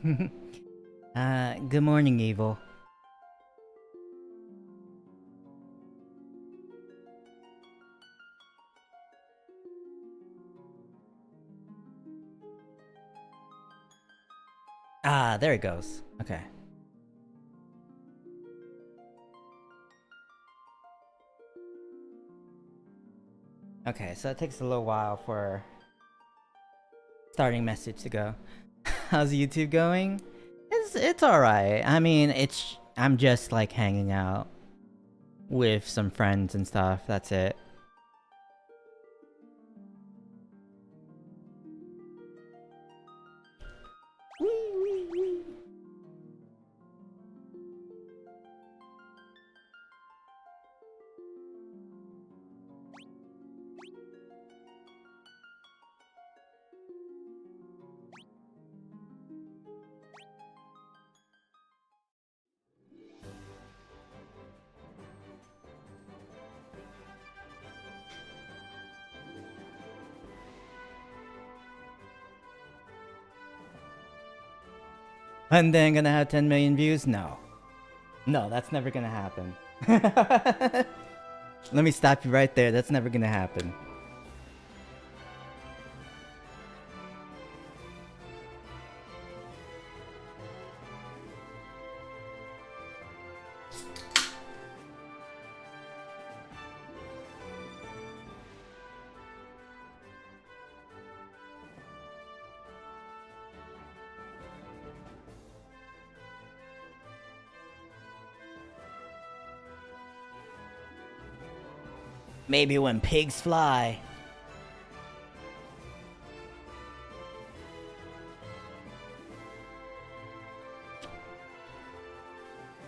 Good morning, Evil. Ah, there it goes. Okay. Okay, so it takes a little while for starting message to go. How's YouTube going? It's alright. I mean, I'm just like hanging out with some friends and stuff. That's it. And then gonna have 10 million views? No. No, that's never gonna happen. Let me stop you right there. That's never gonna happen. Maybe when pigs fly.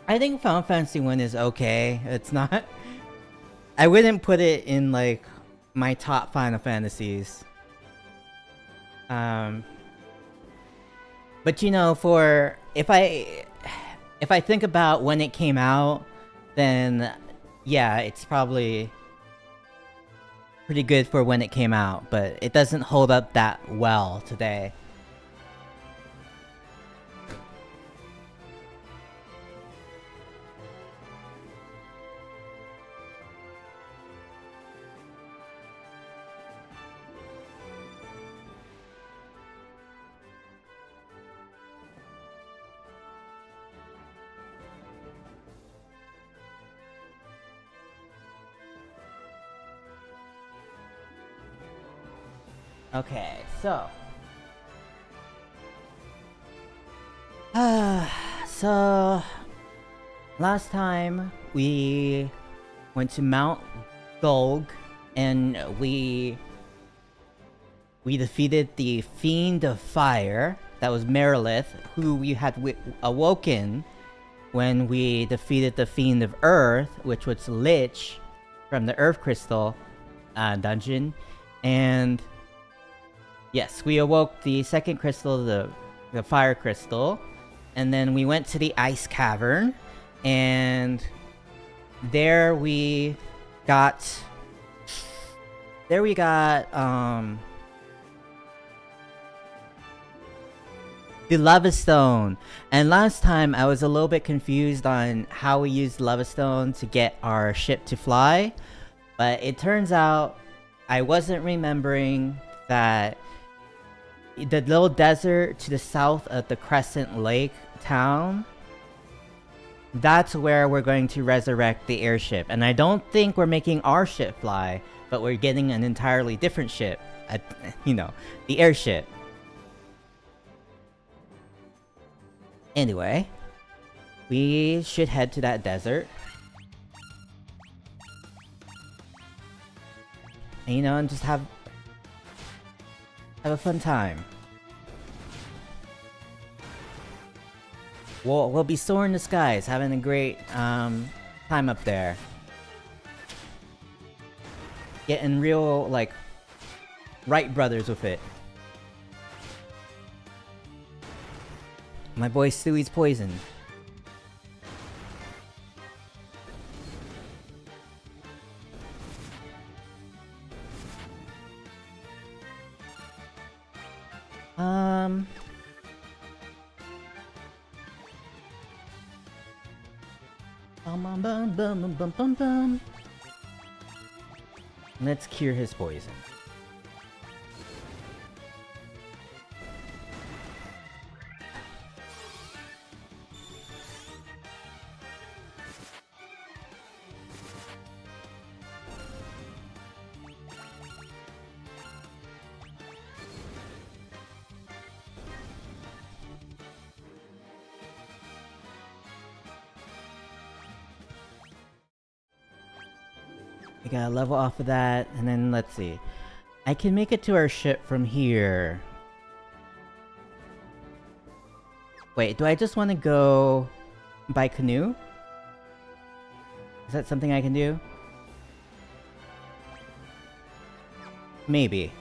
I think Final Fantasy 1 is okay. It's not... I wouldn't put it in, like, my top Final Fantasies. But you know, for... If I think about when it came out, then... Yeah, it's probably... pretty good for when it came out, but it doesn't hold up that well today. Okay, so... so... Last time, we went to Mount Golg, and we defeated the Fiend of Fire, that was Merilith, who we had awoken when we defeated the Fiend of Earth, which was Lich, from the Earth Crystal dungeon, and... Yes, we awoke the second crystal, the fire crystal, and then we went to the ice cavern, and there we got the lava stone. And last time I was a little bit confused on how we used lava stone to get our ship to fly, but it turns out I wasn't remembering that the little desert to the south of the Crescent Lake town, that's where we're going to resurrect the airship. And I don't think we're making our ship fly, but we're getting an entirely different ship. You know, the airship. Anyway, we should head to that desert. And, you know, and just have a fun time. We'll be soaring the skies, having a great time up there. Getting real, like, Wright brothers with it. My boy Stewie's poisoned. Bum, bum, bum, bum, bum, bum, bum, bum. Let's cure his poison. I gotta level off of that, and then let's see. I can make it to our ship from here. Wait, do I just want to go by canoe? Is that something I can do? Maybe.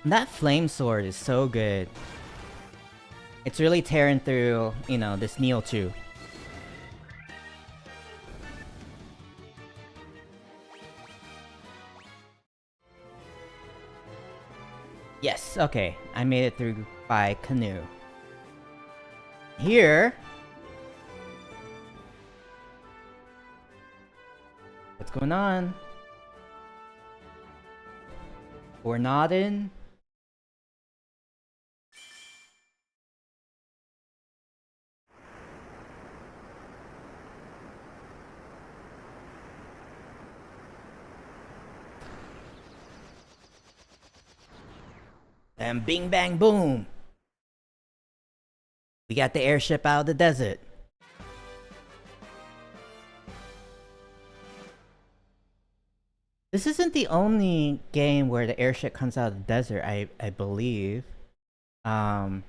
That flame sword is so good. It's really tearing through, you know, this Neo 2. Yes, okay. I made it through by canoe. Here... What's going on? We're not in. And bing bang boom! We got the airship out of the desert. This isn't the only game where the airship comes out of the desert, I believe. It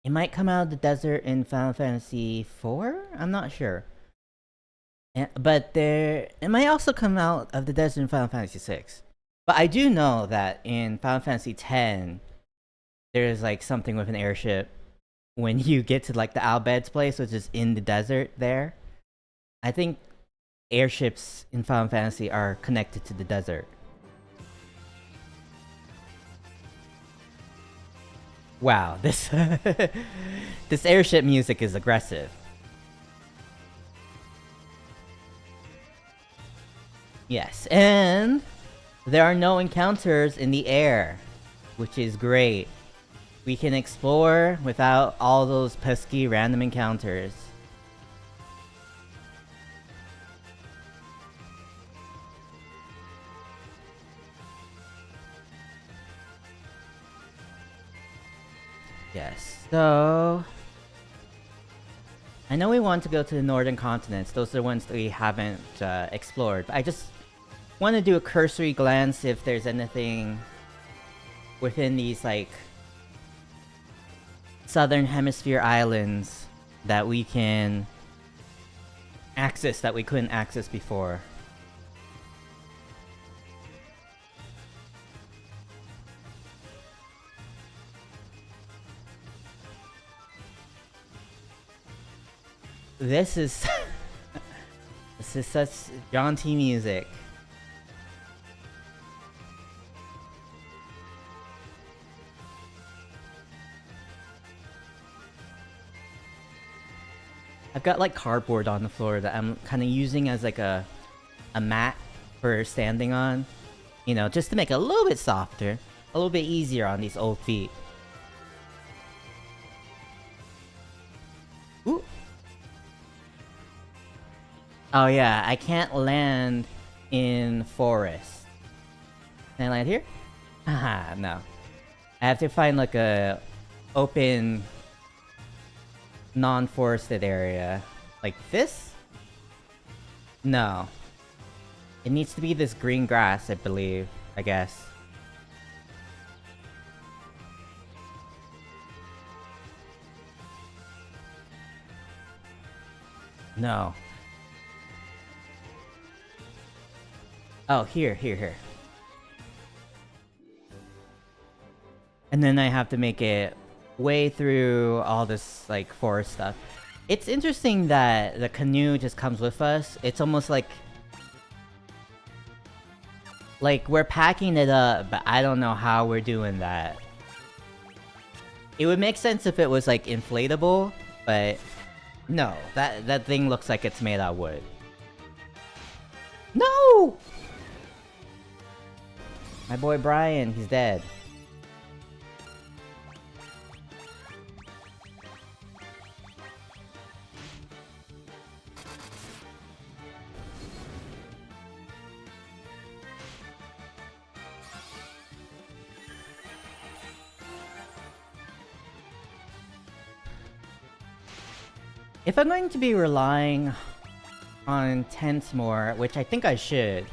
might come out of the desert in Final Fantasy IV? I'm not sure. But it might also come out of the desert in Final Fantasy VI. But I do know that in Final Fantasy X, there's like something with an airship when you get to like the Albed's place, which is in the desert there. I think airships in Final Fantasy are connected to the desert. Wow, this this airship music is aggressive. Yes, and there are no encounters in the air, which is great. We can explore without all those pesky random encounters. Yes, so... I know we want to go to the northern continents. Those are the ones that we haven't explored. But I just want to do a cursory glance if there's anything within these, like, southern hemisphere islands that we can access that we couldn't access before. This is this is such jaunty music. I've got like cardboard on the floor that I'm kind of using as like a mat for standing on, you know, just to make it a little bit softer, a little bit easier on these old feet. Ooh. Oh yeah, I can't land in forest. Can I land here? Haha, no. I have to find like a open, non-forested area. Like this? No. It needs to be this green grass, I believe. I guess. No. Oh, here. And then I have to make it way through all this, like, forest stuff. It's interesting that the canoe just comes with us. It's almost like... Like, we're packing it up, but I don't know how we're doing that. It would make sense if it was, like, inflatable, but... No, that thing looks like it's made out of wood. No! My boy Brian, he's dead. If I'm going to be relying on tents more, which I think I should,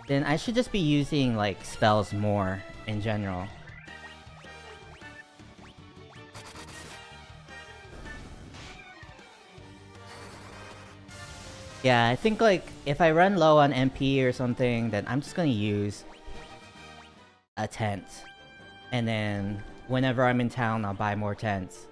then I should just be using, like, spells more in general. Yeah, I think, like, if I run low on MP or something, then I'm just gonna use a tent. And then, whenever I'm in town, I'll buy more tents.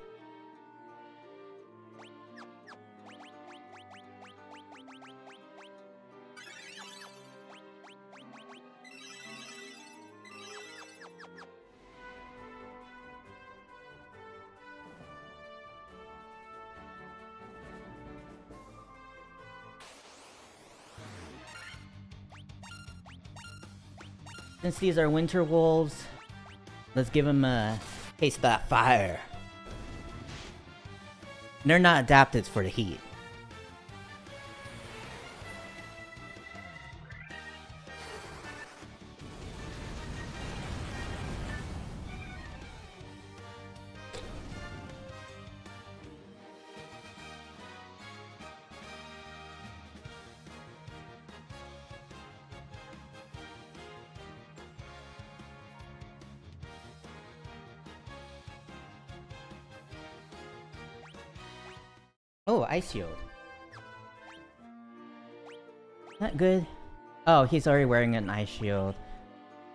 Since these are winter wolves, let's give them a taste of that fire. They're not adapted for the heat. Oh, ice shield. Not good. Oh, he's already wearing an ice shield.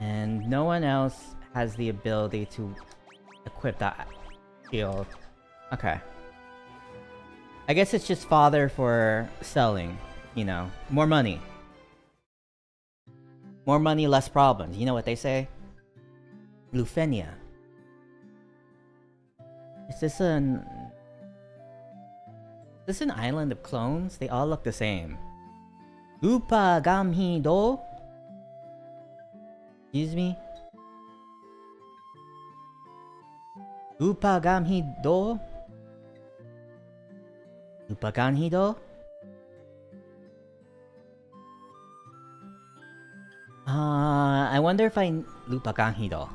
And no one else has the ability to equip that shield. Okay. I guess it's just fodder for selling, you know. More money. More money, less problems. You know what they say? Lufenia. Is this an island of clones? They all look the same. Upa Gamhi Do? Excuse me? Upa Gamhi Do? Upa Gamhi Do? I wonder if Lupa Gamhi Do.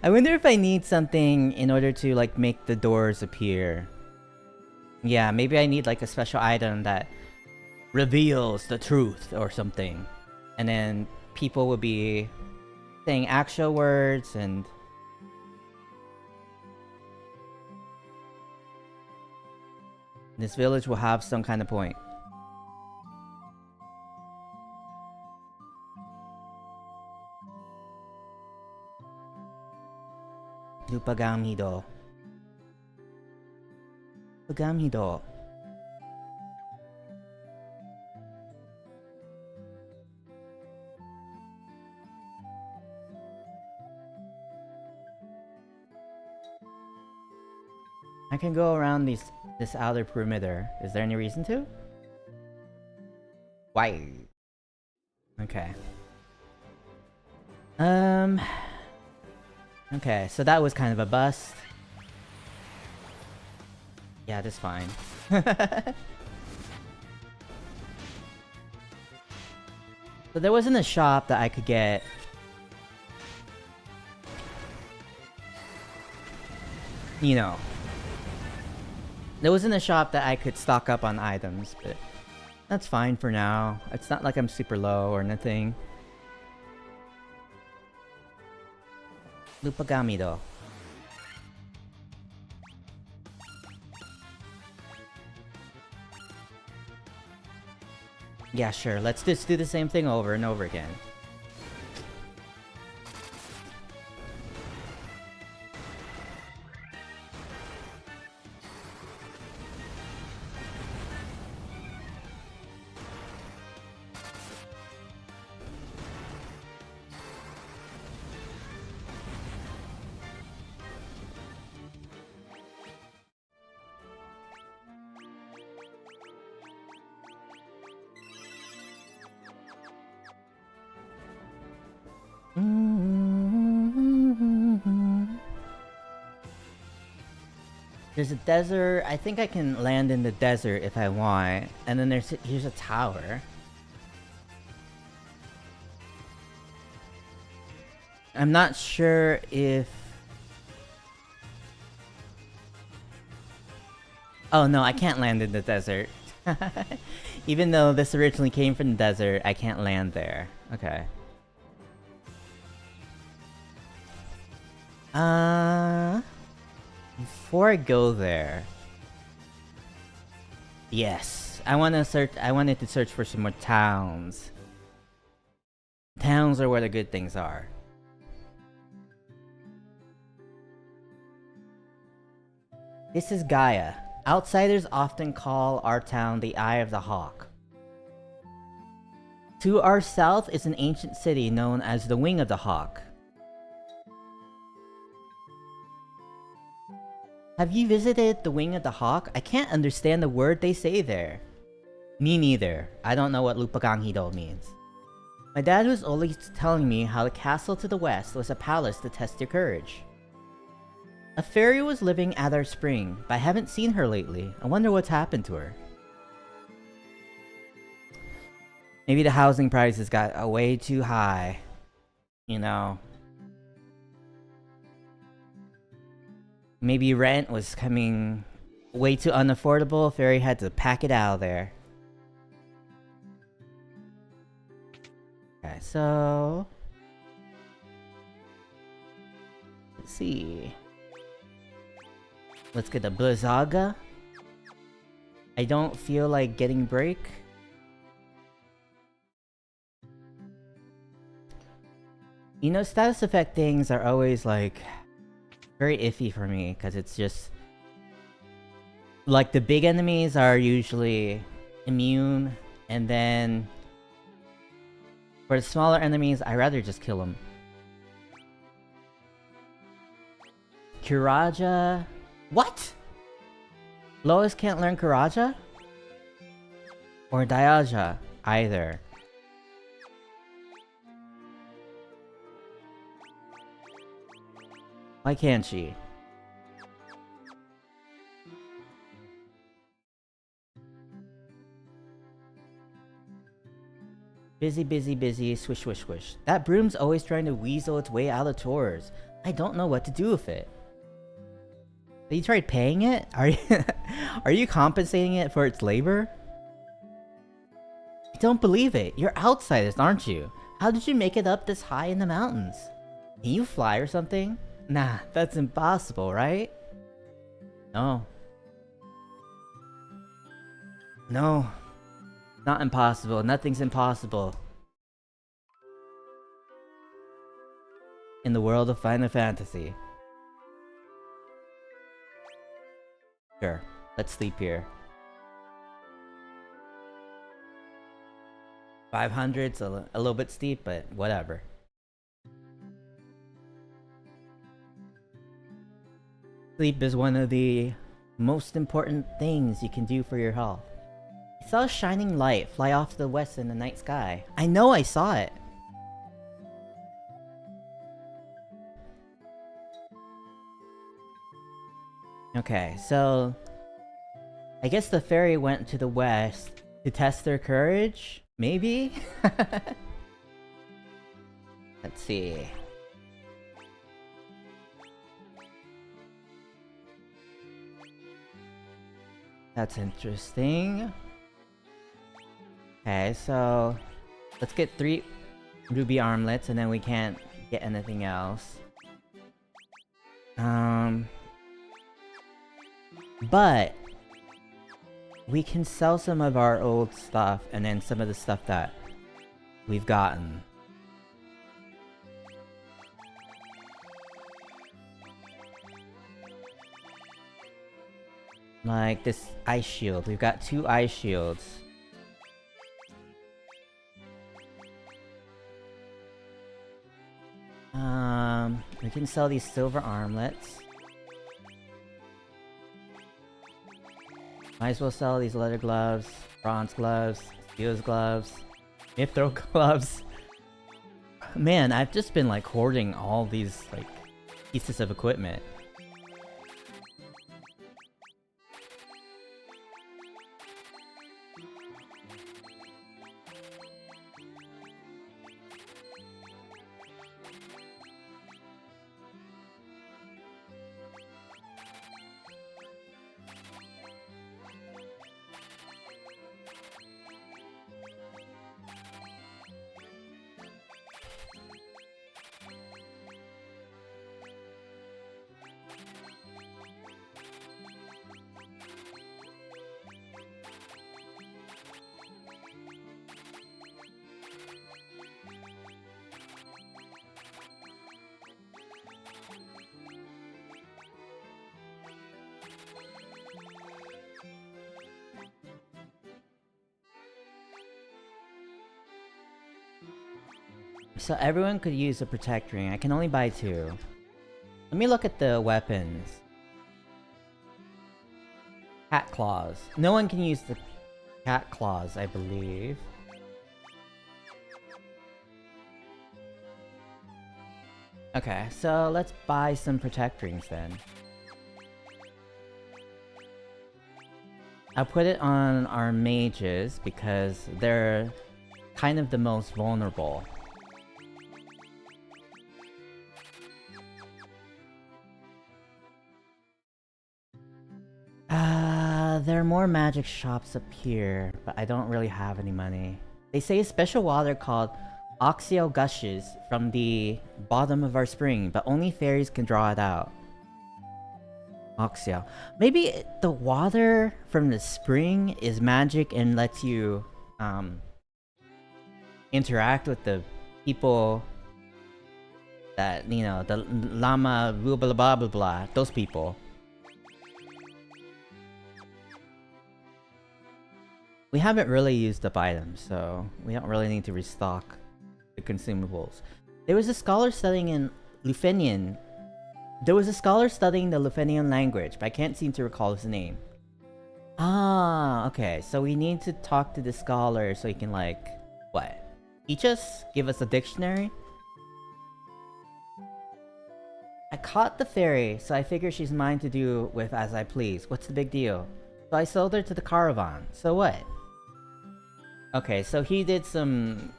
I wonder if I need something in order to, like, make the doors appear. Yeah, maybe I need, like, a special item that reveals the truth or something. And then people will be saying actual words and... this village will have some kind of point. Lupagamido. Lupagamido. I can go around this outer perimeter. Is there any reason to? Why? Okay. Okay, so that was kind of a bust. Yeah, that's fine. So there wasn't a shop that I could get... you know... there wasn't a shop that I could stock up on items, but... that's fine for now. It's not like I'm super low or nothing. Lupagami though. Yeah, sure. Let's just do the same thing over and over again. There's a desert. I think I can land in the desert if I want. And then here's a tower. I'm not sure if... Oh no, I can't land in the desert. Even though this originally came from the desert, I can't land there. Okay. Before I go there... Yes, I wanted to search for some more towns. Towns are where the good things are. This is Gaia. Outsiders often call our town the Eye of the Hawk. To our south is an ancient city known as the Wing of the Hawk. Have you visited the Wing of the Hawk? I can't understand the word they say there. Me neither. I don't know what Lupagang means. My dad was always telling me how the castle to the west was a palace to test your courage. A fairy was living at our spring, but I haven't seen her lately. I wonder what's happened to her. Maybe the housing prices got way too high. You know. Maybe rent was coming way too unaffordable. Fairy had to pack it out of there. Okay, so... let's see. Let's get a Blizzaga. I don't feel like getting break. You know, status effect things are always like very iffy for me because it's just like the big enemies are usually immune, and then for the smaller enemies, I'd rather just kill them. Kuraja. What? Lois can't learn Kuraja? Or Dialga, either. Why can't she? Busy, busy, busy, swish, swish, swish. That broom's always trying to weasel its way out of chores. I don't know what to do with it. Have you tried paying it? Are you compensating it for its labor? I don't believe it. You're outsiders, aren't you? How did you make it up this high in the mountains? Can you fly or something? Nah, that's impossible, right? No. No. Not impossible. Nothing's impossible. In the world of Final Fantasy. Sure, let's sleep here. 500's a little bit steep, but whatever. Sleep is one of the most important things you can do for your health. I saw a shining light fly off to the west in the night sky. I know I saw it. Okay, so I guess the fairy went to the west to test their courage? Maybe? Let's see. That's interesting. Okay, so let's get 3 ruby armlets and then we can't get anything else. But we can sell some of our old stuff and then some of the stuff that we've gotten. Like this ice shield. We've got 2 ice shields. We can sell these silver armlets. Might as well sell these leather gloves, bronze gloves, steel gloves, mithril gloves. Man, I've just been like hoarding all these like pieces of equipment. So everyone could use a protect ring. I can only buy 2. Let me look at the weapons. Cat claws. No one can use the cat claws, I believe. Okay, so let's buy some protect rings then. I'll put it on our mages because they're kind of the most vulnerable. There are more magic shops up here, but I don't really have any money. They say a special water called Oxio gushes from the bottom of our spring, but only fairies can draw it out. Oxio. Maybe the water from the spring is magic and lets you interact with the people that, you know, the llama blah blah blah blah blah, those people. We haven't really used up items, so we don't really need to restock the consumables. There was a scholar studying in Lufenian. There was a scholar studying the Lufenian language, but I can't seem to recall his name. Ah, okay. So we need to talk to the scholar so he can, like, what? Teach us? Give us a dictionary? I caught the fairy, so I figure she's mine to do with as I please. What's the big deal? So I sold her to the caravan. So what? Okay, so he did some...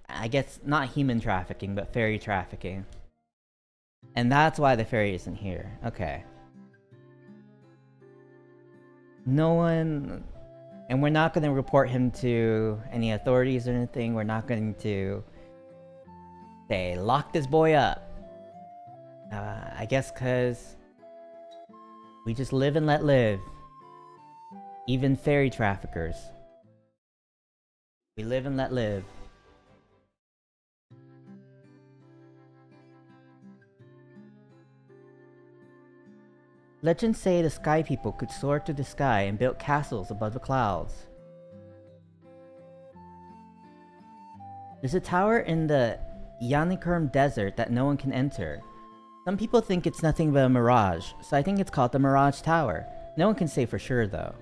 I guess not human trafficking, but fairy trafficking. And that's why the fairy isn't here. Okay. No one... And we're not going to report him to any authorities or anything. We're not going to... say, lock this boy up. I guess because... we just live and let live. Even fairy traffickers. We live and let live. Legends say the sky people could soar to the sky and build castles above the clouds. There's a tower in the Yanikurm desert that no one can enter. Some people think it's nothing but a mirage, so I think it's called the Mirage Tower. No one can say for sure though.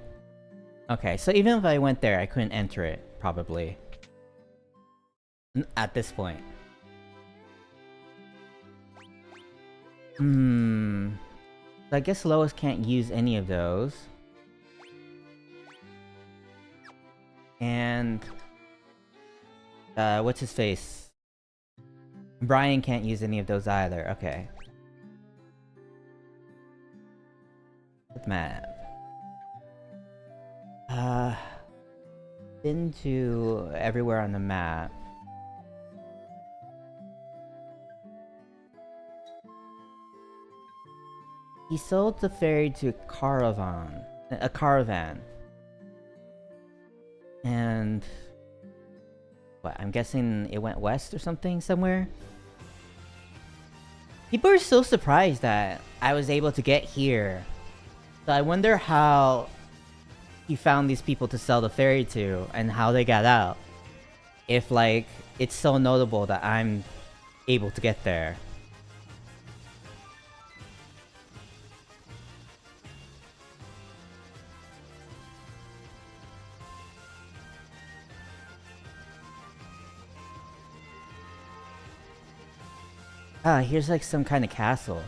Okay, so even if I went there, I couldn't enter it, probably. At this point. So I guess Lois can't use any of those. And... what's his face? Brian can't use any of those either, okay. Map. Been to everywhere on the map. He sold the ferry to a caravan. And... what, I'm guessing it went west or something somewhere? People are so surprised that I was able to get here. So I wonder how he found these people to sell the ferry to and how they got out. If, like, it's so notable that I'm able to get there. Ah, here's like some kind of castle.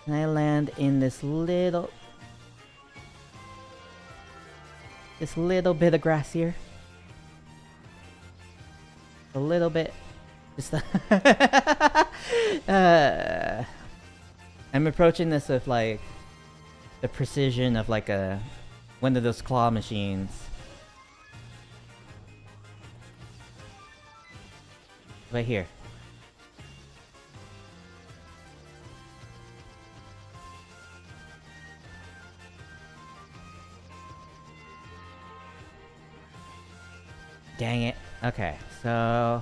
Can I land in this little bit of grass here? A little bit. Just I'm approaching this with like the precision of like one of those claw machines. Right here. Dang it. Okay, so...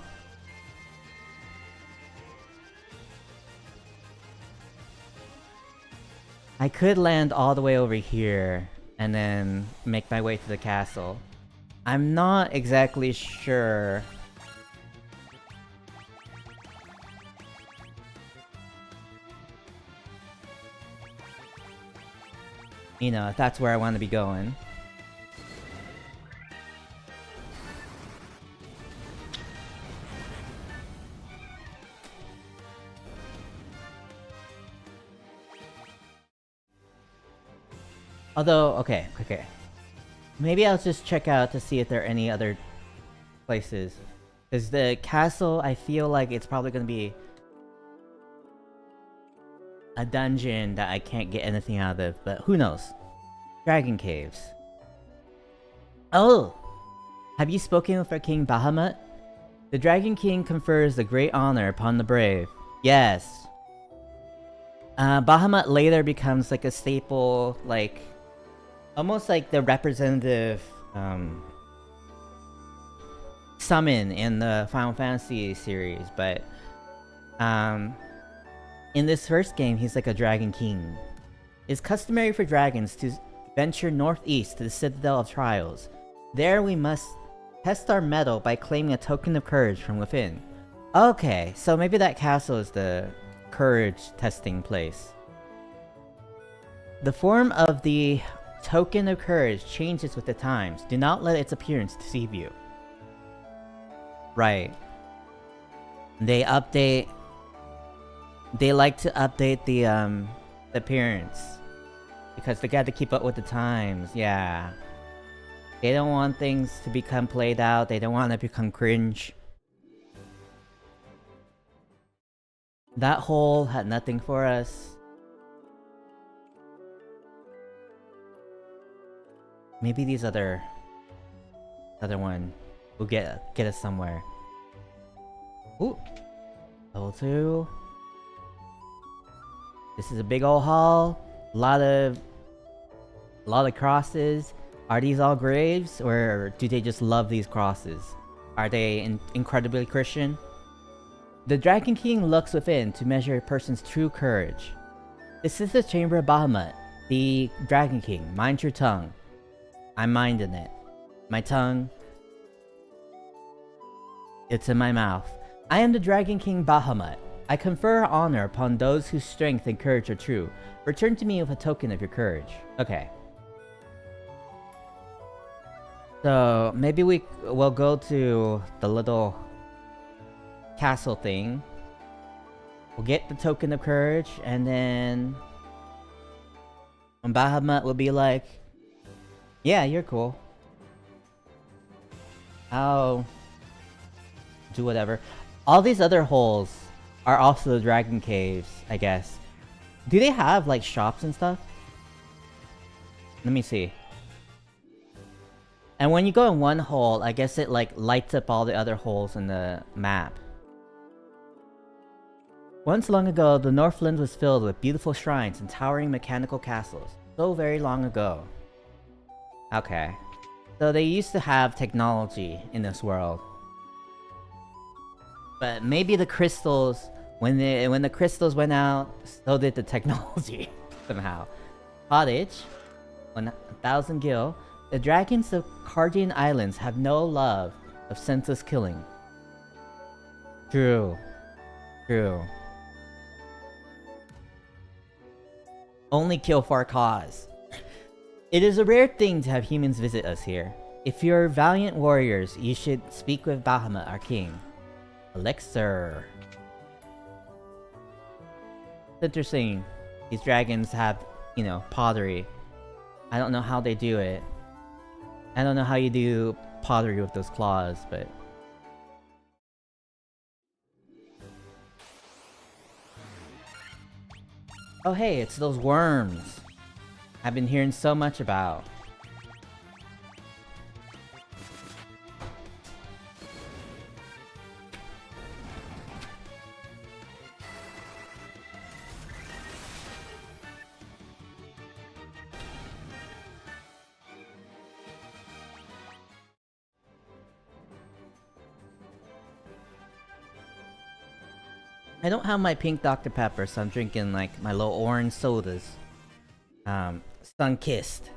I could land all the way over here and then make my way to the castle. I'm not exactly sure. You know, if that's where I want to be going. Although, okay. Maybe I'll just check out to see if there are any other places. Because the castle, I feel like it's probably going to be a dungeon that I can't get anything out of, but who knows? Dragon Caves. Oh! Have you spoken with our King Bahamut? The Dragon King confers a great honor upon the brave. Yes. Bahamut later becomes like a staple, like almost like the representative summon in the Final Fantasy series, but in this first game, he's like a Dragon King. It's customary for dragons to venture northeast to the Citadel of Trials. There we must test our mettle by claiming a token of courage from within. Okay, so maybe that castle is the courage testing place. The form of the token of courage changes with the times. Do not let its appearance deceive you. Right. They like to update the appearance because they got to keep up with the times. Yeah. They don't want things to become played out. They don't want to become cringe. That hole had nothing for us. Maybe these other one will get us somewhere. Ooh. Level 2. This is a big old hall. A lot of crosses. Are these all graves, or do they just love these crosses? Are they incredibly Christian? The Dragon King looks within to measure a person's true courage. This is the chamber of Bahamut, the Dragon King. Mind your tongue. I'm minding it. My tongue. It's in my mouth. I am the Dragon King Bahamut. I confer honor upon those whose strength and courage are true. Return to me with a token of your courage. Okay. So, maybe we'll go to the little castle thing. We'll get the token of courage, and then Bahamut will be like, yeah, you're cool. I'll do whatever. All these other holes are also the dragon caves, I guess. Do they have like shops and stuff? Let me see. And when you go in one hole, I guess it like lights up all the other holes in the map. Once long ago, the Northland was filled with beautiful shrines and towering mechanical castles. So very long ago. Okay. So they used to have technology in this world. But maybe the crystals, when the crystals went out, so did the technology somehow. Cottage, 1,000 gil. The dragons of Cardian Islands have no love of senseless killing. True. True. Only kill for a cause. It is a rare thing to have humans visit us here. If you're valiant warriors, you should speak with Bahamut, our king. Elixir. It's interesting. These dragons have, you know, pottery. I don't know how they do it. I don't know how you do pottery with those claws, but... Oh hey, it's those worms I've been hearing so much about. I don't have my pink Dr. Pepper, so I'm drinking like my little orange sodas. Sun-kissed.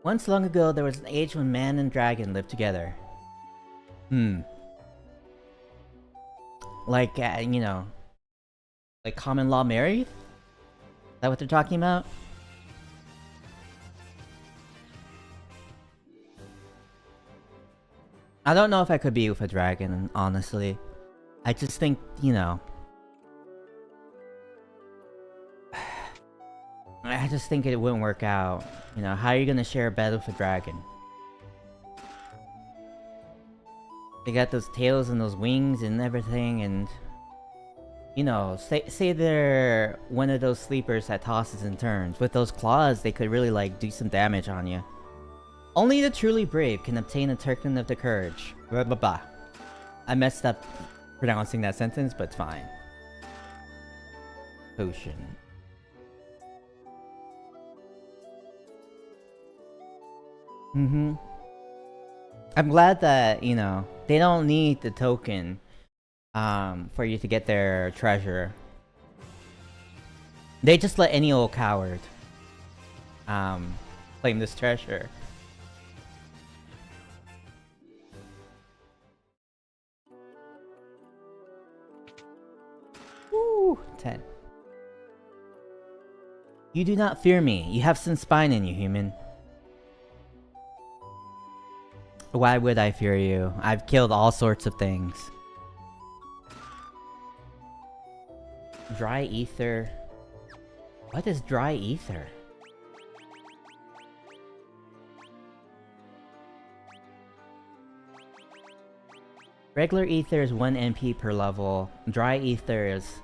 Once long ago, there was an age when man and dragon lived together. Like, you know, like common law married? Is that what they're talking about? I don't know if I could be with a dragon, honestly. I just think, you know... I just think it wouldn't work out. You know, how are you gonna share a bed with a dragon? They got those tails and those wings and everything, and... You know, say they're one of those sleepers that tosses and turns. With those claws, they could really, like, do some damage on you. Only the truly brave can obtain a token of the courage. Blah blah blah. I messed up pronouncing that sentence, but it's fine. Potion. I'm glad that, you know, they don't need the token for you to get their treasure. They just let any old coward claim this treasure. Woo! 10. You do not fear me. You have some spine in you, human. Why would I fear you? I've killed all sorts of things. Dry ether. What is dry ether? Regular ether is 1 MP per level. Dry ether is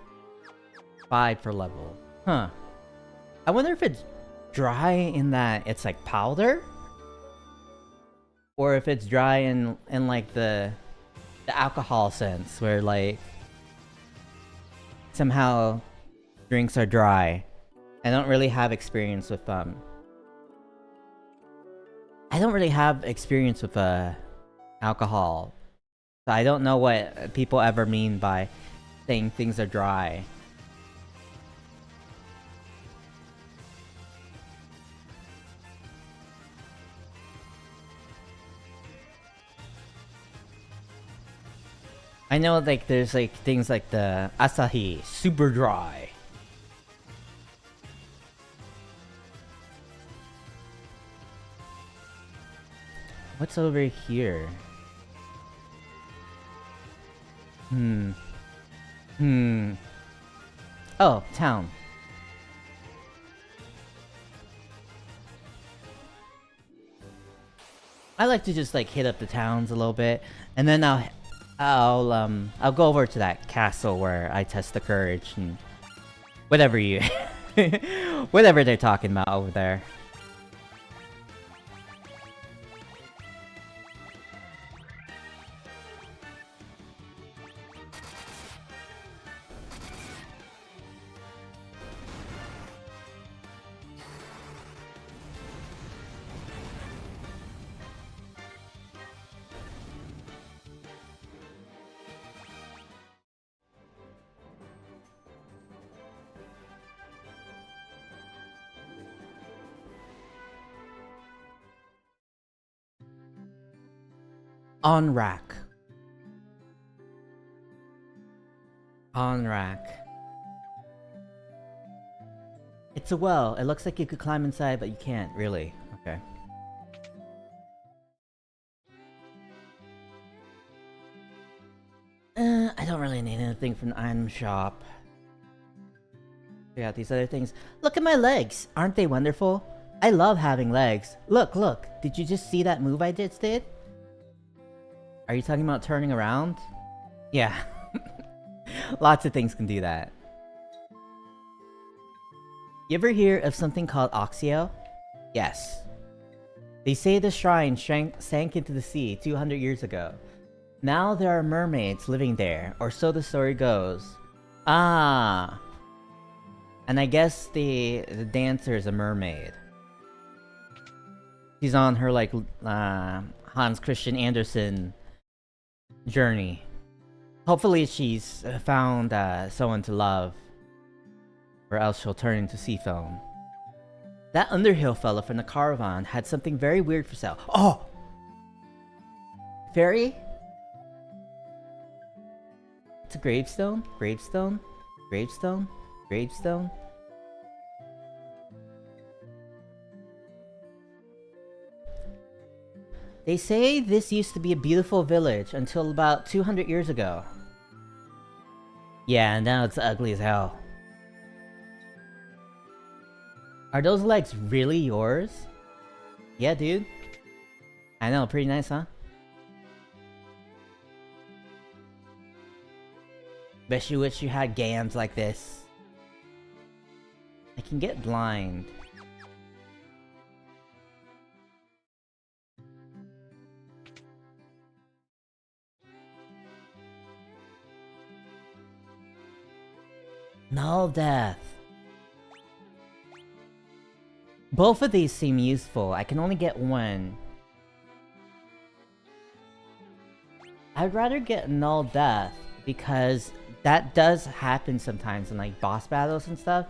5 per level. Huh. I wonder if it's dry in that it's like powder? Or if it's dry in like the alcohol sense, where like somehow drinks are dry. I don't really have experience with I don't really have experience with alcohol. So I don't know what people ever mean by saying things are dry. I know, like, there's like things like the Asahi, super dry. What's over here? Oh, town. I like to just like hit up the towns a little bit, and then I'll go over to that castle where I test the courage and whatever you whatever they're talking about over there. On rack. On rack. It's a well. It looks like you could climb inside, but you can't, really. Okay. I don't really need anything from the item shop. Check out these other things. Look at my legs! Aren't they wonderful? I love having legs. Look, look! Did you just see that move I just did? Are you talking about turning around? Yeah. Lots of things can do that. You ever hear of something called Oxio? Yes. They say the shrine sank into the sea 200 years ago. Now there are mermaids living there, or so the story goes. Ah. And I guess the dancer is a mermaid. She's on her like Hans Christian Andersen journey. Hopefully she's found someone to love or else she'll turn into sea foam. That Underhill fella from the caravan had something very weird for sale. Oh! Fairy? It's a gravestone? Gravestone? Gravestone? Gravestone? They say this used to be a beautiful village until about 200 years ago. Yeah, and now it's ugly as hell. Are those legs really yours? Yeah, dude. I know, pretty nice, huh? Bet you wish you had gams like this. I can get blind. Null death. Both of these seem useful. I can only get one. I'd rather get null death because that does happen sometimes in like boss battles and stuff,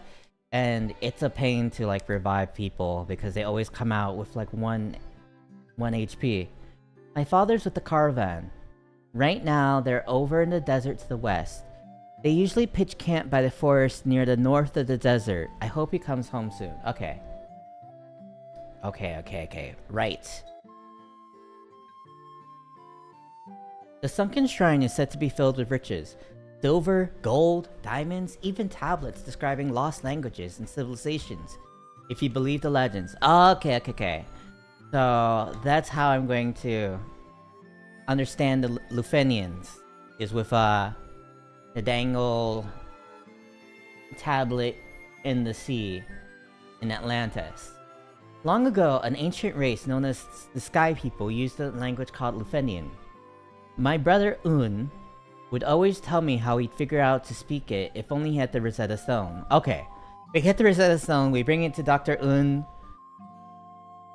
and it's a pain to like revive people because they always come out with like one HP. My father's with the caravan. Right now, they're over in the desert to the west. They usually pitch camp by the forest near the north of the desert. I hope he comes home soon. Okay. Okay. Right. The sunken shrine is said to be filled with riches. Silver, gold, diamonds, even tablets describing lost languages and civilizations. If you believe the legends. Okay. So, that's how I'm going to understand the Lufenians. Is with, the dangle tablet in the sea in Atlantis. Long ago, an ancient race known as the Sky People used a language called Lufenian. My brother Un would always tell me how he'd figure out to speak it if only he had the Rosetta Stone. Okay, we get the Rosetta Stone, we bring it to Dr. Un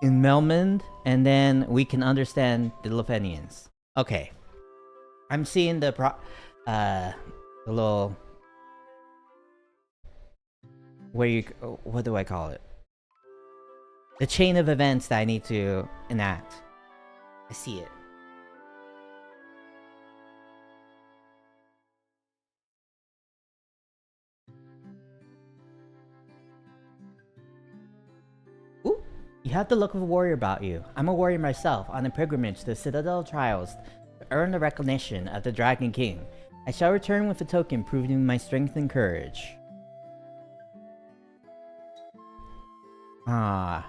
in Melmond, and then we can understand the Lufenians. Okay. I'm seeing the little... what do I call it? The chain of events that I need to enact. I see it. Ooh, you have the look of a warrior about you. I'm a warrior myself, on a pilgrimage to the Citadel Trials to earn the recognition of the Dragon King. I shall return with a token proving my strength and courage. Ah.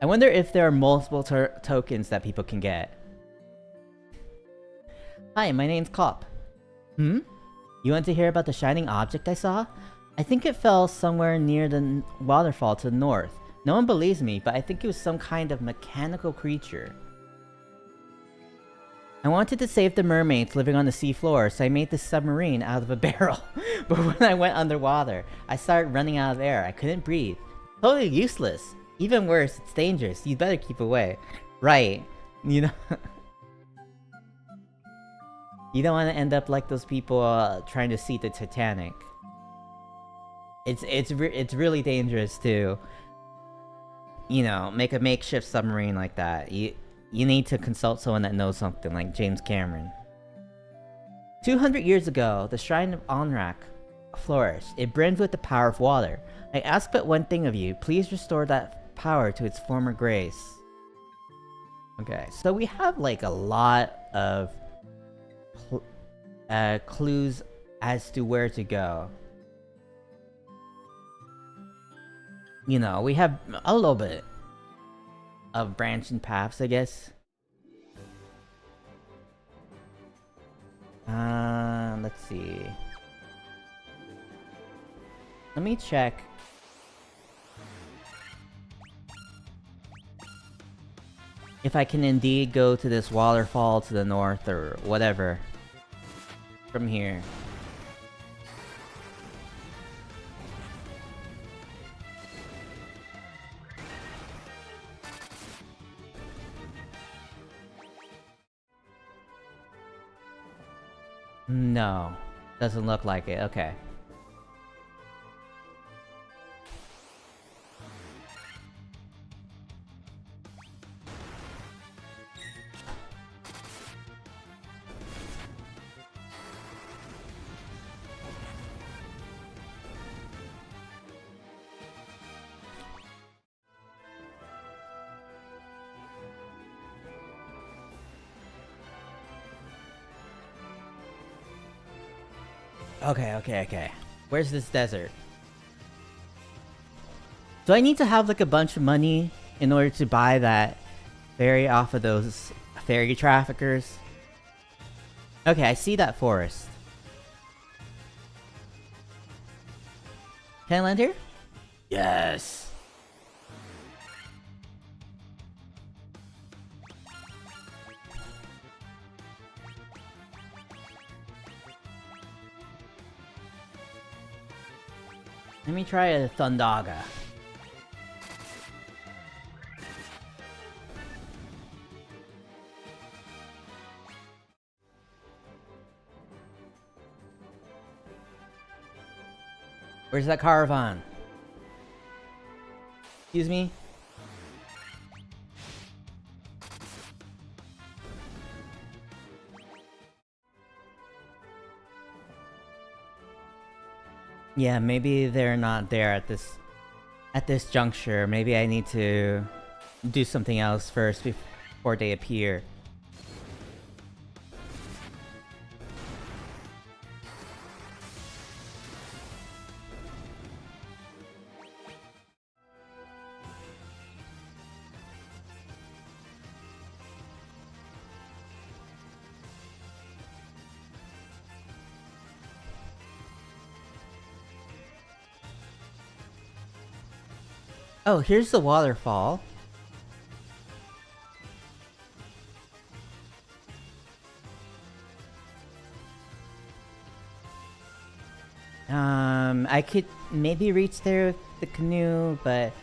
I wonder if there are multiple tokens that people can get. Hi, my name's Cop. You want to hear about the shining object I saw? I think it fell somewhere near the waterfall to the north. No one believes me, but I think it was some kind of mechanical creature. I wanted to save the mermaids living on the seafloor, so I made this submarine out of a barrel. But when I went underwater, I started running out of air. I couldn't breathe. Totally useless. Even worse, it's dangerous. You'd better keep away. Right. You know... You don't want to end up like those people trying to see the Titanic. It's really dangerous to, you know, make a makeshift submarine like that. You need to consult someone that knows something, like James Cameron. 200 years ago, the Shrine of Onrak flourished. It brimmed with the power of water. I ask but one thing of you. Please restore that power to its former grace. Okay, so we have like a lot of clues as to where to go. You know, we have a little bit of branching paths, I guess. Let's see. Let me check. If I can indeed go to this waterfall to the north or whatever. From here. No. Doesn't look like it. Okay. Okay. Where's this desert? Do I need to have like a bunch of money in order to buy that ferry off of those ferry traffickers? Okay, I see that forest. Can I land here? Yes! Let me try a Thundaga. Where's that caravan? Excuse me? Yeah, maybe they're not there at this juncture. Maybe I need to do something else first before they appear. Oh, here's the waterfall. I could maybe reach there with the canoe, but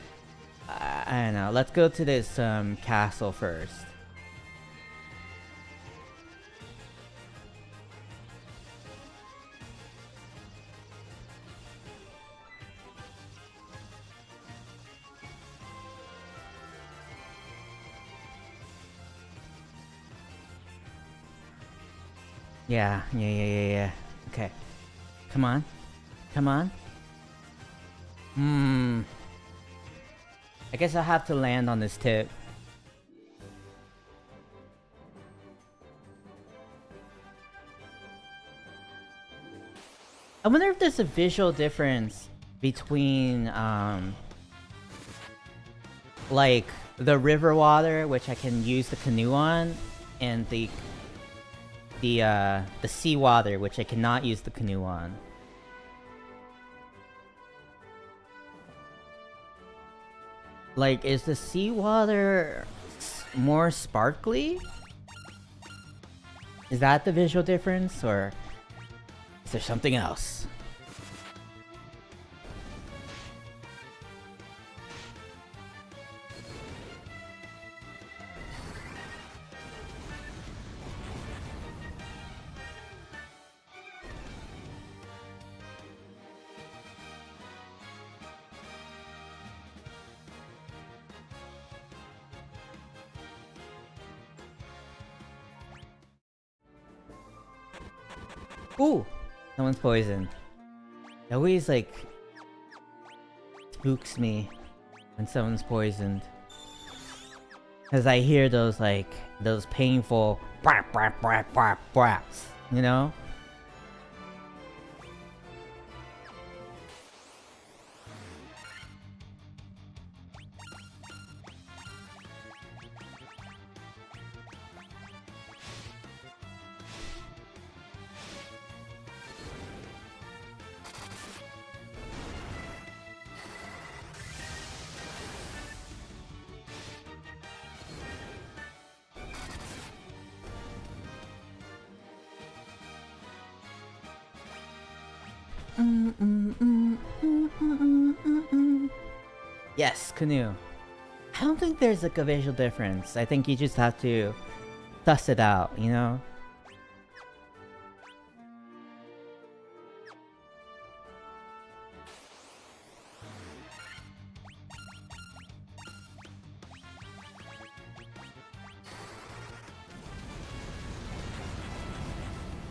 I don't know. Let's go to this castle first. Yeah. Okay. Come on. I guess I'll have to land on this tip. I wonder if there's a visual difference between like the river water, which I can use the canoe on, and the sea water, which I cannot use the canoe on. Like, is the seawater more sparkly? Is that the visual difference, or is there something else? Ooh! Someone's poisoned. It always, like, spooks me when someone's poisoned. Because I hear those, like, those painful brap, braps, you know? Yes, canoe. I don't think there's like a visual difference. I think you just have to suss it out, you know?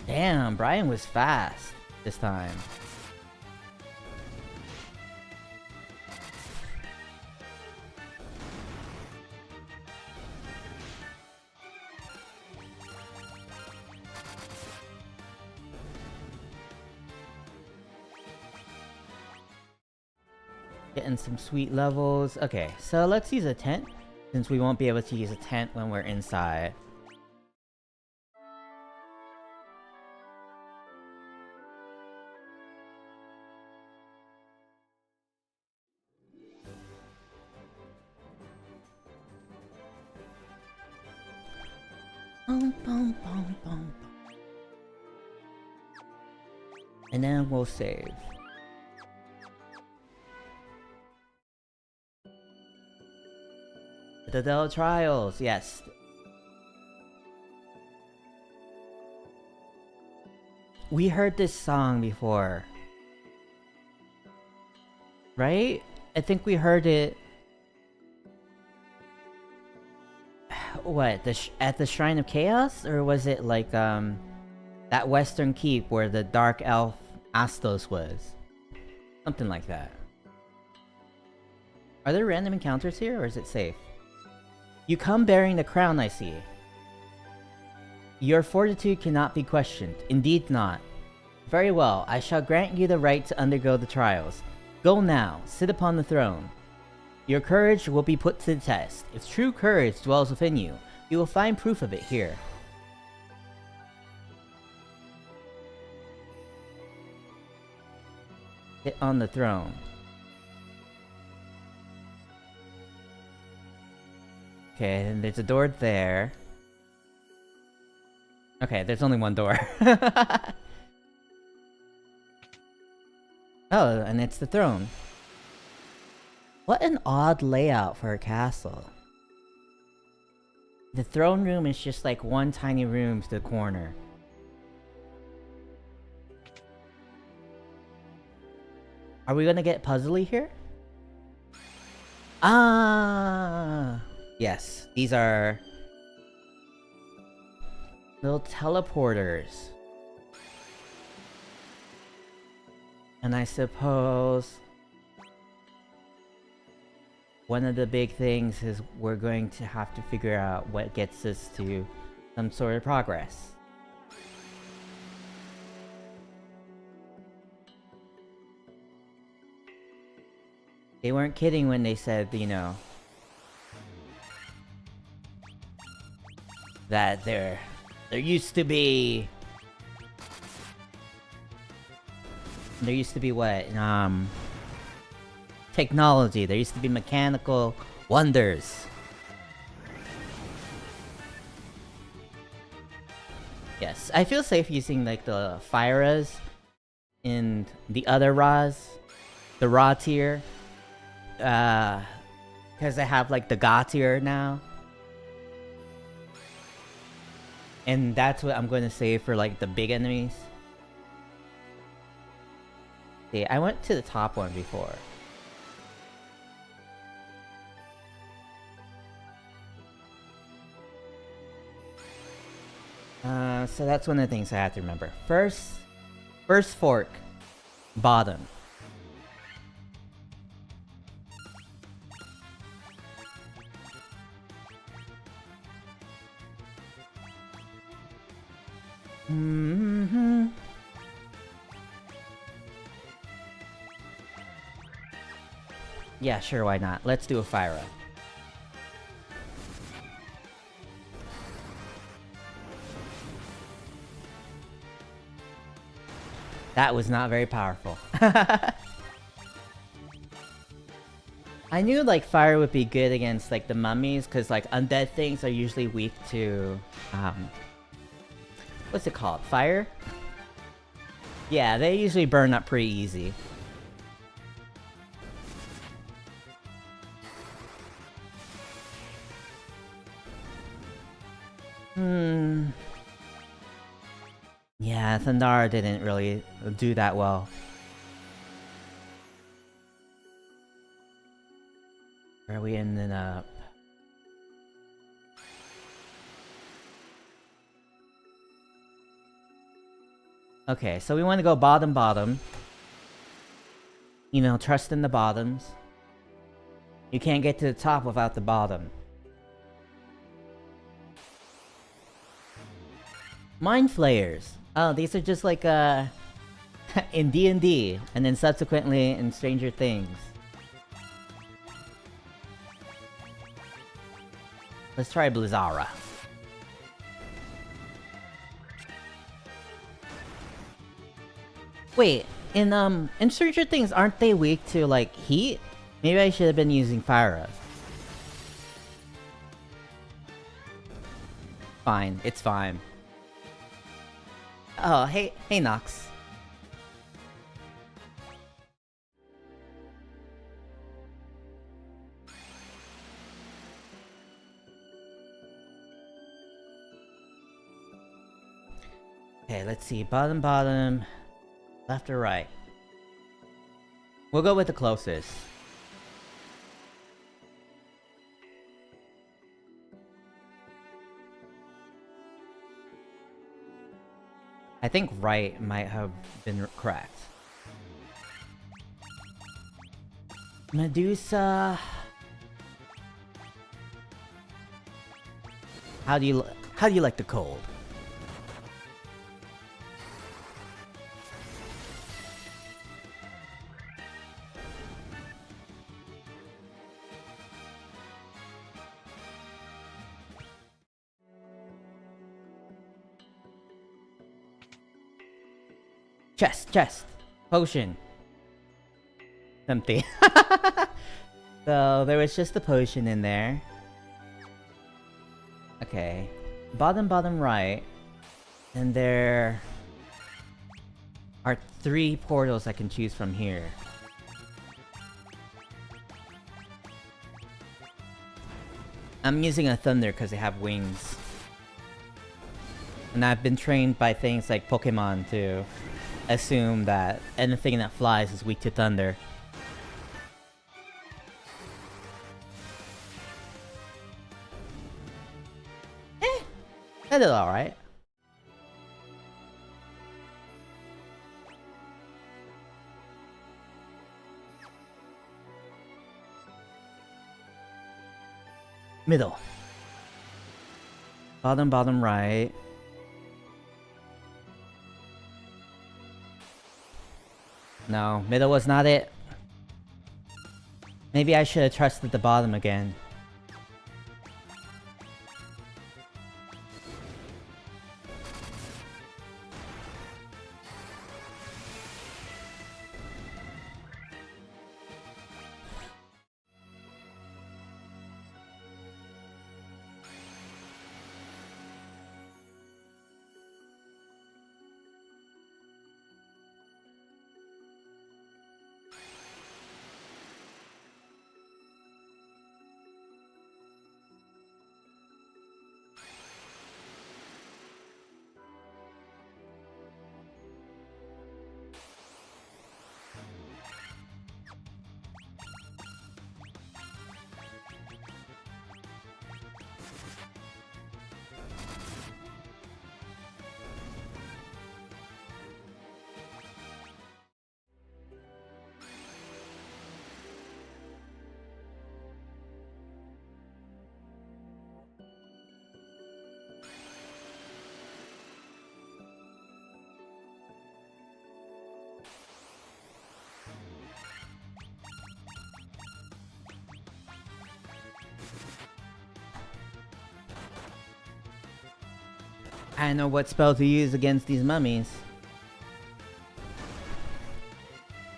Damn, Brian was fast this time. Getting some sweet levels. Okay, so let's use a tent, since we won't be able to use a tent when we're inside. Boom, boom, boom, boom. And then we'll save. The Dell Trials, yes. We heard this song before. Right? I think we heard it... What? At the Shrine of Chaos? Or was it like, that Western Keep where the Dark Elf Astos was? Something like that. Are there random encounters here, or is it safe? You come bearing the crown, I see. Your fortitude cannot be questioned. Indeed not. Very well, I shall grant you the right to undergo the trials. Go now, sit upon the throne. Your courage will be put to the test. If true courage dwells within you, you will find proof of it here. Sit on the throne. Okay, and there's a door there. Okay, there's only one door. Oh, and it's the throne. What an odd layout for a castle. The throne room is just like one tiny room to the corner. Are we gonna get puzzly here? Ah! Yes, these are... little teleporters. And I suppose... one of the big things is we're going to have to figure out what gets us to some sort of progress. They weren't kidding when they said, you know, that there used to be what? Technology. There used to be mechanical wonders. Yes, I feel safe using like the Fyras in the other Ras, the Ra tier, because I have like the Ga tier now, and that's what I'm going to save for like the big enemies. See, I went to the top one before. So that's one of the things I have to remember. First fork, bottom. Mm-hmm. Yeah, sure, why not? Let's do a Fyra. That was not very powerful. I knew like fire would be good against like the mummies, because like undead things are usually weak to what's it called? Fire? Yeah, they usually burn up pretty easy. Yeah, Thundara didn't really do that well. Where are we ending up? Okay, so we want to go bottom. You know, trust in the bottoms. You can't get to the top without the bottom. Mind Flayers. Oh, these are just like, in D&D, and then subsequently in Stranger Things. Let's try Blizzara. Wait, in Stranger Things, aren't they weak to, like, heat? Maybe I should have been using Fire. Fine, it's fine. Oh, hey Nox. Okay, let's see. Bottom, left or right? We'll go with the closest. I think right might have been correct. Medusa. How do you like the cold? Chest. Potion. Empty. So, there was just a potion in there. Okay. Bottom right. And there are 3 portals I can choose from here. I'm using a thunder because they have wings. And I've been trained by things like Pokemon to assume that anything that flies is weak to thunder. That did alright. Middle. Bottom right. No, middle was not it. Maybe I should have trusted the bottom again. I know what spell to use against these mummies.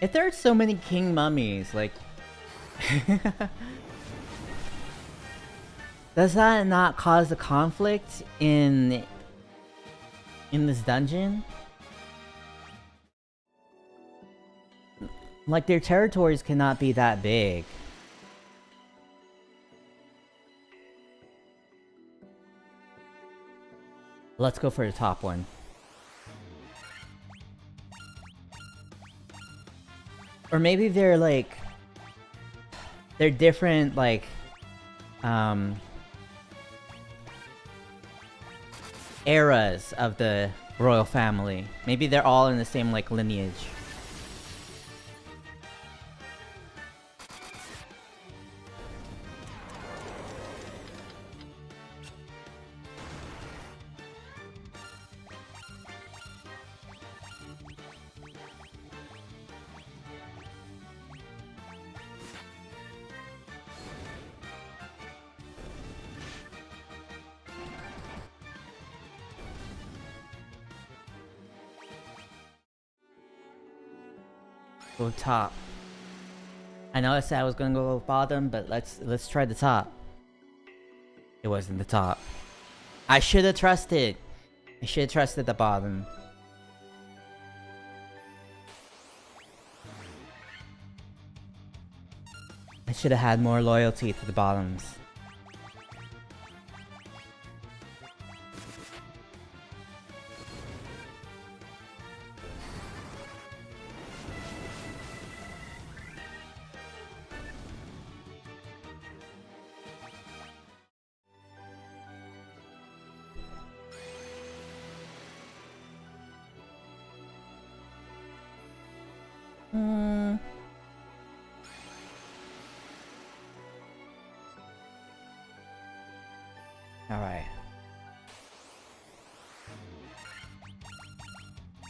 If there are so many king mummies, like... does that not cause a conflict in this dungeon? Like, their territories cannot be that big. Let's go for the top one. Or maybe they're like... they're different, like... eras of the royal family. Maybe they're all in the same, like, lineage. Go top. I know I said I was gonna go bottom, but let's try the top. It wasn't the top. I should have trusted. I should have trusted the bottom. I should have had more loyalty to the bottoms. Alright.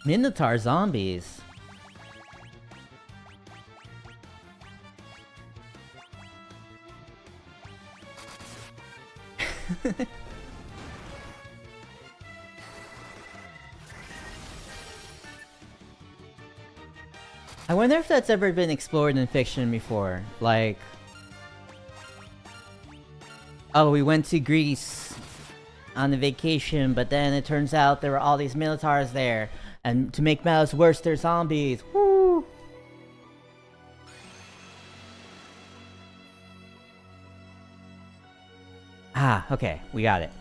Minotaur zombies. I wonder if that's ever been explored in fiction before. Like, oh, we went to Greece on a vacation, but then it turns out there were all these Minotaurs there. And to make matters worse, they're zombies. Woo! Ah, okay, we got it.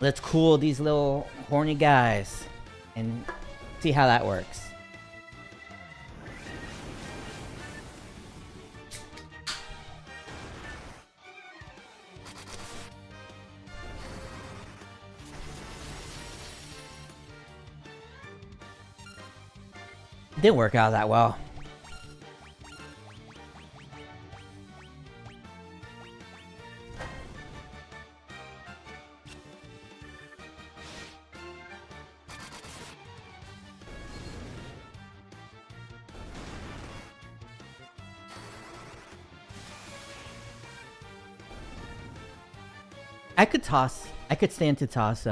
Let's cool these little horny guys and see how that works. Didn't work out that well. I could stand to toss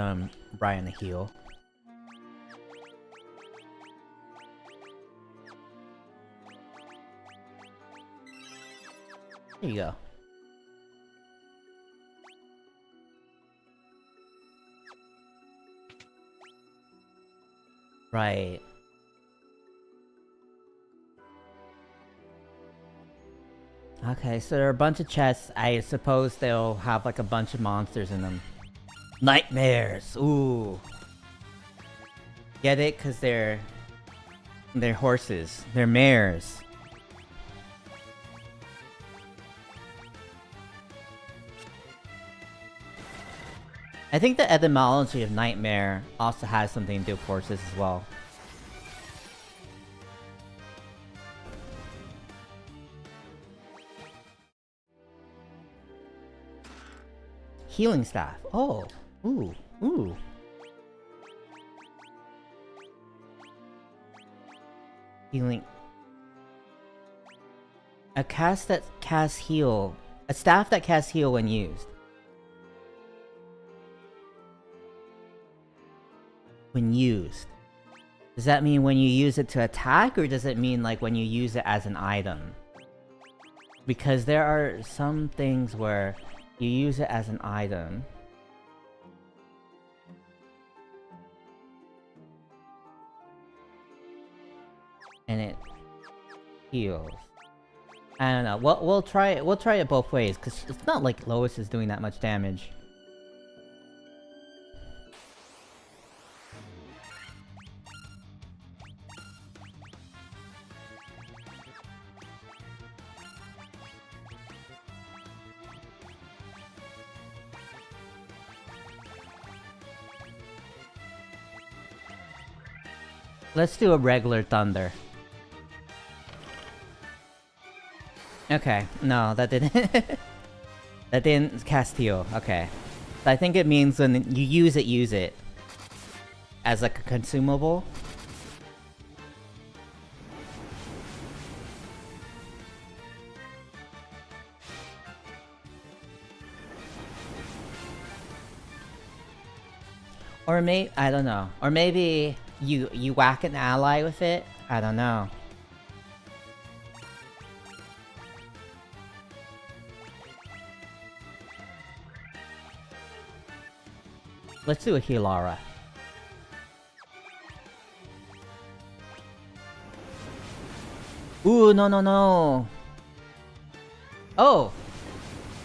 Brian the heel. There you go. Right. Okay, so there are a bunch of chests. I suppose they'll have like a bunch of monsters in them. Nightmares! Ooh. Get it? Cause they're horses. They're mares. I think the etymology of nightmare also has something to do with horses as well. Healing staff. Oh. Ooh. Ooh. Healing. A cast that casts heal. A staff that casts heal when used. When used. Does that mean when you use it to attack, or does it mean like when you use it as an item? Because there are some things where you use it as an item. And it heals. I don't know. We'll try it. We'll try it both ways, because it's not like Lois is doing that much damage. Let's do a regular thunder. Okay, no, that didn't... that didn't cast heal, okay. So I think it means when you use it. As like a consumable. Or I don't know. Or maybe you whack an ally with it? I don't know. Let's do a Healara. Ooh, no, no, no. Oh!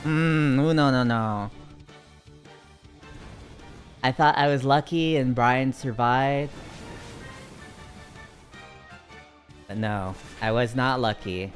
Ooh, no, no, no. I thought I was lucky and Brian survived. But no, I was not lucky.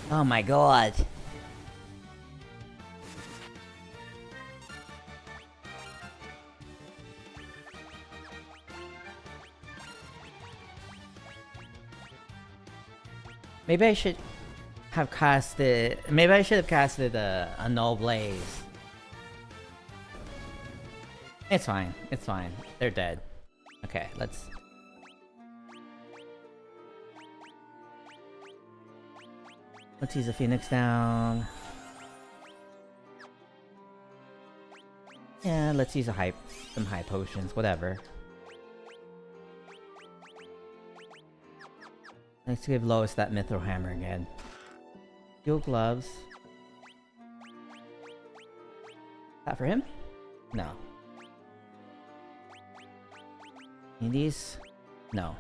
Oh my god. Maybe I should have casted... Maybe I should have casted a Null Blaze. It's fine. It's fine. They're dead. Okay, let's... Let's use a Phoenix down. Yeah, let's use some high potions, whatever. Let's give Lois that Mithril Hammer again. Steel Gloves. Is that for him? No. Need these? No.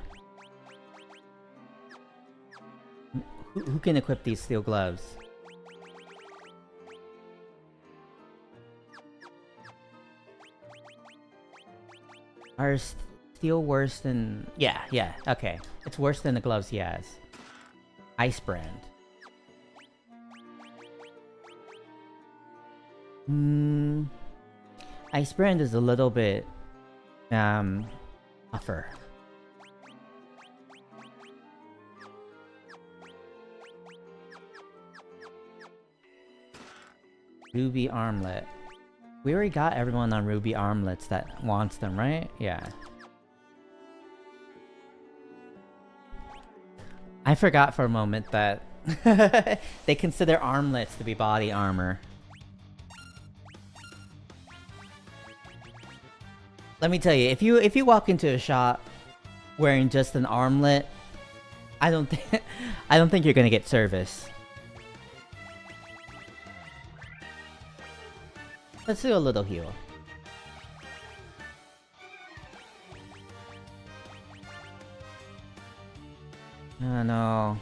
Who can equip these Steel Gloves? Are steel worse than... Yeah, okay. It's worse than the gloves he has. Ice Brand. Ice Brand is a little bit... tougher. Ruby Armlet. We already got everyone on Ruby Armlets that wants them, right? Yeah. I forgot for a moment that they consider armlets to be body armor. Let me tell you, if you walk into a shop wearing just an armlet, I don't think you're gonna get service. Let's do a little heal. Oh no.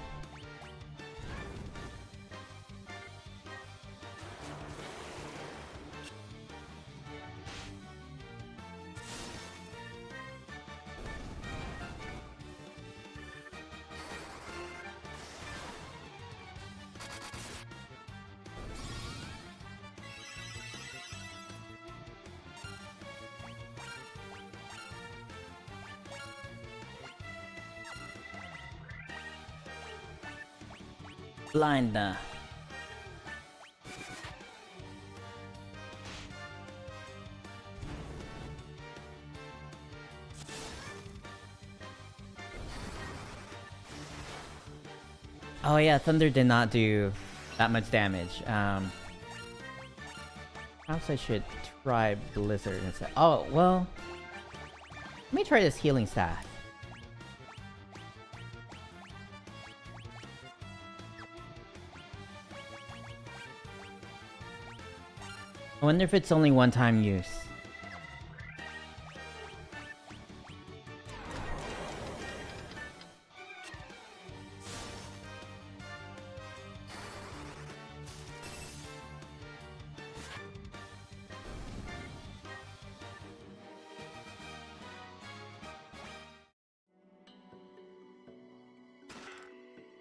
Blind. Oh yeah, Thunder did not do that much damage. Perhaps I should try Blizzard instead. Oh, well... Let me try this healing staff. I wonder if it's only one-time use.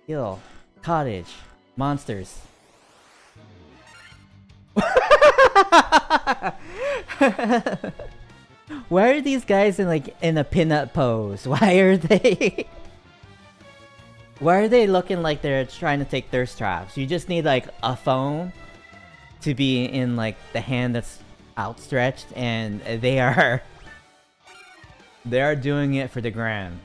Hill, cottage, monsters. Why are these guys in like in a pinup pose? Why are they? Why are they looking like they're trying to take thirst traps? You just need like a phone to be in like the hand that's outstretched, and they are doing it for the gram.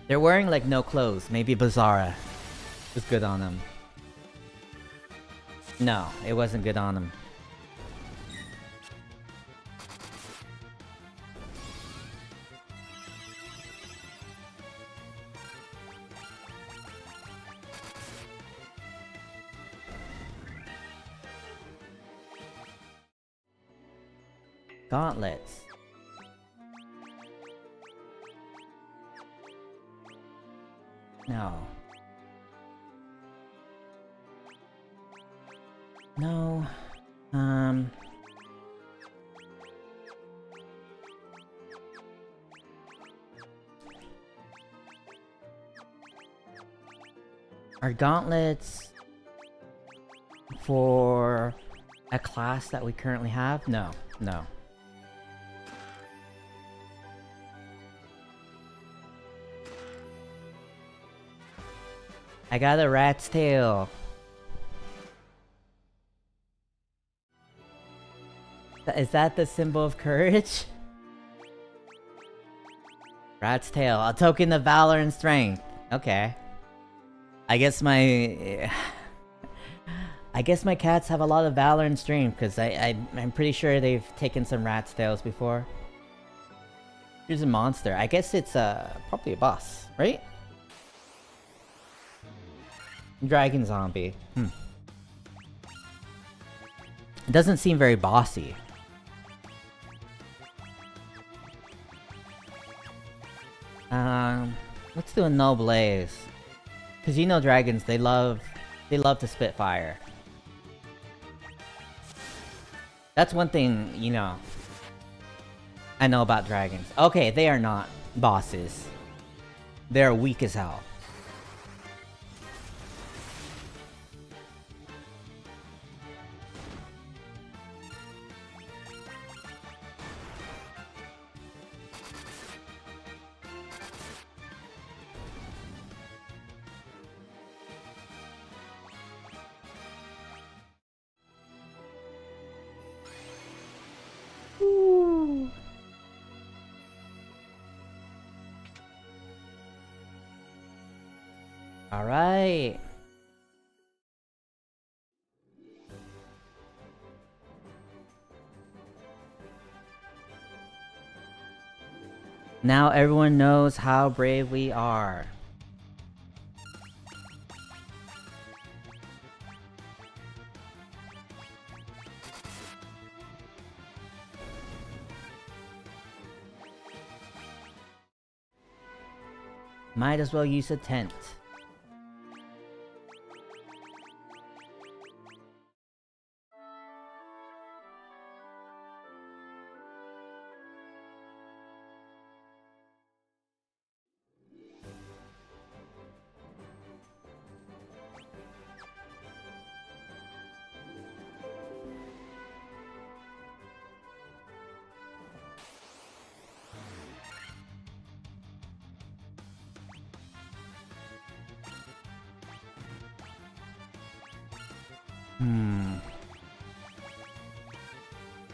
They're wearing like no clothes. Maybe Bizarra was good on them. No, it wasn't good on them. Gauntlets. No. No. Are gauntlets for a class that we currently have? No. No. I got a rat's tail. Is that the symbol of courage? Rat's tail, a token of valor and strength. Okay. I guess my cats have a lot of valor and strength, because I'm pretty sure they've taken some rat's tails before. Here's a monster. I guess it's probably a boss, right? Dragon zombie. It doesn't seem very bossy. Let's do a no blaze. Cause you know dragons, they love to spit fire. That's one thing, you know, I know about dragons. Okay, they are not bosses. They're weak as hell. Alright. Now everyone knows how brave we are. Might as well use a tent.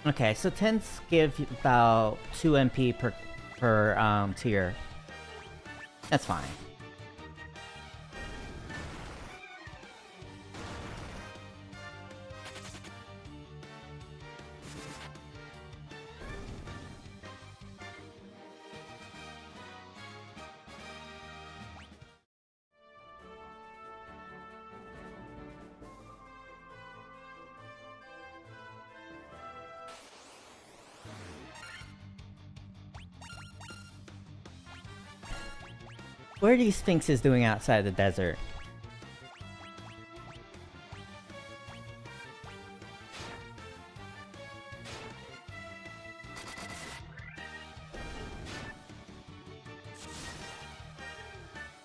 Okay, so tents give about 2 MP per tier. That's fine. What are these sphinxes doing outside the desert?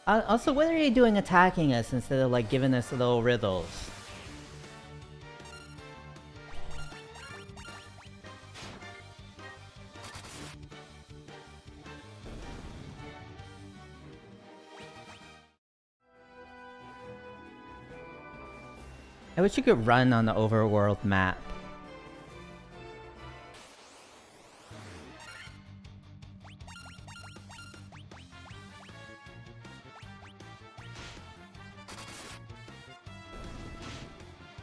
Also, what are you doing attacking us instead of like giving us little riddles? I wish you could run on the overworld map.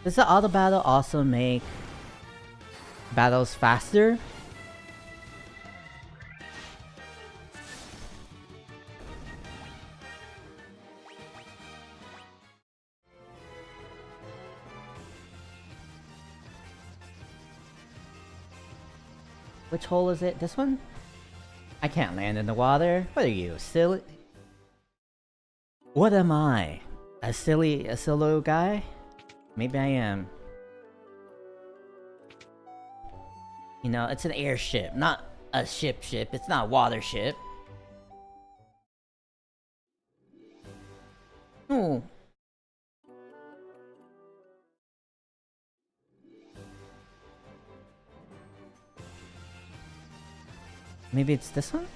Does the auto battle also make battles faster? Which hole is it? This one? I can't land in the water. What are you, silly? What am I? A silly guy? Maybe I am. You know, it's an airship, not a ship. It's not a water ship. Oh. Maybe it's this one?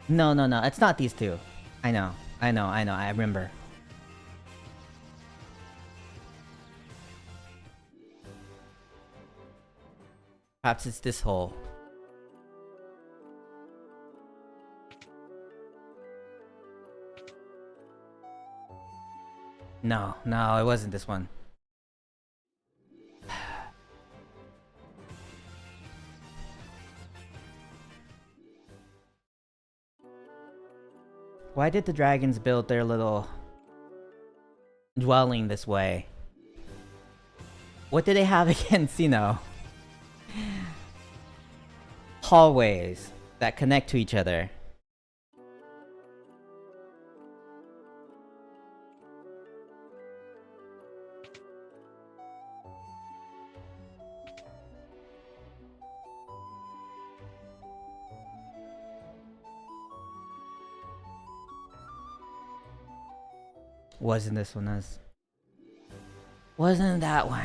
No, it's not these two. I know, I remember. Perhaps it's this hole. No, it wasn't this one. Why did the dragons build their little dwelling this way? What do they have against, you know, hallways that connect to each other? Wasn't this one as... Wasn't that one?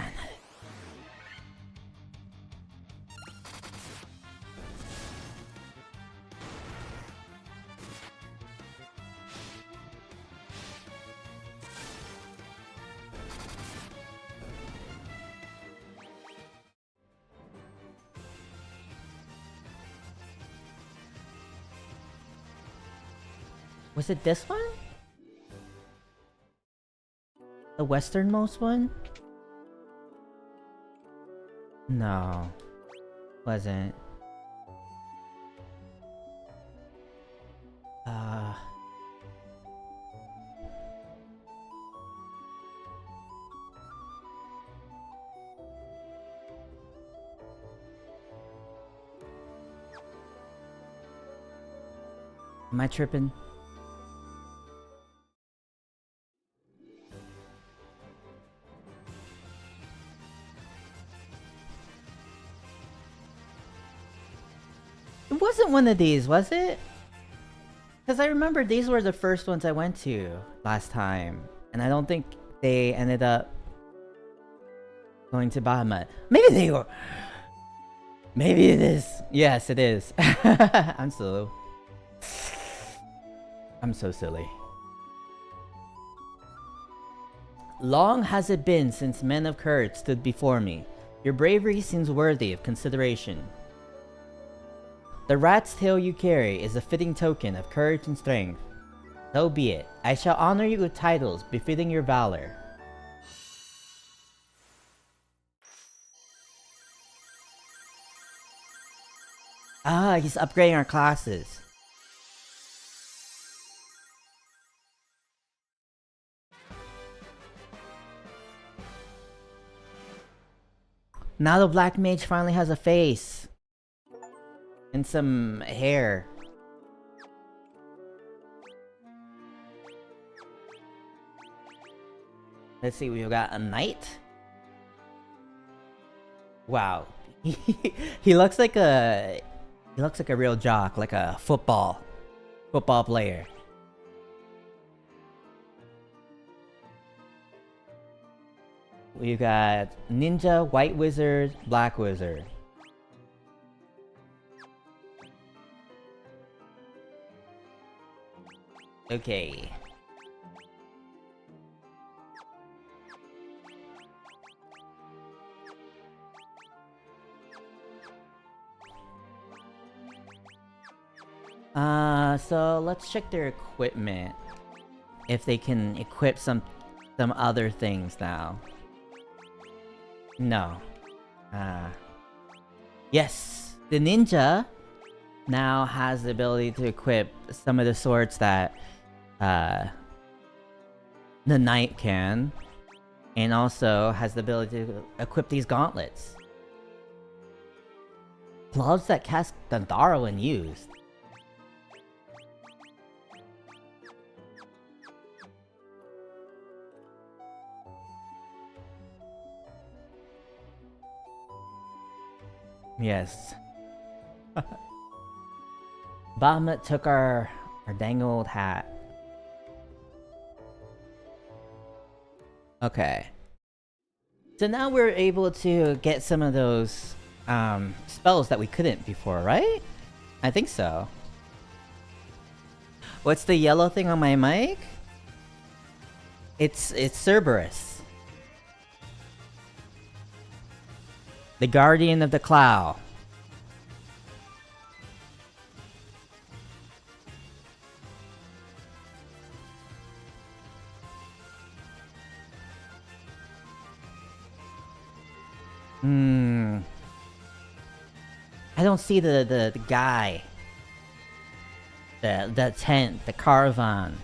Was it this one? The westernmost one? No. Wasn't. Am I tripping? It wasn't one of these, was it? Because I remember these were the first ones I went to last time. And I don't think they ended up going to Bahamut. Maybe they were. Maybe it is. Yes, it is. I'm so silly. Long has it been since men of courage stood before me. Your bravery seems worthy of consideration. The rat's tail you carry is a fitting token of courage and strength. So be it. I shall honor you with titles befitting your valor. Ah, he's upgrading our classes. Now the black mage finally has a face. And some hair. Let's see, we've got a knight. Wow. He looks like a real jock, like a football player. We got Ninja, White Wizard, Black Wizard. Okay. So let's check their equipment. If they can equip some other things now. No. Yes! The ninja now has the ability to equip some of the swords that the knight can. And also has the ability to equip these gauntlets. Gloves that cast Dandara when used. Yes. Bahamut took our dang old hat. Okay. So now we're able to get some of those spells that we couldn't before, right? I think so. What's the yellow thing on my mic? It's Cerberus. The Guardian of the Cloud. I don't see the guy. The tent, the caravan.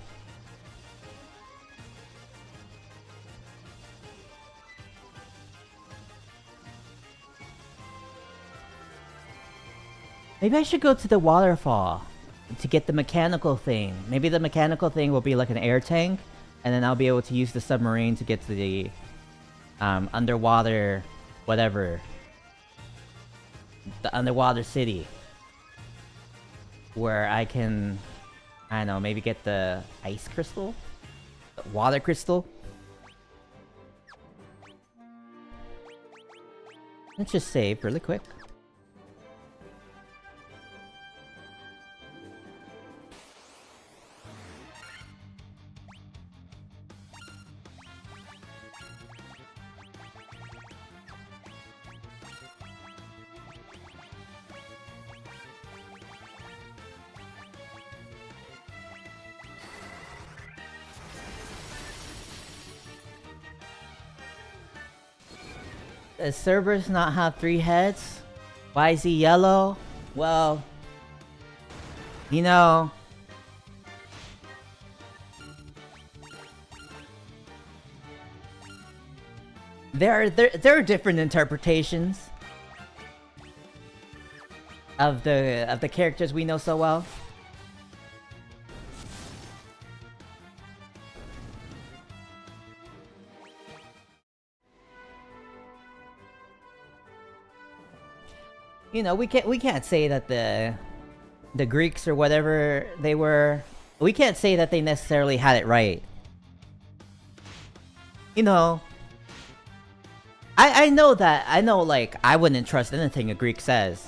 Maybe I should go to the waterfall to get the mechanical thing. Maybe the mechanical thing will be like an air tank, and then I'll be able to use the submarine to get to the underwater whatever. The underwater city. Where I can, I don't know, maybe get the ice crystal? The water crystal? Let's just save really quick. Does Cerberus not have 3 heads? Why is he yellow? Well, you know, there are different interpretations of the characters we know so well. You know, we can't say that the Greeks or whatever they were, we can't say that they necessarily had it right. You know, I know that, like, I wouldn't trust anything a Greek says.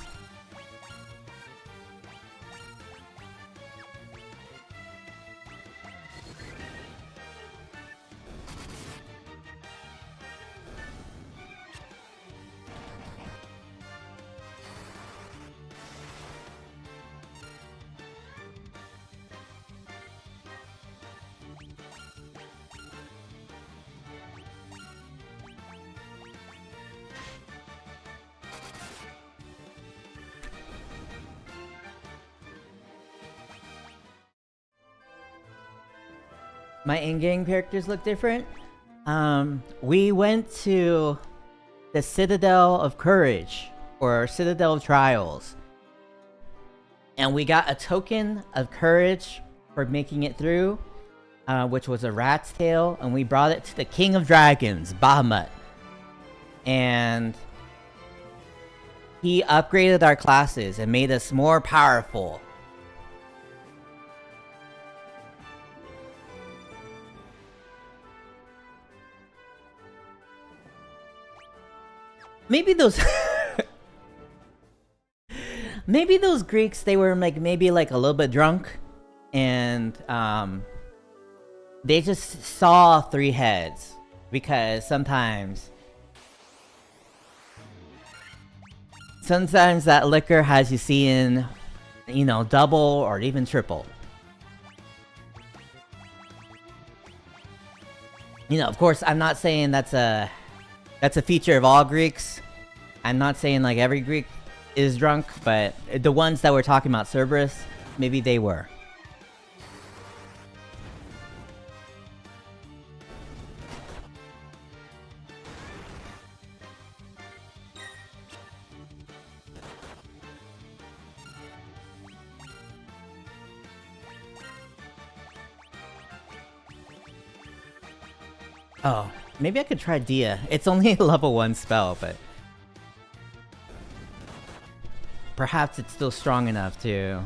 My in-game characters look different. We went to the Citadel of Courage, or Citadel of Trials. And we got a token of courage for making it through, which was a rat's tail, and we brought it to the King of Dragons, Bahamut. And he upgraded our classes and made us more powerful. maybe those maybe those Greeks, they were like maybe like a little bit drunk, and they just saw three heads, because sometimes that liquor has you seeing, you know, double or even triple. You know, of course, I'm not saying that's a feature of all Greeks. I'm not saying like every Greek is drunk, but the ones that we're talking about, Cerberus, maybe they were. Oh, maybe I could try Dia. It's only a level 1 spell, but perhaps it's still strong enough to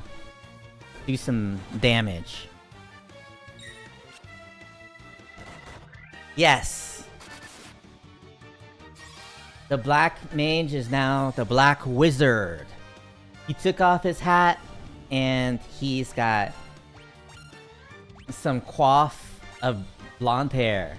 do some damage. Yes! The Black Mage is now the Black Wizard. He took off his hat, and he's got some coif of blonde hair.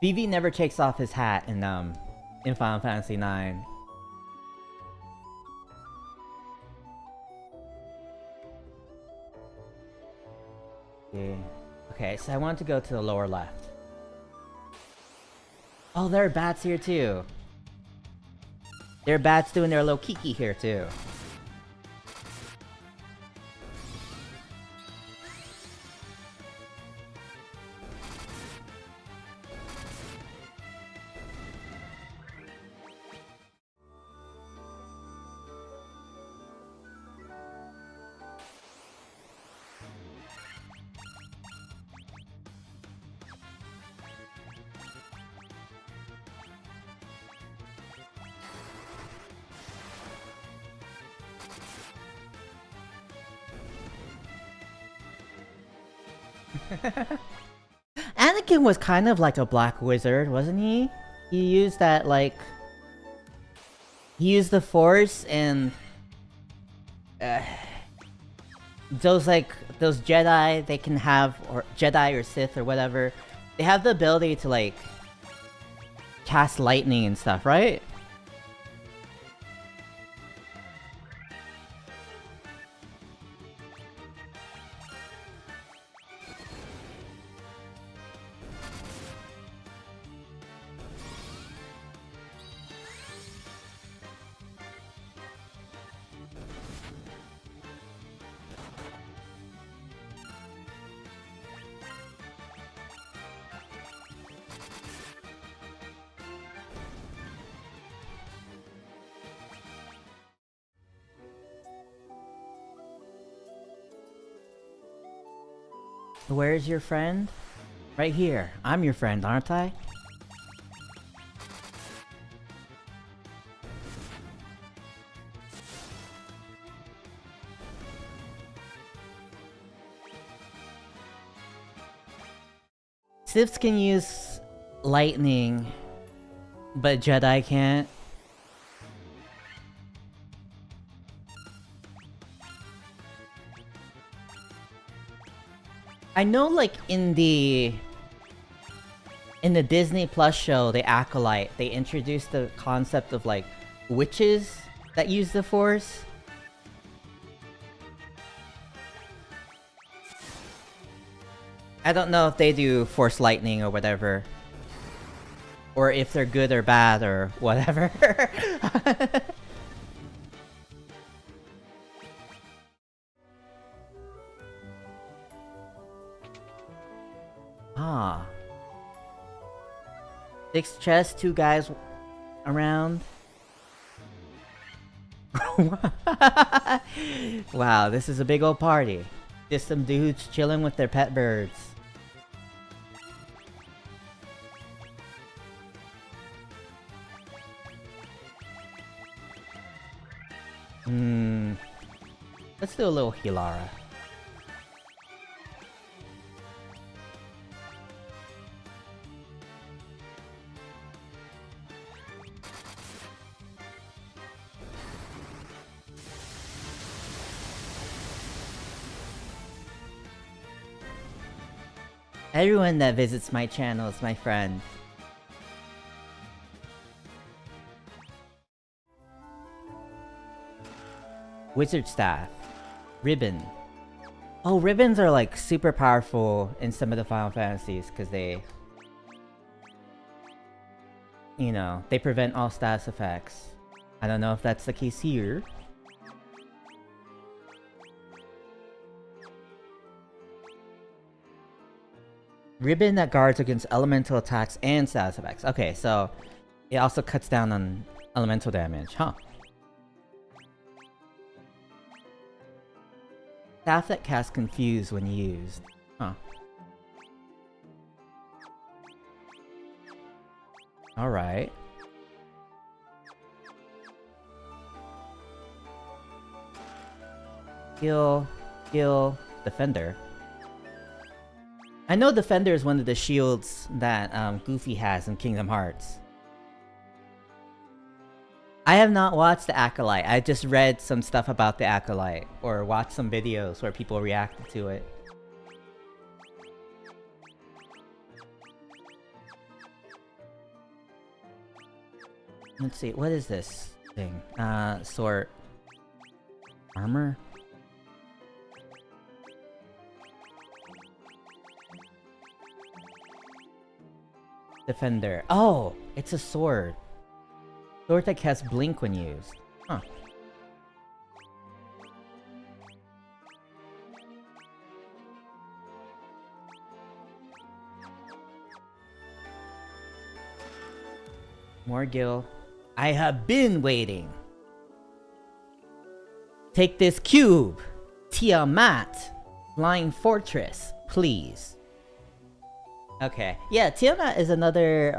Vivi never takes off his hat in Final Fantasy IX. Okay, so I want to go to the lower left. Oh, there are bats here too. There are bats doing their little kiki here too. Anakin was kind of like a black wizard, wasn't he? He used that, like... He used the Force, and... those Jedi, they can have... Or Jedi or Sith or whatever. They have the ability to, like... cast lightning and stuff, right? Where's your friend? Right here. I'm your friend, aren't I? Siths can use lightning, but Jedi can't. I know, like, in the Disney Plus show, The Acolyte, they introduced the concept of, like, witches that use the Force. I don't know if they do Force Lightning or whatever. Or if they're good or bad or whatever. Ah. 6 chests, 2 guys around. Wow, this is a big old party. Just some dudes chilling with their pet birds. Let's do a little Hilara. Everyone that visits my channel is my friend. Wizard Staff. Ribbon. Oh, ribbons are like super powerful in some of the Final Fantasies because they... You know, they prevent all status effects. I don't know if that's the case here. Ribbon that guards against elemental attacks and status effects. Okay, so it also cuts down on elemental damage, huh? Staff that casts Confuse when used. Huh. Alright. Heal, Defender. I know Defender is one of the shields that Goofy has in Kingdom Hearts. I have not watched the Acolyte. I just read some stuff about the Acolyte, or watched some videos where people reacted to it. Let's see, what is this thing? Sword. Armor? Defender. Oh! It's a sword. Sword that casts Blink when used. Huh. More Gil. I have been waiting! Take this cube! Tiamat! Flying Fortress, please. Okay. Yeah, Tiamat is another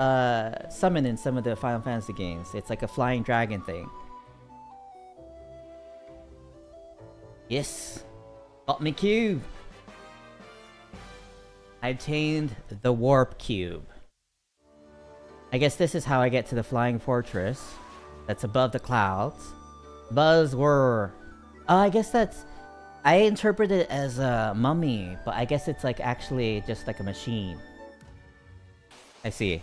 summon in some of the Final Fantasy games. It's like a flying dragon thing. Yes! Got me cube! I obtained the Warp Cube. I guess this is how I get to the Flying Fortress. That's above the clouds. Buzzword. Oh, I guess that's... I interpret it as a mummy, but I guess it's like actually just like a machine. I see.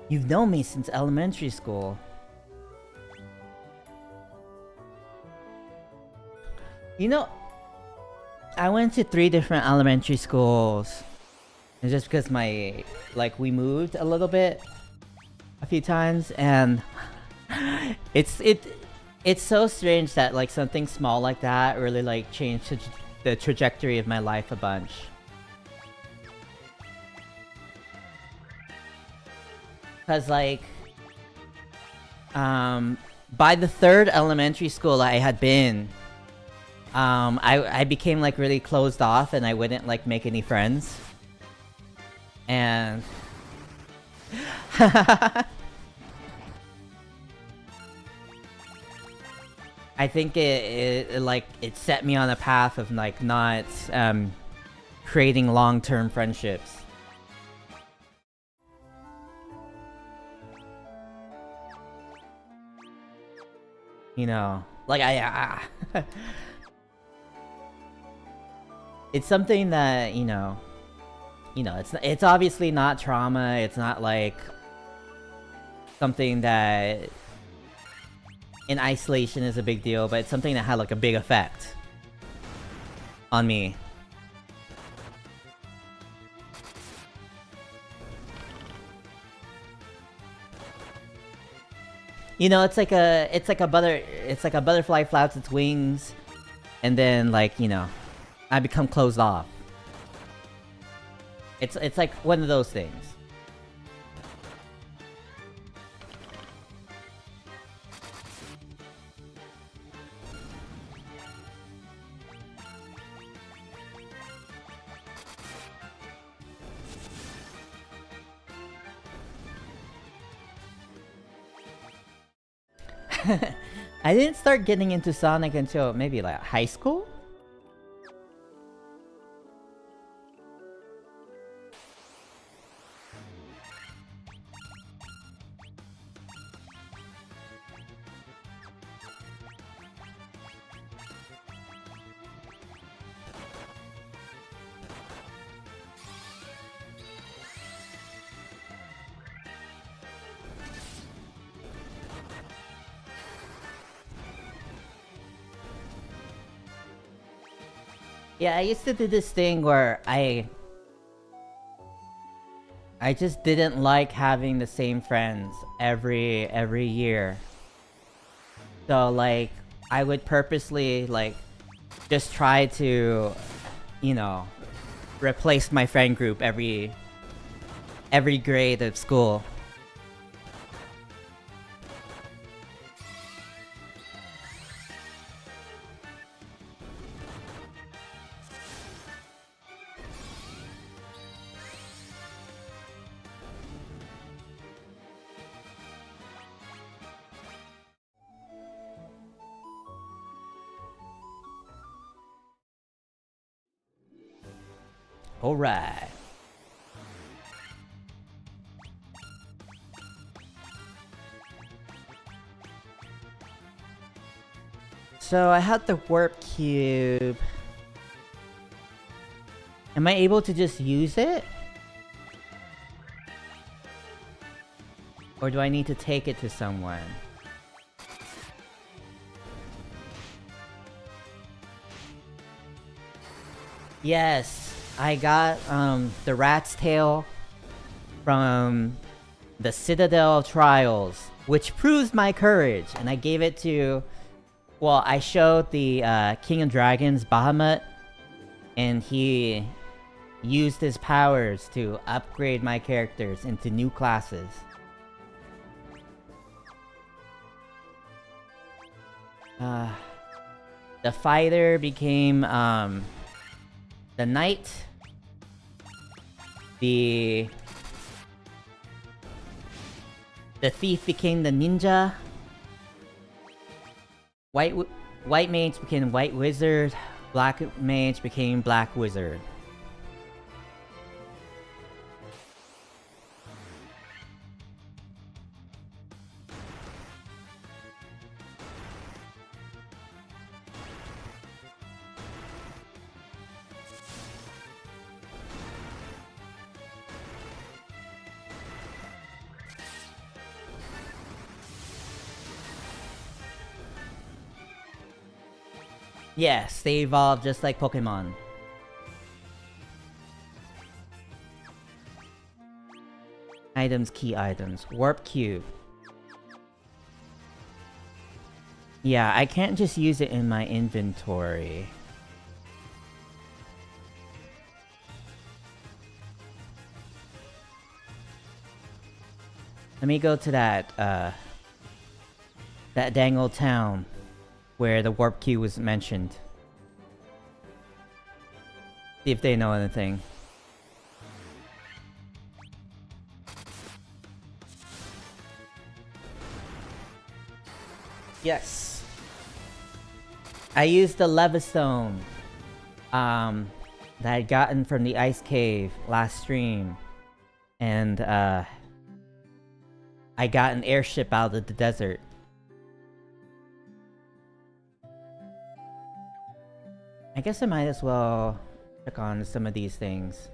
You've known me since elementary school. You know, I went to 3 different elementary schools. And just because we moved a little bit a few times, and it's so strange that like something small like that really like changed the trajectory of my life a bunch. Cause like, by the 3rd elementary school I had been, I became like really closed off and I wouldn't like make any friends. And I think it set me on a path of like not creating long-term friendships. You know, like it's something that, you know, it's obviously not trauma, it's not like something that in isolation is a big deal, but it's something that had like a big effect on me. You know, it's like a butterfly flaps its wings, and then like, you know, I become closed off. It's like one of those things. I didn't start getting into Sonic until maybe like high school? Yeah, I used to do this thing where I just didn't like having the same friends every year. So like I would purposely like just try to, you know, replace my friend group every grade of school. All right. So I had the warp cube. Am I able to just use it? Or do I need to take it to someone? Yes, I got the rat's tail from the Citadel of Trials, which proves my courage, and I gave it to... Well, I showed the King of Dragons, Bahamut, and he used his powers to upgrade my characters into new classes. The fighter became the knight. The thief became the ninja. White mage became white wizard. Black mage became black wizard. Yes, they evolve just like Pokemon. Items, key items. Warp cube. Yeah, I can't just use it in my inventory. Let me go to that dang old town where the warp cube was mentioned. See if they know anything. Yes. I used the Levistone that I'd gotten from the ice cave last stream. And I got an airship out of the desert. I guess I might as well check on some of these things.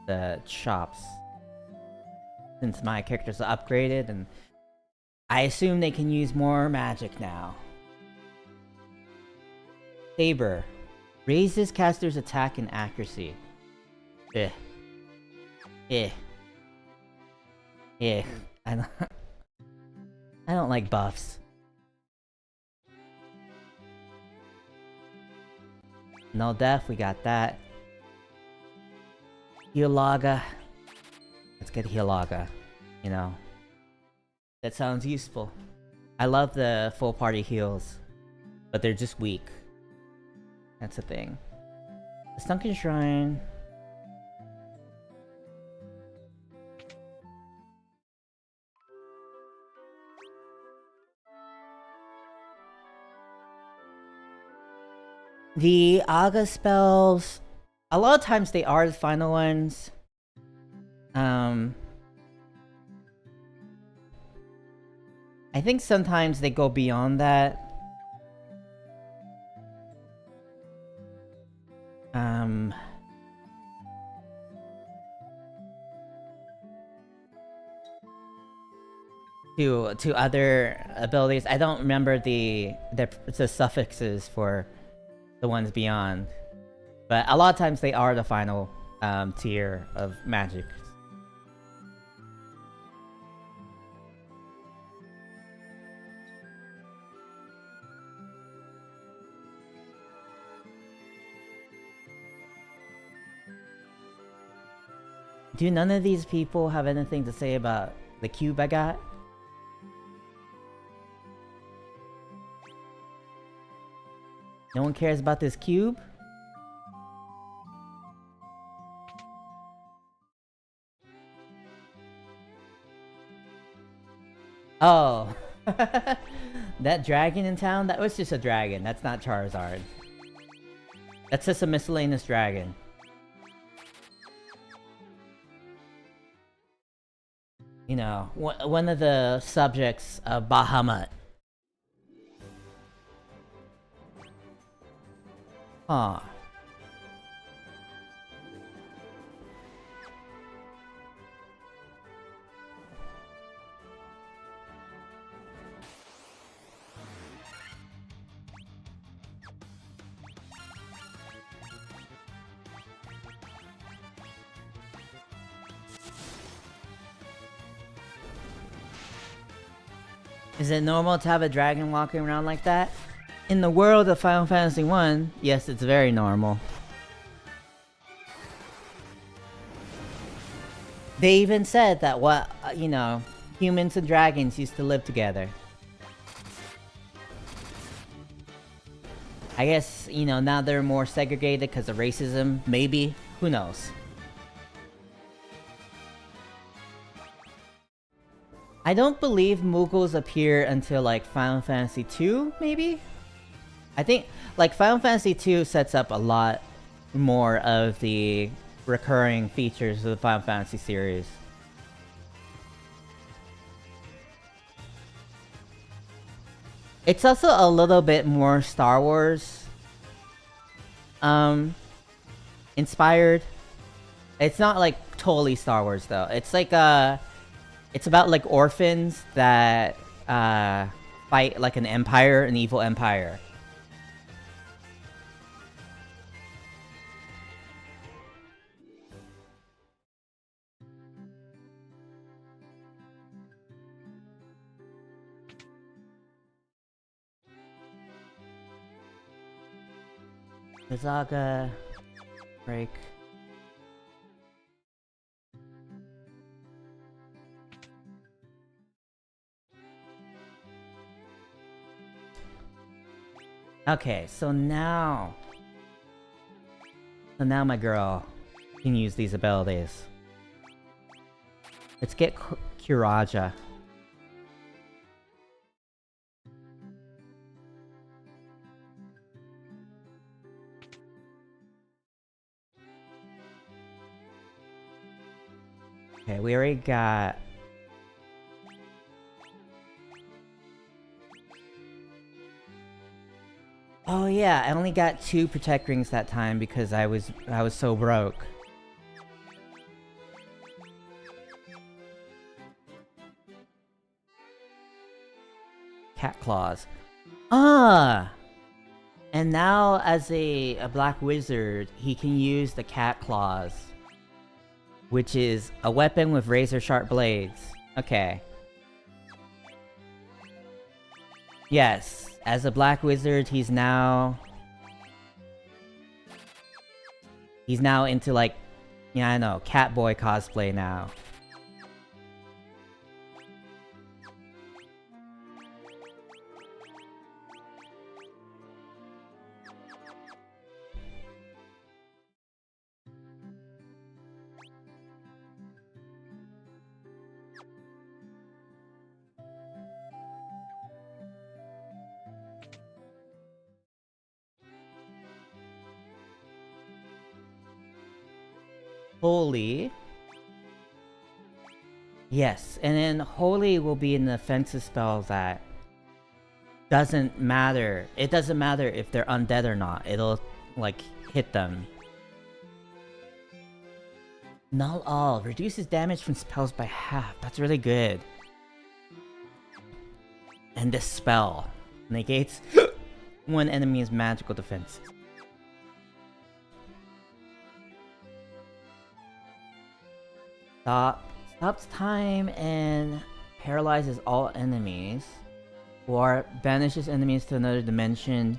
The shops. Since my characters are upgraded, and I assume they can use more magic now. Saber. Raises caster's attack and accuracy. Eh. Eh. Eh. I I don't like buffs. No death, we got that. Healaga. Let's get Healaga. You know. That sounds useful. I love the full party heals. But they're just weak. That's the thing. The Sunken Shrine. The Aga spells, a lot of times they are the final ones. I think sometimes they go beyond that. To other abilities. I don't remember the suffixes for the ones beyond, but a lot of times they are the final tier of magic. Do none of these people have anything to say about the cube I got? No one cares about this cube? Oh. That dragon in town? That was just a dragon. That's not Charizard. That's just a miscellaneous dragon. You know, one of the subjects of Bahamut. Huh. Is it normal to have a dragon walking around like that? In the world of Final Fantasy 1, yes, it's very normal. They even said that you know, humans and dragons used to live together. I guess, you know, now they're more segregated because of racism, maybe? Who knows? I don't believe Muggles appear until like Final Fantasy 2, maybe? I think like Final Fantasy 2 sets up a lot more of the recurring features of the Final Fantasy series. It's also a little bit more Star Wars inspired. It's not like totally Star Wars though. It's like it's about like orphans that fight like an empire, an evil empire. Mizaga break. Okay, so now my girl can use these abilities. Let's get Kuraja. Okay, we already got... Oh yeah, I only got 2 Protect Rings that time because I was so broke. Cat Claws. Ah! And now as a Black Wizard, he can use the Cat Claws, which is a weapon with razor sharp blades. Okay. Yes, as a black wizard, he's now into like, yeah, I know, Catboy cosplay now. Holy. Yes, and then Holy will be an offensive spell that doesn't matter. It doesn't matter if they're undead or not. It'll, like, hit them. Null All. Reduces damage from spells by half. That's really good. And this spell negates one enemy's magical defense. Stops time and paralyzes all enemies. Or banishes enemies to another dimension.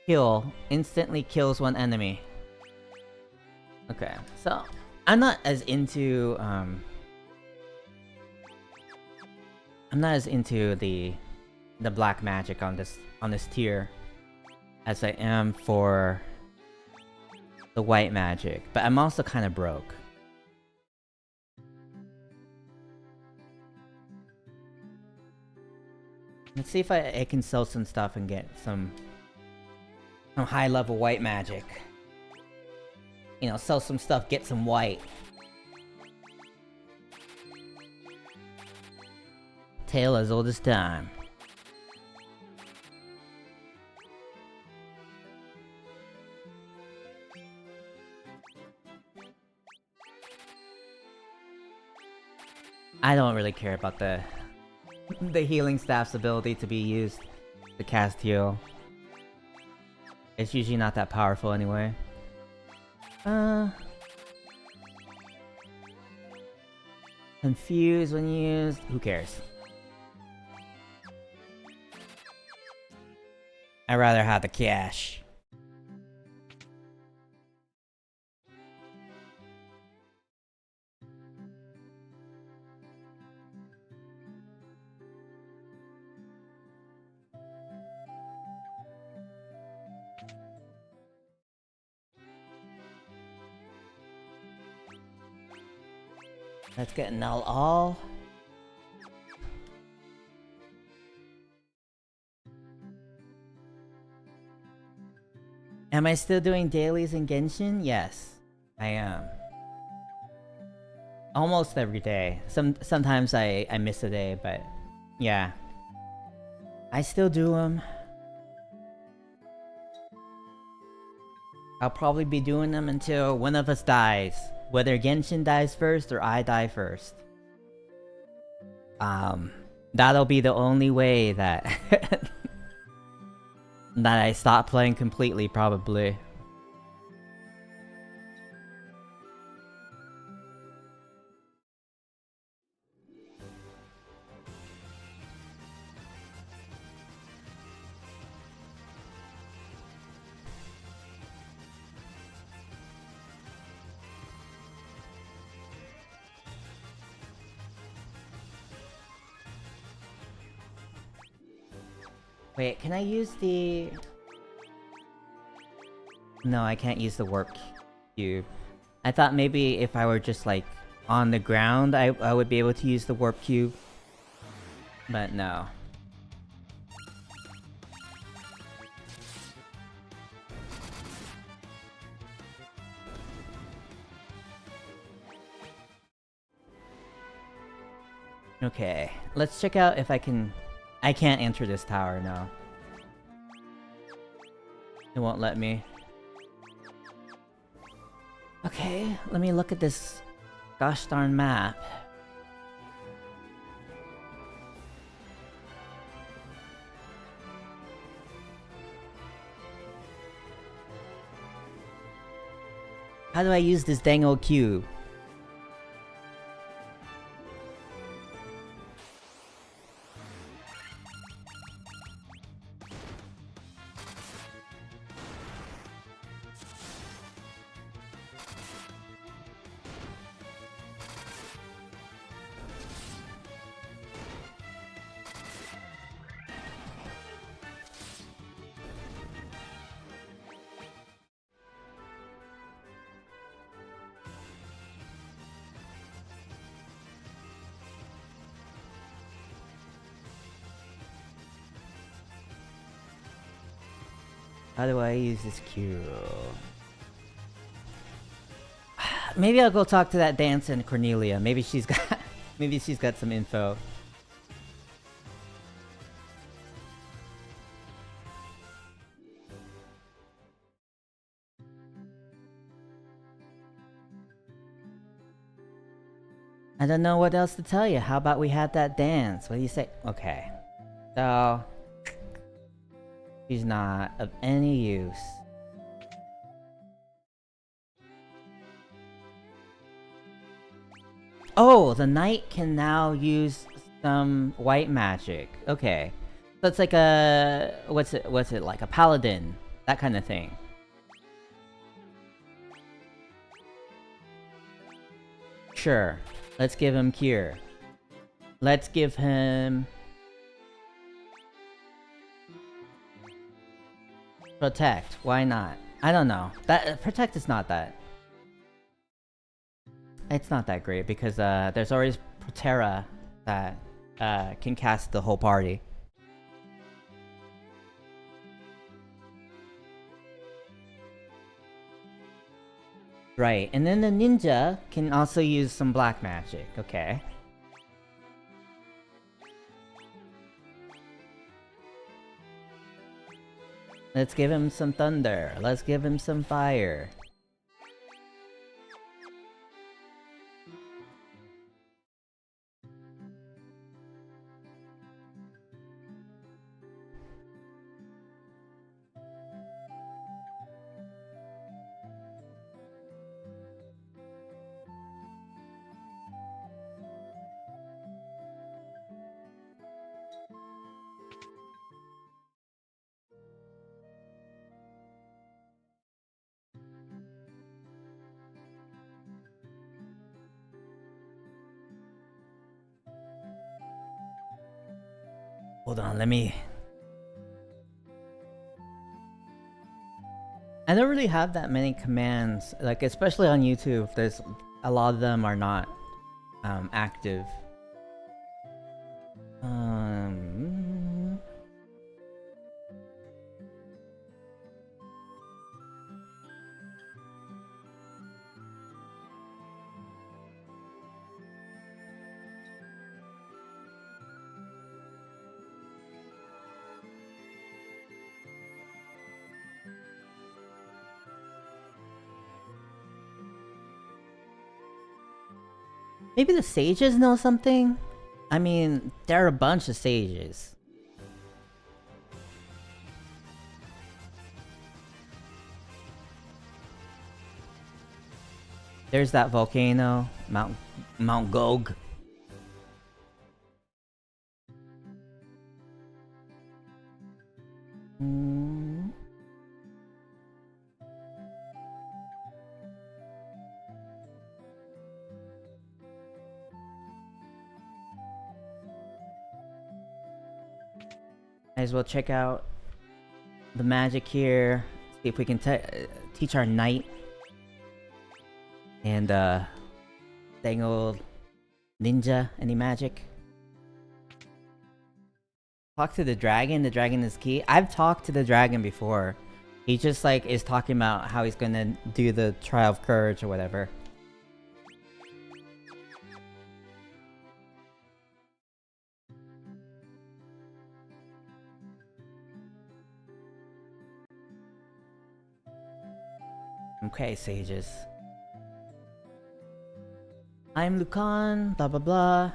Kill. Instantly kills one enemy. Okay, so I'm not as into I'm not as into the black magic on this tier as I am for the white magic, but I'm also kind of broke. Let's see if I can sell some stuff and get some high level white magic. You know, sell some stuff, get some white. Tale as old as time. I don't really care about the healing staff's ability to be used to cast heal. It's usually not that powerful anyway. Confused when used. Who cares? I'd rather have the cash. Let's get Null All. Am I still doing dailies in Genshin? Yes, I am. Almost every day. Sometimes I miss a day, but yeah. I still do them. I'll probably be doing them until one of us dies. Whether Genshin dies first or I die first. That'll be the only way that that I stop playing completely, probably. Wait, can I use the... No, I can't use the warp cube. I thought maybe if I were just like on the ground, I would be able to use the warp cube. But no. Okay, let's check out if I can... I can't enter this tower, no. It won't let me. Okay, let me look at this gosh darn map. How do I use this dang old cube? How do I use this Q? Maybe I'll go talk to that dance and Cornelia. Maybe she's got maybe she's got some info. I don't know what else to tell you. How about we have that dance? What do you say? Okay. So she's not of any use. Oh, the knight can now use some white magic. Okay. So it's like a what's it like a paladin, that kind of thing. Sure. Let's give him cure. Let's give him protect. Why not? I don't know. That protect is not that. It's not that great because there's always Protera that can cast the whole party. Right, and then the ninja can also use some black magic. Okay. Let's give him some thunder. Let's give him some fire. Hold on, let me... I don't really have that many commands, like especially on YouTube, there's a lot of them are not active. Maybe the sages know something? I mean, there are a bunch of sages. There's that volcano, Mount Gog. Might as well check out the magic here. See if we can teach our knight and dang old ninja any magic. Talk to the dragon. The dragon is key. I've talked to the dragon before. He just like is talking about how he's gonna do the trial of courage or whatever. Okay, sages. I'm Lucan, blah blah blah.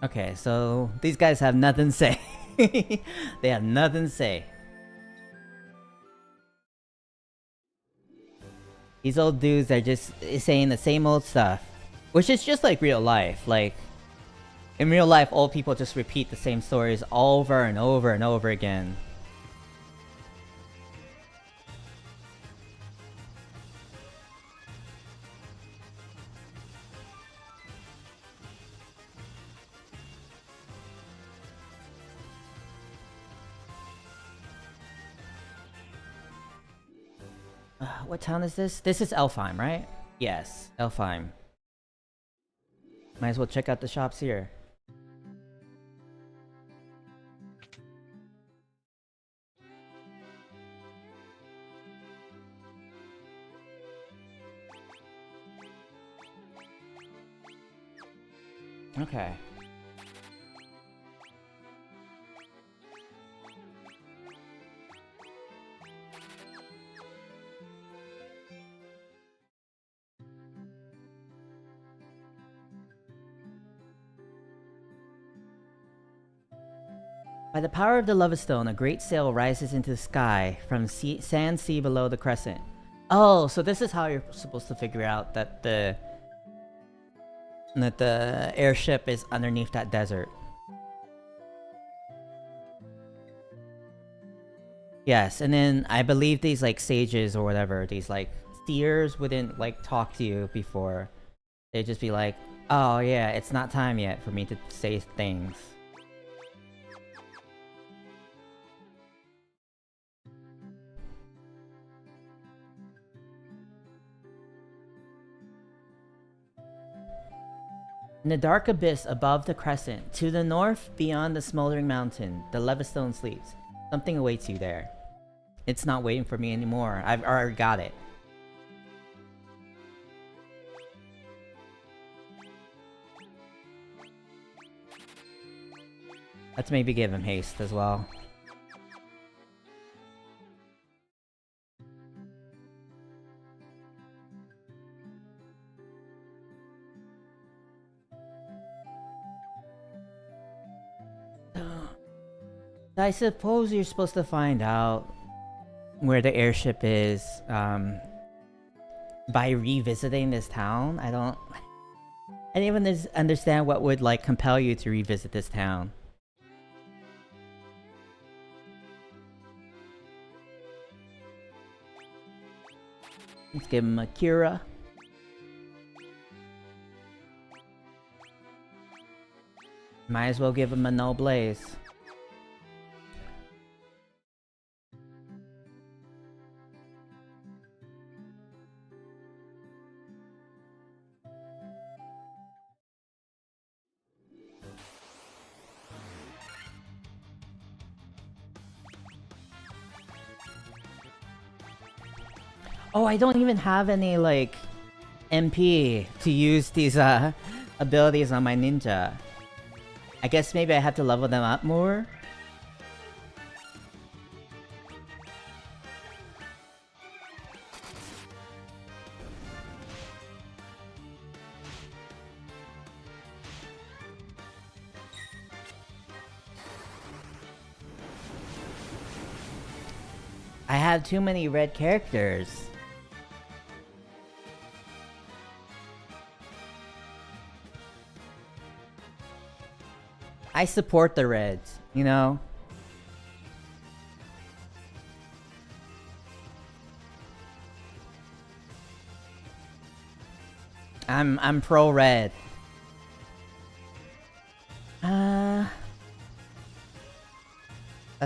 Okay, so these guys have nothing to say. They have nothing to say. These old dudes are just saying the same old stuff. Which is just like real life. Like, in real life, old people just repeat the same stories over and over and over again. What town is this? This is Elfheim, right? Yes, Elfheim. Might as well check out the shops here. Okay. By the power of the Lovestone, a great sail rises into the sky from sand sea below the crescent. Oh, so this is how you're supposed to figure out that the airship is underneath that desert. Yes, and then I believe these like sages or whatever, these like seers wouldn't like talk to you before. They'd just be like, oh yeah, it's not time yet for me to say things. In the dark abyss above the crescent, to the north, beyond the smoldering mountain, the Levistone sleeps. Something awaits you there. It's not waiting for me anymore. I've already got it. Let's maybe give him haste as well. I suppose you're supposed to find out where the airship is by revisiting this town. I don't even understand what would like compel you to revisit this town. Let's give him a Kira. Might as well give him a No Blaze. Oh, I don't even have any, like, MP to use these, abilities on my ninja. I guess maybe I have to level them up more? I have too many red characters. I support the Reds, you know? I'm pro red. That's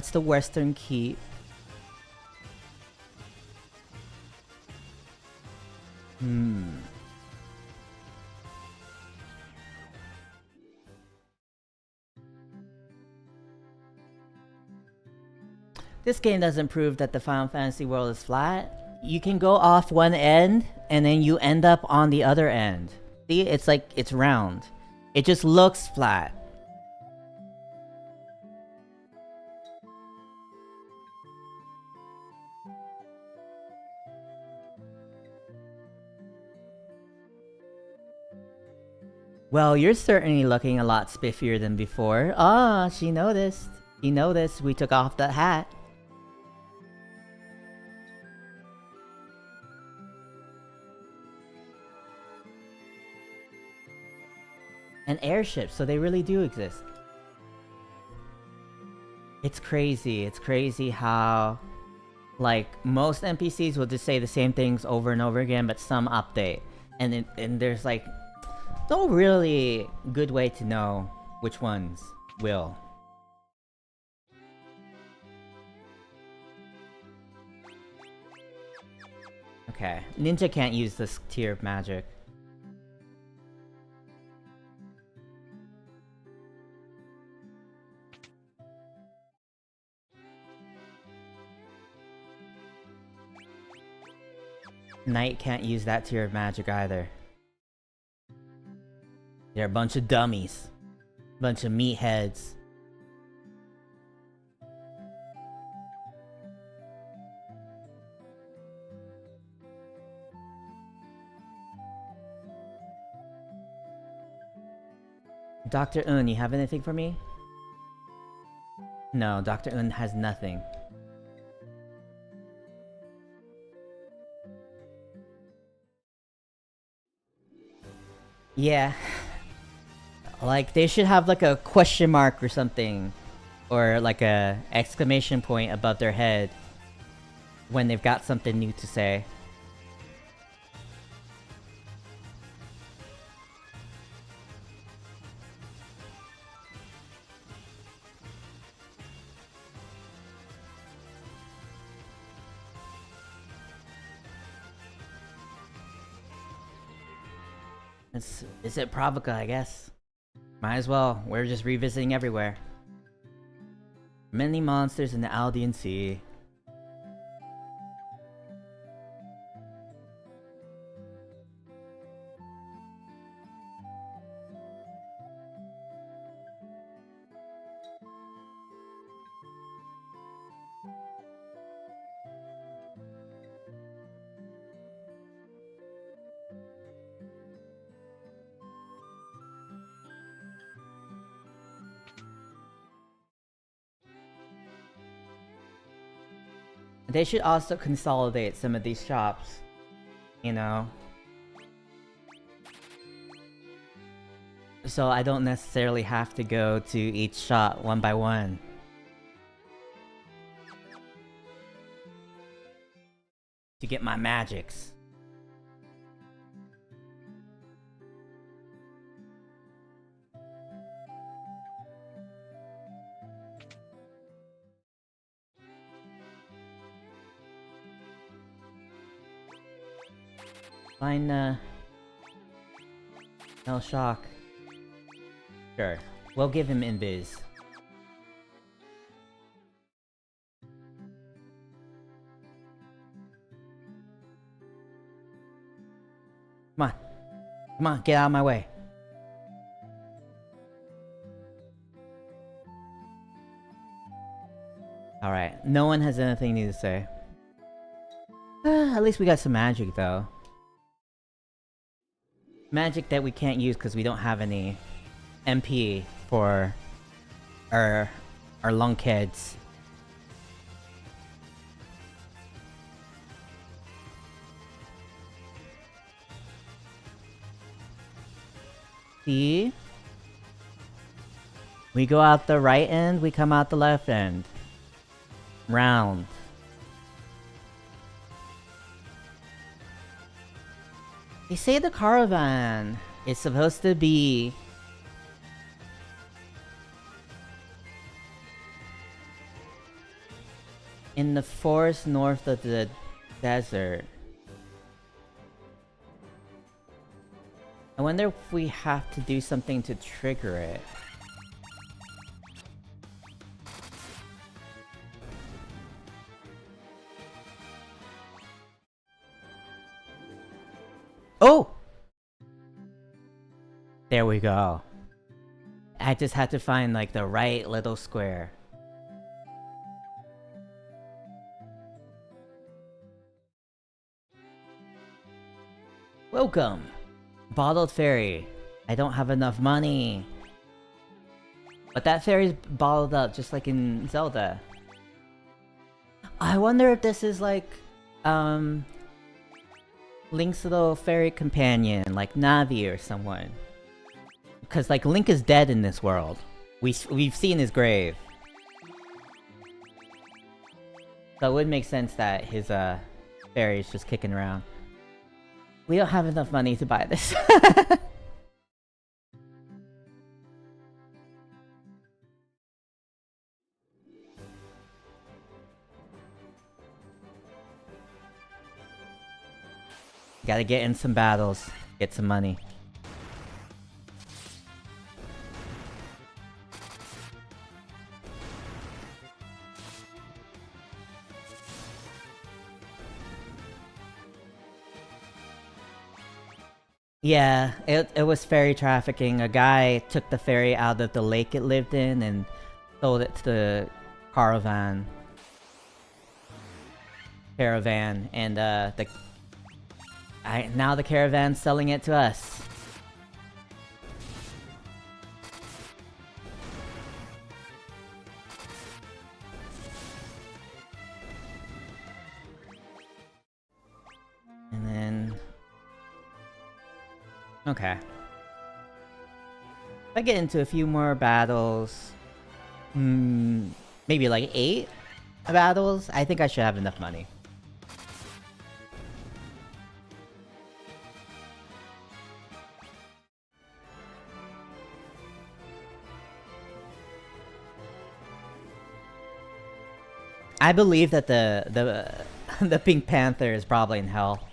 the Western Keep. This game doesn't prove that the Final Fantasy world is flat. You can go off one end, and then you end up on the other end. See, it's like, it's round. It just looks flat. Well, you're certainly looking a lot spiffier than before. Ah, she noticed. She noticed we took off that hat. An airship, so they really do exist. It's crazy how, like, most NPCs will just say the same things over and over again, but some update. And there's, like, no really good way to know which ones will. Okay. Ninja can't use this tier of magic. Knight can't use that tier of magic either. They're a bunch of dummies. Bunch of meatheads. Dr. Un, you have anything for me? No, Dr. Un has nothing. Yeah. Like, they should have like a question mark or something. Or like a exclamation point above their head when they've got something new to say. Is it Provoca, I guess? Might as well. We're just revisiting everywhere. Many monsters in the Aldean Sea. They should also consolidate some of these shops. You know? So I don't necessarily have to go to each shop one by one. To get my magics. Find, El Shock. Sure. We'll give him invis. Come on. Come on, get out of my way. Alright, no one has anything new to say. At least we got some magic, though. Magic that we can't use because we don't have any MP for our lunkheads. See? We go out the right end, we come out the left end. Round. They say the caravan is supposed to be in the forest north of the desert. I wonder if we have to do something to trigger it. Oh! There we go. I just had to find like the right little square. Welcome! Bottled fairy. I don't have enough money. But that fairy's bottled up just like in Zelda. I wonder if this is like, Link's little fairy companion, like Navi or someone. Because like Link is dead in this world. We've seen his grave. So it would make sense that his fairy is just kicking around. We don't have enough money to buy this. Gotta get in some battles. Get some money. Yeah, it was ferry trafficking. A guy took the ferry out of the lake it lived in and sold it to the caravan. And now the caravan's selling it to us. And then... Okay. If I get into a few more battles... maybe like 8 battles, I think I should have enough money. I believe that the Pink Panther is probably in hell.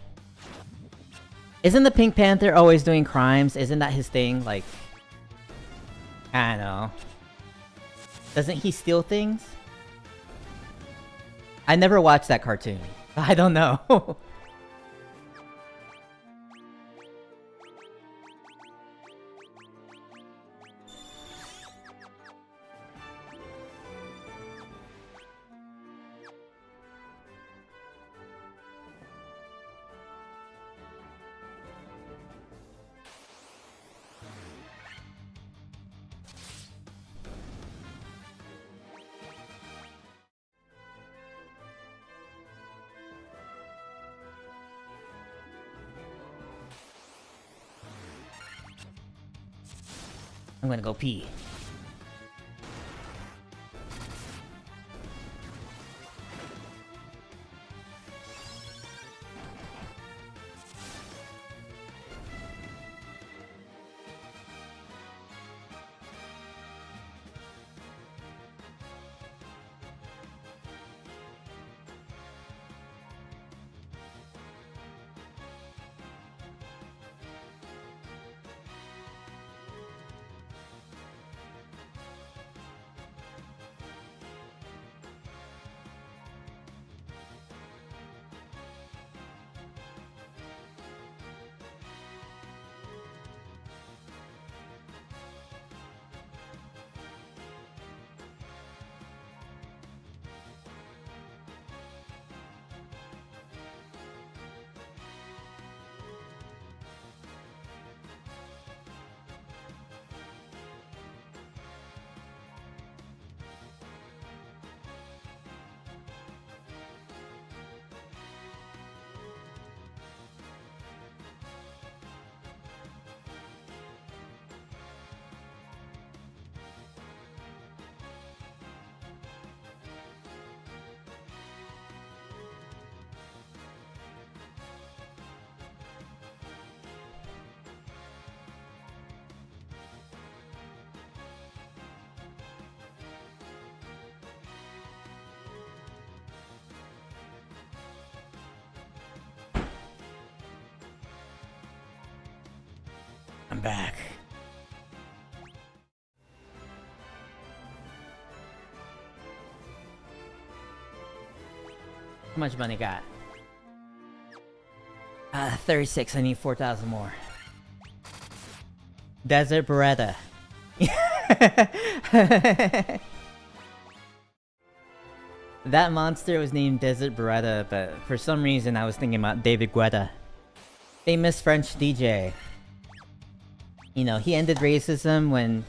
Isn't the Pink Panther always doing crimes? Isn't that his thing? Like, I don't know. Doesn't he steal things? I never watched that cartoon. I don't know. I'm gonna go pee. I'm back. How much money got? 36. I need 4,000 more. Desert Beretta. That monster was named Desert Beretta, but for some reason I was thinking about David Guetta. Famous French DJ. You know, he ended racism when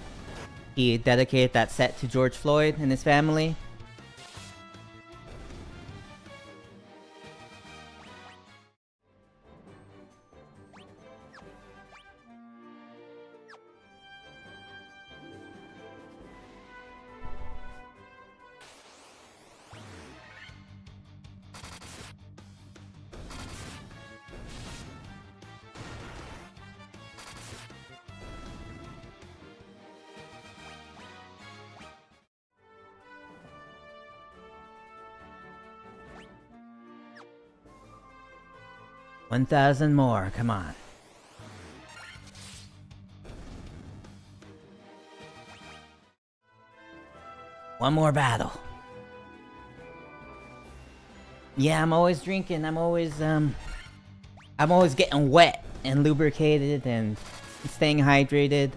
he dedicated that set to George Floyd and his family. 1,000 more, come on. One more battle. Yeah, I'm always drinking. I'm always getting wet and lubricated and staying hydrated.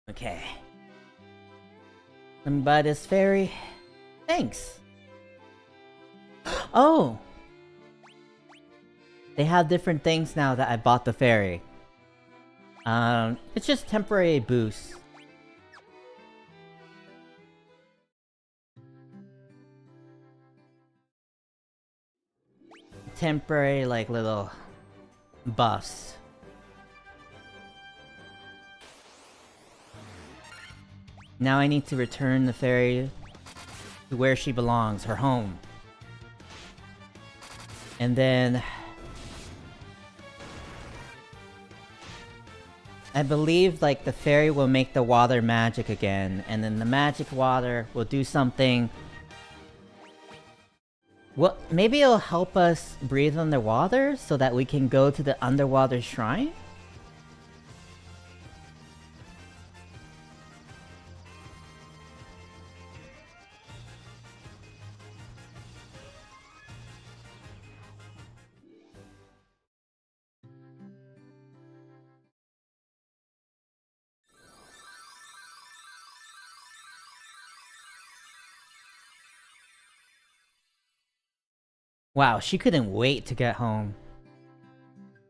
Okay. Let me buy this ferry. Thanks. Oh! They have different things now that I bought the ferry. It's just temporary boost. Temporary, like, little buffs. Now I need to return the ferry to where she belongs, her home. And then I believe like the fairy will make the water magic again, and then the magic water will do something. Well, maybe it'll help us breathe underwater so that we can go to the underwater shrine? Wow, she couldn't wait to get home.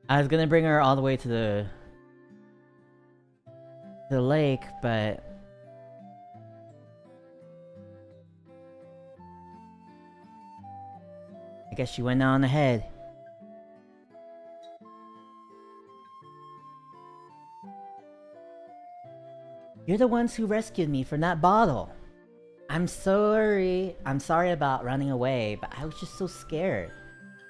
I was gonna bring her all the way to the lake, but I guess she went on ahead. You're the ones who rescued me from that bottle. I'm sorry about running away, but I was just so scared.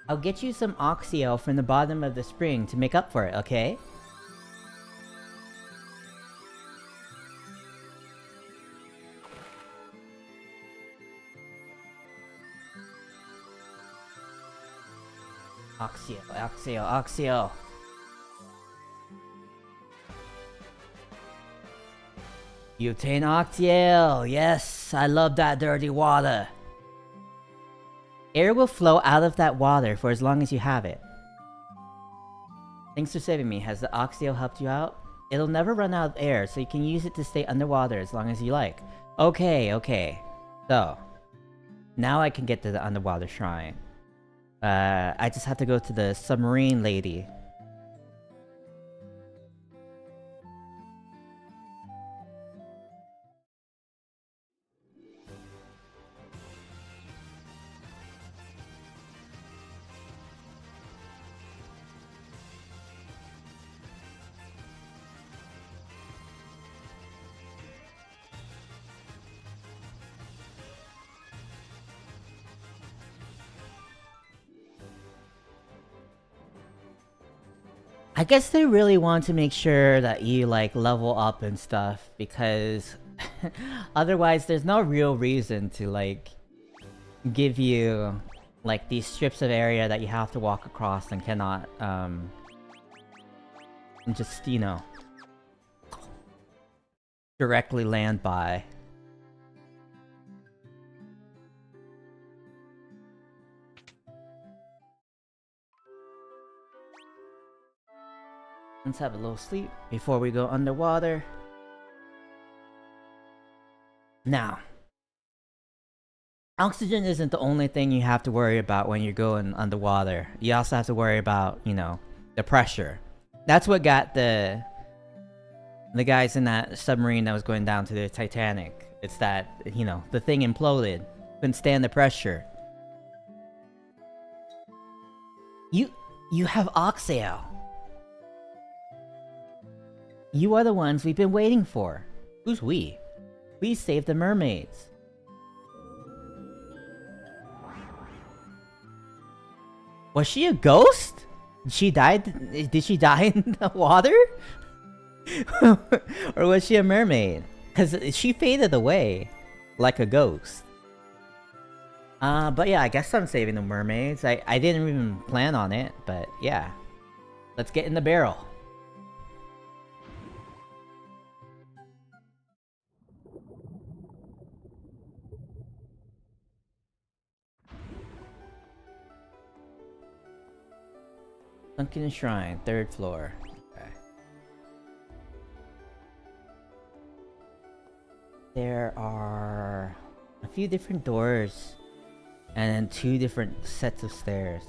I'll get you some Oxio from the bottom of the spring to make up for it, okay? Oxio. Butane Octiel, yes, I love that dirty water. Air will flow out of that water for as long as you have it. Thanks for saving me. Has the Octiel helped you out? It'll never run out of air, so you can use it to stay underwater as long as you like. Okay. So, now I can get to the underwater shrine. I just have to go to the submarine lady. I guess they really want to make sure that you like level up and stuff, because otherwise there's no real reason to like give you like these strips of area that you have to walk across and cannot just, you know, directly land by. Let's have a little sleep before we go underwater. Now, oxygen isn't the only thing you have to worry about when you're going underwater. You also have to worry about, you know, the pressure. That's what got the guys in that submarine that was going down to the Titanic. It's that, you know, the thing imploded. Couldn't stand the pressure. You have Oxio. You are the ones we've been waiting for. Who's we? We saved the mermaids. Was she a ghost? She died? Did she die in the water? Or was she a mermaid? Because she faded away like a ghost. But yeah, I guess I'm saving the mermaids. I didn't even plan on it, but yeah. Let's get in the barrel. Sunken Shrine, 3rd floor. Okay. There are a few different doors and then 2 different sets of stairs.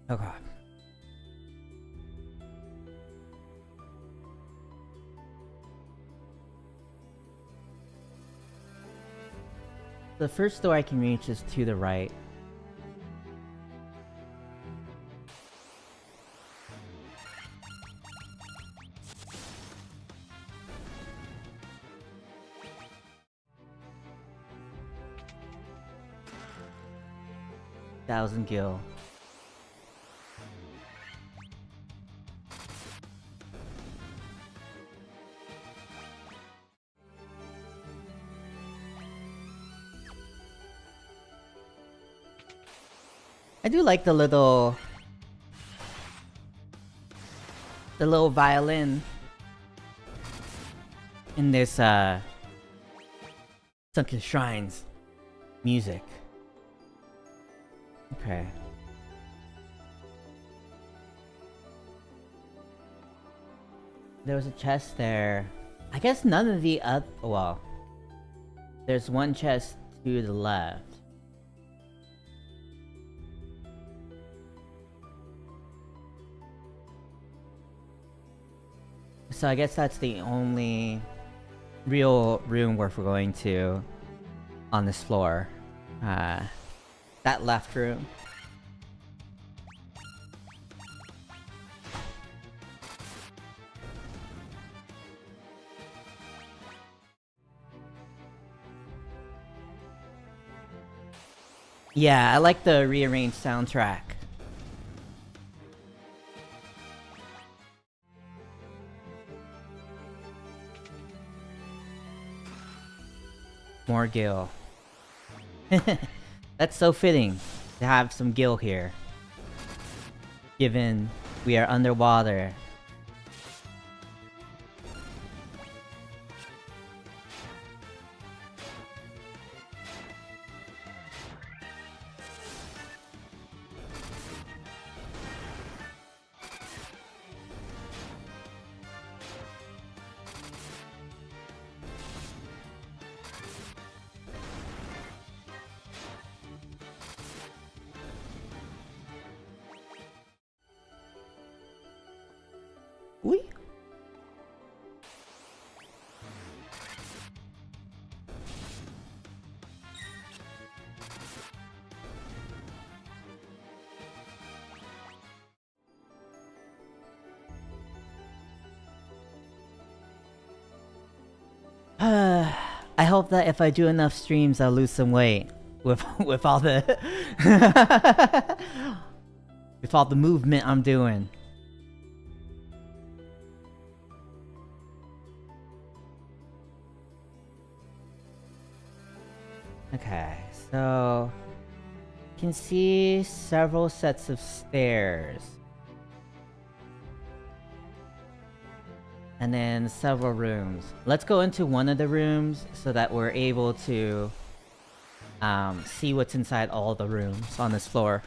Oh god. The first door I can reach is to the right. Thousand Gil. I do like the little violin in this Sunken Shrines music. Okay. There was a chest there. I guess none of the well, there's one chest to the left. So I guess that's the only real room we're going to on this floor. That left room. Yeah, I like the rearranged soundtrack. More Gil. That's so fitting to have some Gil here, given we are underwater. Oui. I hope that if I do enough streams, I'll lose some weight with all the with all the movement I'm doing. Okay, so you can see several sets of stairs. And then several rooms. Let's go into one of the rooms so that we're able to see what's inside all the rooms on this floor.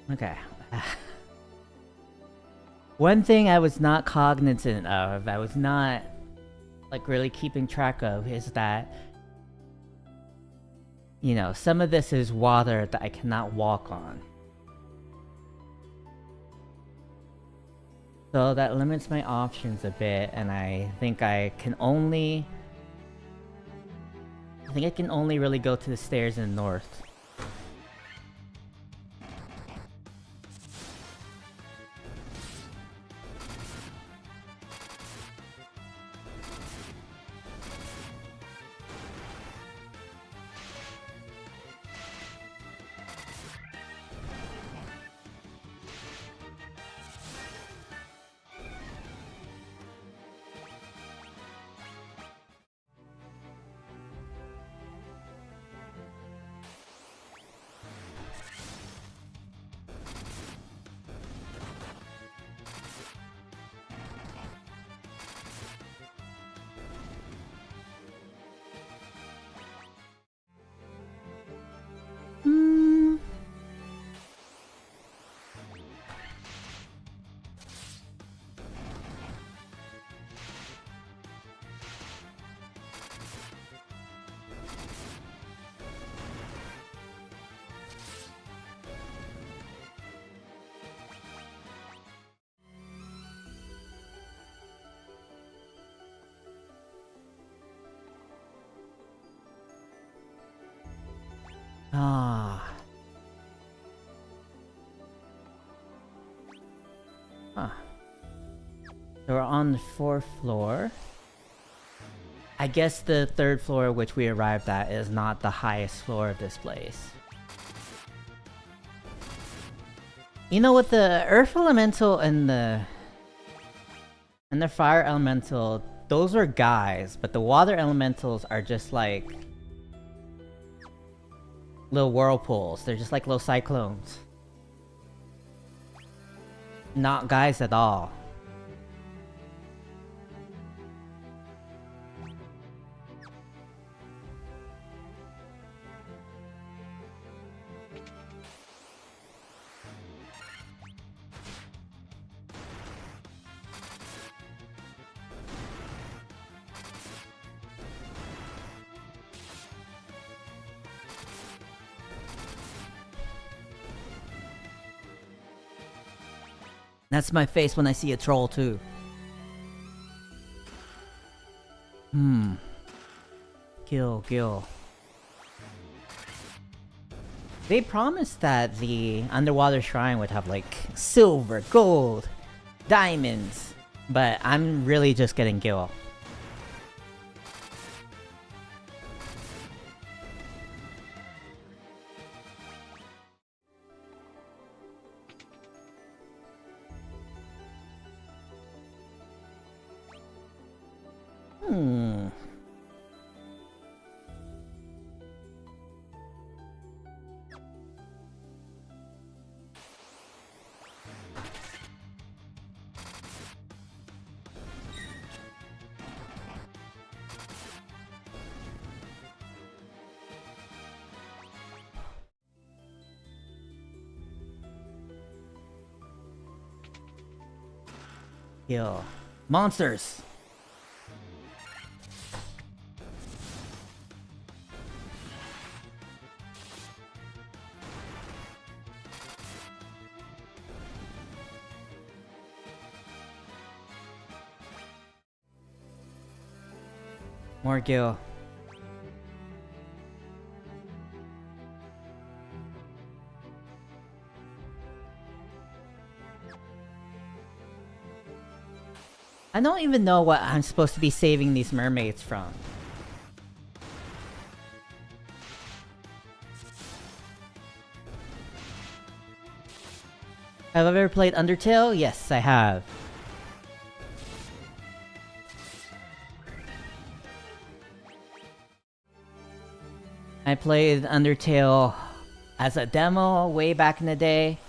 Okay. One thing I was not cognizant of, I was not like really keeping track of, is that, you know, some of this is water that I cannot walk on. So that limits my options a bit, and I think I can only really go to the stairs in the north. Ah. Huh. So we're on the 4th floor. I guess the 3rd floor which we arrived at is not the highest floor of this place. You know, with the Earth Elemental and the Fire Elemental, those are guys, but the Water Elementals are just like little whirlpools. They're just like little cyclones. Not guys at all. That's my face when I see a troll too. Gil. They promised that the underwater shrine would have like silver, gold, diamonds, but I'm really just getting Gil. Yo. Monsters! More Gil. I don't even know what I'm supposed to be saving these mermaids from. Have I ever played Undertale? Yes, I have. I played Undertale as a demo way back in the day,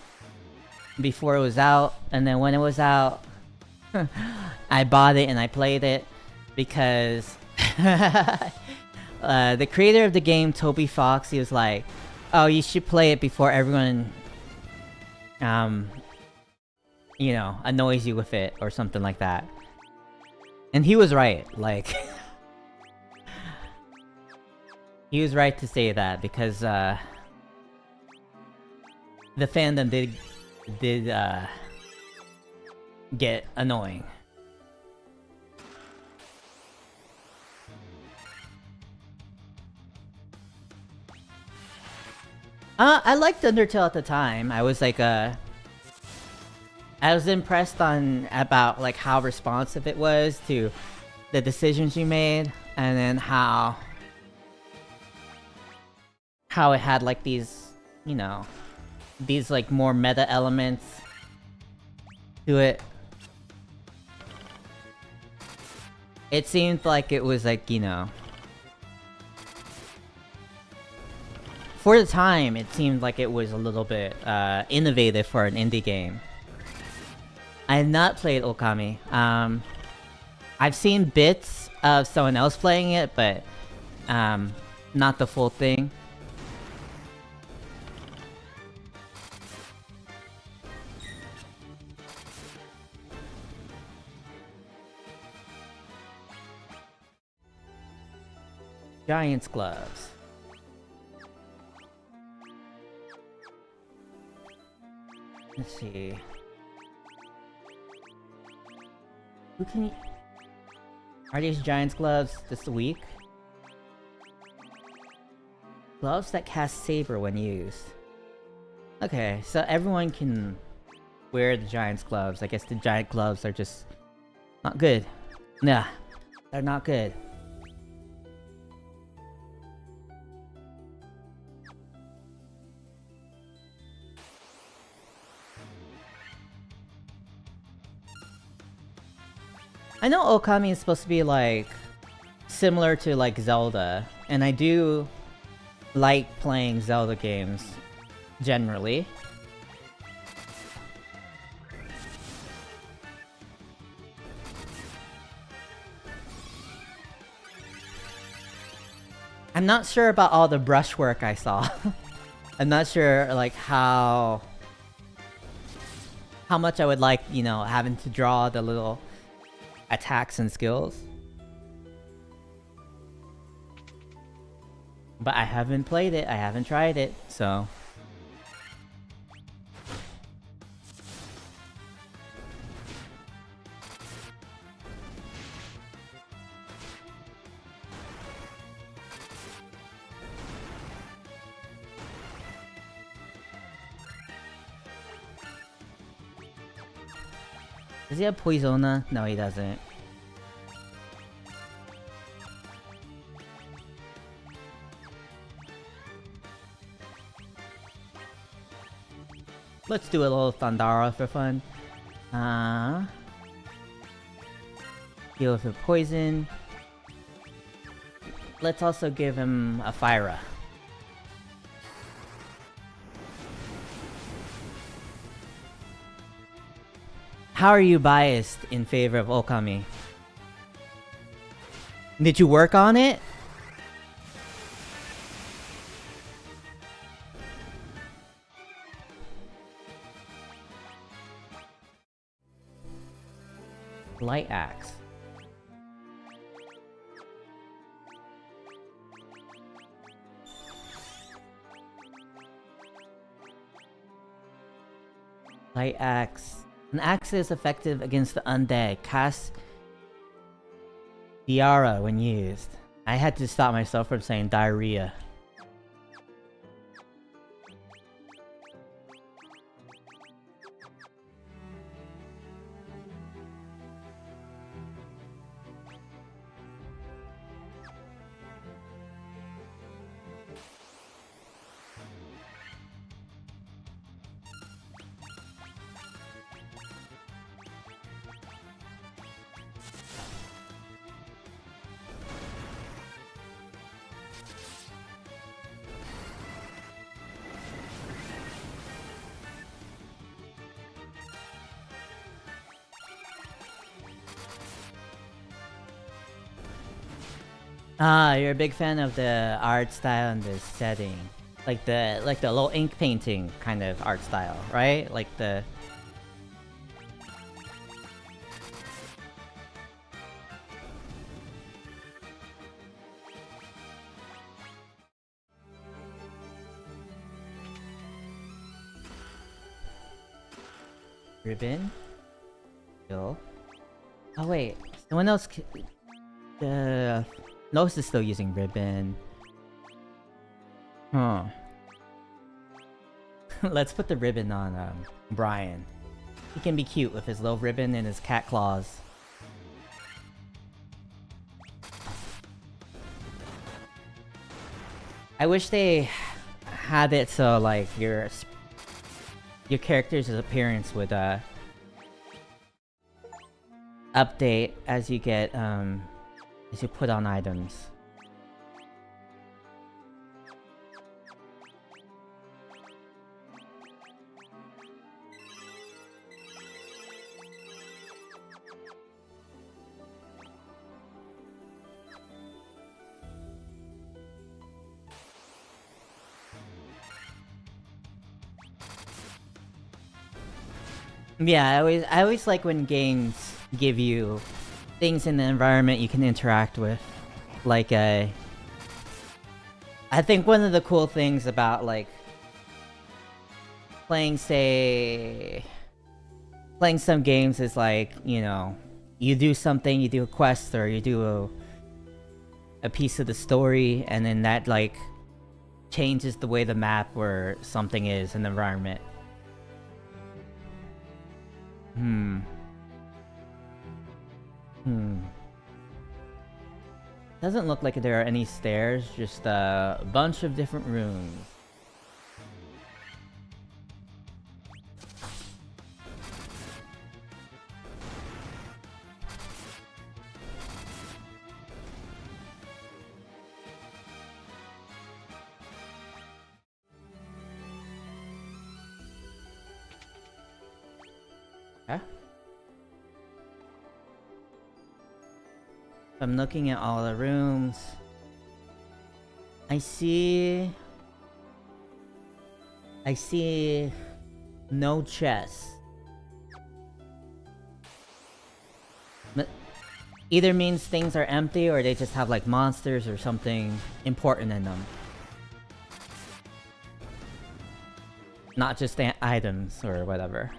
before it was out, and then when it was out, I bought it and I played it because the creator of the game, Toby Fox, he was like, "Oh, you should play it before everyone um, you know, annoys you with it or something like that. And he was right, like... he was right to say that, because, the fandom did get annoying. I liked Undertale at the time. I was like, I was impressed about like how responsive it was to the decisions you made, and then how it had like these, you know, these like more meta elements to it. It seemed like it was like, you know, for the time, it seemed like it was a little bit innovative for an indie game. I have not played Okami. I've seen bits of someone else playing it, but not the full thing. Giant's gloves. Let's see. Who can you... Are these Giant's gloves this week? Gloves that cast Saber when used. Okay, so everyone can wear the Giant's gloves. I guess the Giant gloves are just not good. Nah, they're not good. I know Okami is supposed to be like similar to like Zelda, and I do like playing Zelda games generally. I'm not sure about all the brushwork I saw. I'm not sure like how much I would like, you know, having to draw the little attacks and skills. But I haven't played it, I haven't tried it, so... Does he have Poisona? No, he doesn't. Let's do a little Thundara for fun. Deal with the poison. Let's also give him a Fyra. How are you biased in favor of Okami? Did you work on it? Light axe. Light axe. An axe is effective against the undead. Cast Diarrhea when used. I had to stop myself from saying diarrhea. Ah, you're a big fan of the art style and the setting. like the little ink painting kind of art style, right? Like the ribbon. Still. Oh wait, someone else. Lois is still using ribbon. Huh. Let's put the ribbon on Brian. He can be cute with his little ribbon and his cat claws. I wish they had it so like your character's appearance would update as you get as you put on items. Yeah, I always like when games give you things in the environment you can interact with. Like I think one of the cool things about like playing some games is like, you know, you do something, you do a quest or you do a piece of the story, and then that like changes the way the map or something is in the environment. Doesn't look like there are any stairs, just a bunch of different rooms. Okay. I'm looking at all the rooms. I see no chests. Either means things are empty or they just have like monsters or something important in them. Not just items or whatever.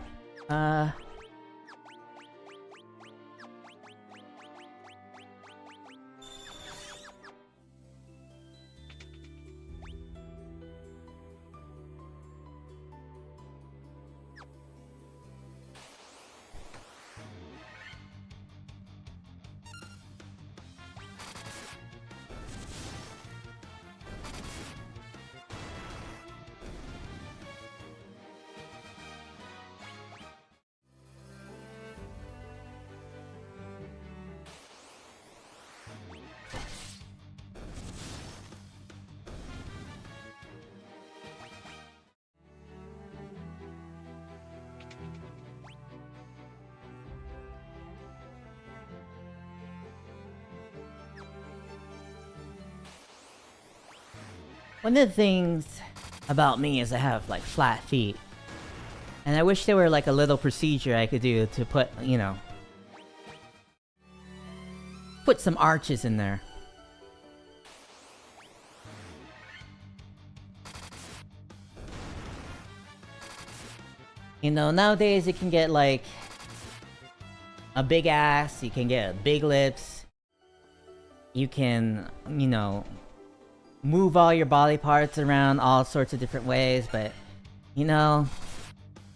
One of the things about me is I have like flat feet. And I wish there were like a little procedure I could do to put, you know, put some arches in there. You know, nowadays you can get like a big ass, you can get big lips, you can, you know, move all your body parts around all sorts of different ways, but, you know,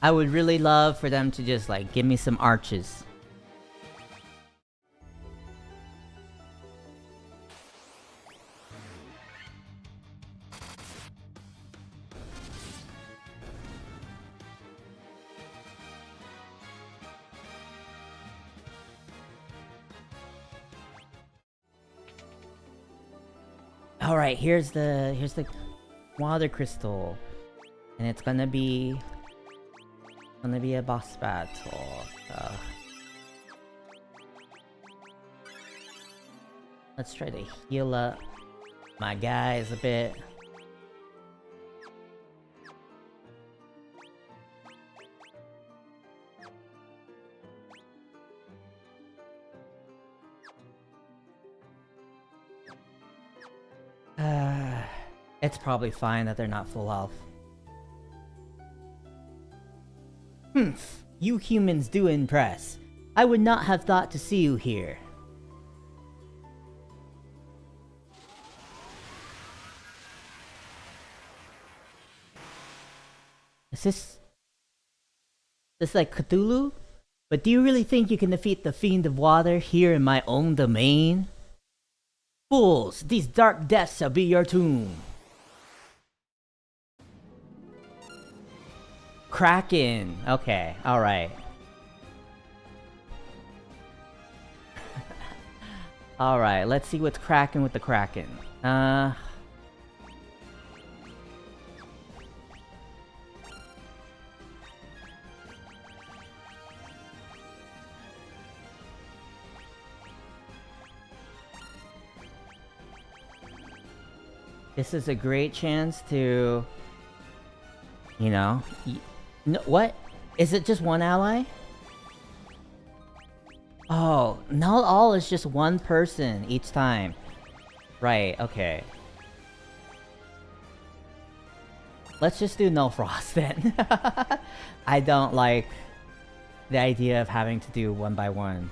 I would really love for them to just, like, give me some arches. Alright, here's the water crystal. And it's gonna be a boss battle. Let's try to heal up my guys a bit. It's probably fine that they're not full health. Humph, you humans do impress. I would not have thought to see you here. Is this like Cthulhu? But do you really think you can defeat the Fiend of Water here in my own domain? Fools, these dark depths shall be your tomb. Kraken. Okay, alright. Alright, let's see what's cracking with the Kraken. This is a great chance to... You know... No, what? Is it just one ally? Oh, not all is just one person each time. Right, okay. Let's just do no frost then. I don't like the idea of having to do one by one.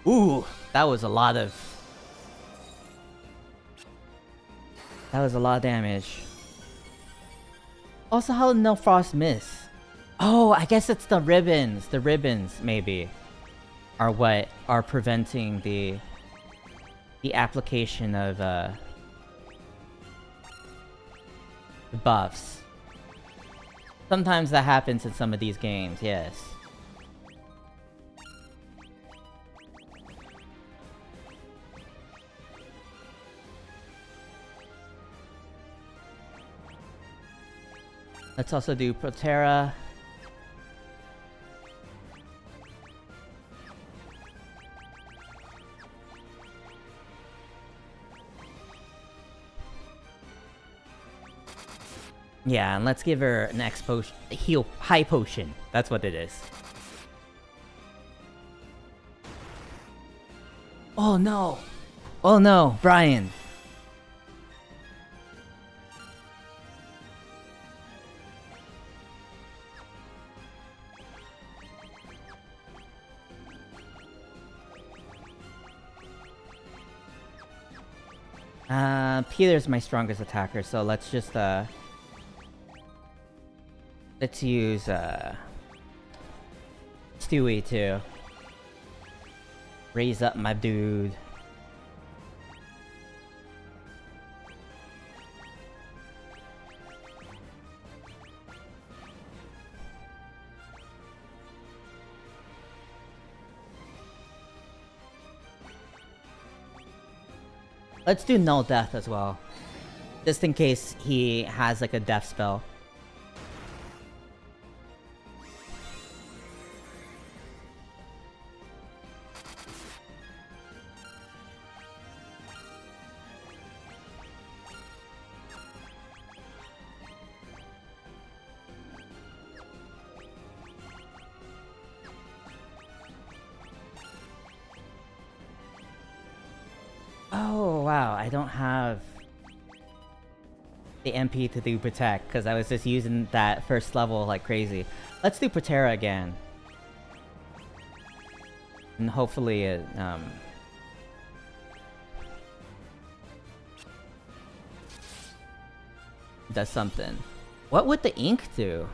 Ooh, that was a lot of... That was a lot of damage. Also, how did no frost miss? Oh, I guess it's the ribbons. The ribbons, maybe, are what are preventing the application of the buffs. Sometimes that happens in some of these games, yes. Let's also do Protera. Yeah, and let's give her an X potion, heal, high potion. That's what it is. Oh no! Oh no, Brian! Peter's my strongest attacker, so let's just, let's use, Stewie to raise up my dude. Let's do null death as well. Just in case he has like a death spell. Oh wow, I don't have the MP to do protect because I was just using that first level like crazy. Let's do Protera again. And hopefully it does something. What would the ink do?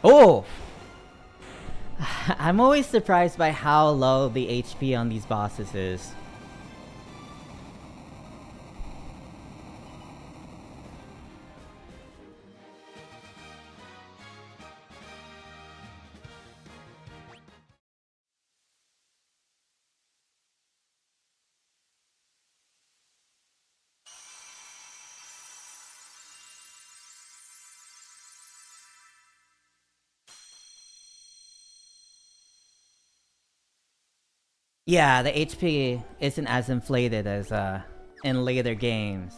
Oh! I'm always surprised by how low the HP on these bosses is. Yeah, the HP isn't as inflated as in later games.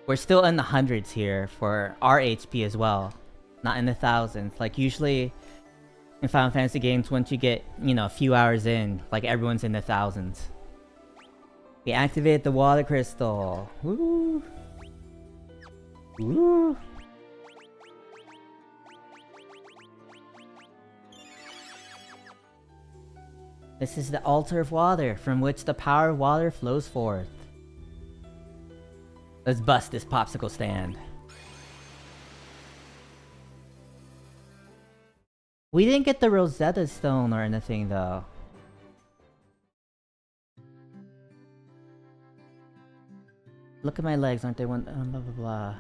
We're still in the hundreds here for our HP as well, not in the thousands. Like usually in Final Fantasy games, once you get, you know, a few hours in, like everyone's in the thousands. We activate the water crystal. Woo! Woo! This is the altar of water, from which the power of water flows forth. Let's bust this popsicle stand. We didn't get the Rosetta Stone or anything, though. Look at my legs, aren't they one? Blah blah blah.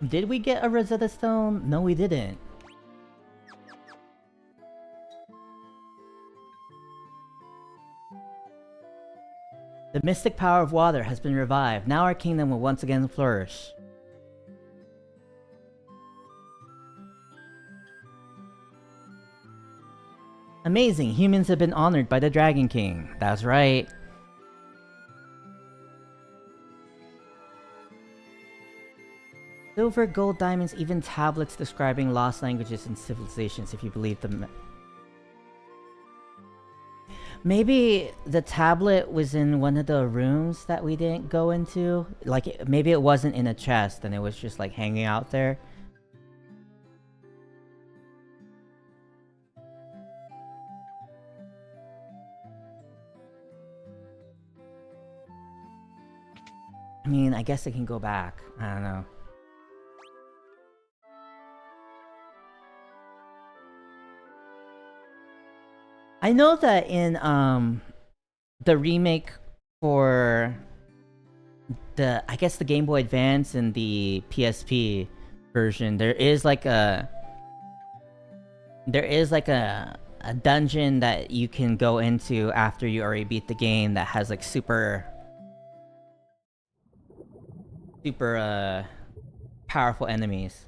Did we get a Rosetta Stone? No, we didn't. The mystic power of water has been revived. Now our kingdom will once again flourish. Amazing! Humans have been honored by the Dragon King. That's right. Silver, gold, diamonds, even tablets describing lost languages and civilizations, if you believe them. Maybe the tablet was in one of the rooms that we didn't go into. Like, maybe it wasn't in a chest and it was just like hanging out there. I mean, I guess I can go back. I don't know. I know that in the remake for the, I guess, the Game Boy Advance and the PSP version, there is like a dungeon that you can go into after you already beat the game that has like super powerful enemies.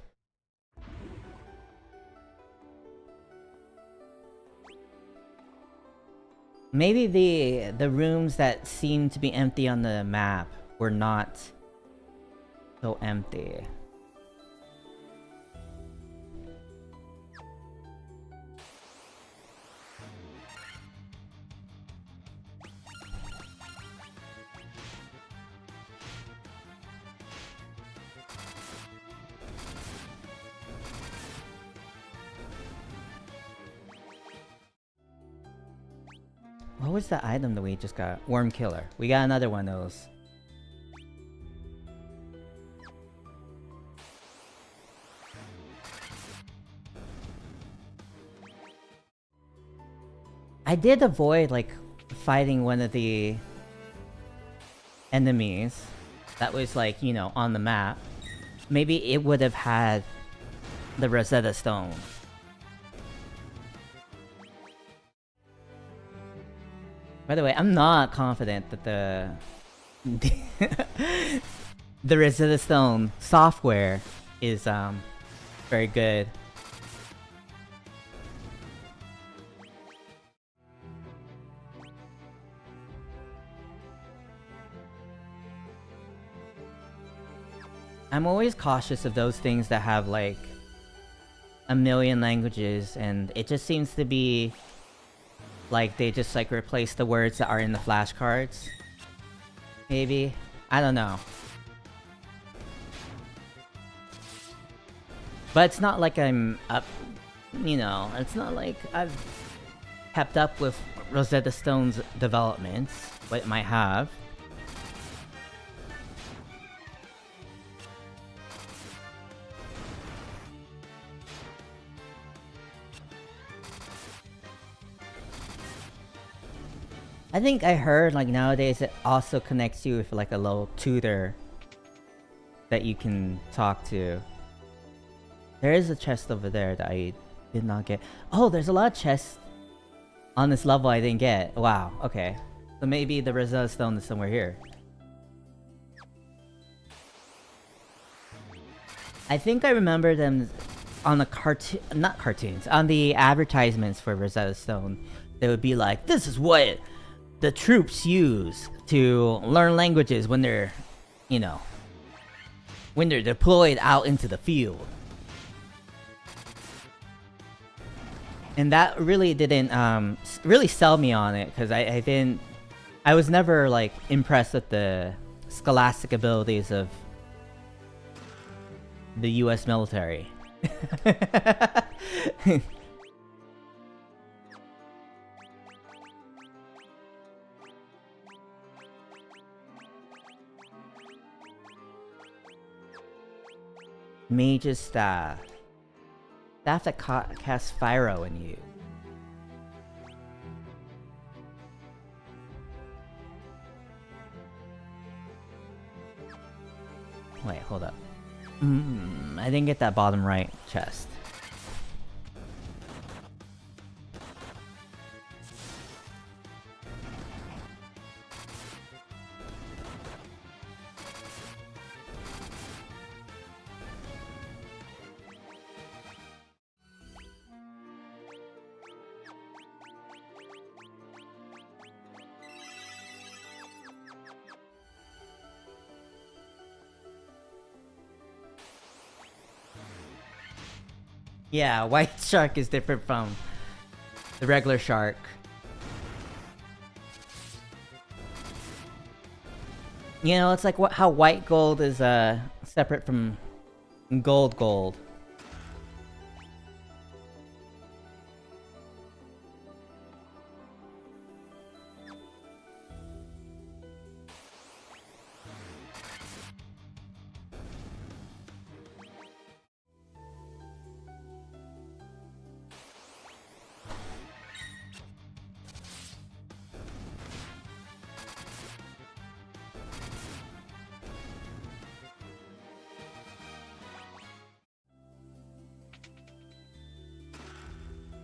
Maybe the rooms that seem to be empty on the map were not so empty. What was the item that we just got? Worm Killer. We got another one of those. I did avoid, like, fighting one of the enemies that was, like, you know, on the map. Maybe it would have had the Rosetta Stone. By the way, I'm not confident that the Rosetta Stone software is very good. I'm always cautious of those things that have like a million languages, and it just seems to be like they just like replace the words that are in the flashcards. Maybe. I don't know. But it's not like I'm up, you know, it's not like I've kept up with Rosetta Stone's developments, but it might have. I think I heard like nowadays it also connects you with like a little tutor that you can talk to. There is a chest over there that I did not get. Oh, there's a lot of chests on this level I didn't get. Wow, okay. So maybe the Rosetta Stone is somewhere here. I think I remember them on the not cartoons, on the advertisements for Rosetta Stone. They would be like, "This is what the troops use to learn languages when they're, you know, when they're deployed out into the field." And that really didn't really sell me on it, because I was never like impressed with the scholastic abilities of the US military. Mage's staff. Staff that casts Fire in you. Wait, hold up. I didn't get that bottom right chest. Yeah, white shark is different from the regular shark. You know, it's like how white gold is separate from gold.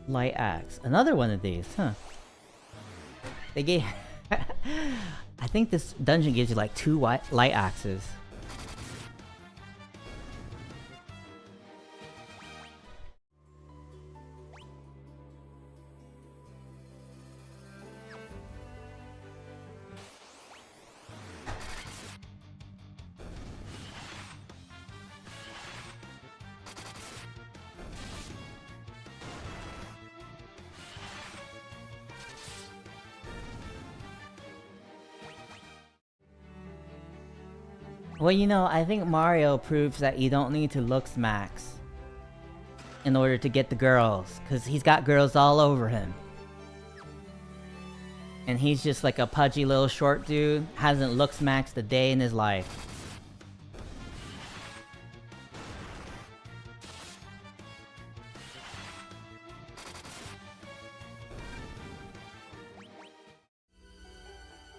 Light axe. Another one of these, huh? They gave... I think this dungeon gives you like 2 light axes. Well, you know, I think Mario proves that you don't need to looks max in order to get the girls, because he's got girls all over him. And he's just like a pudgy little short dude, hasn't looks maxed a day in his life.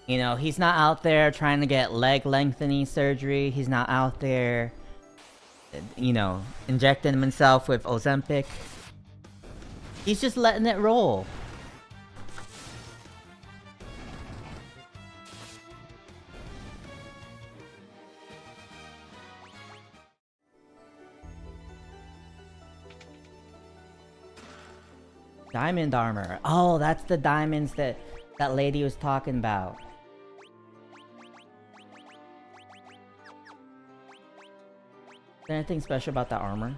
You know, he's not out there trying to get leg lengthening surgery. He's not out there, you know, injecting himself with Ozempic. He's just letting it roll. Diamond armor. Oh, that's the diamonds that that lady was talking about. Is there anything special about that armor?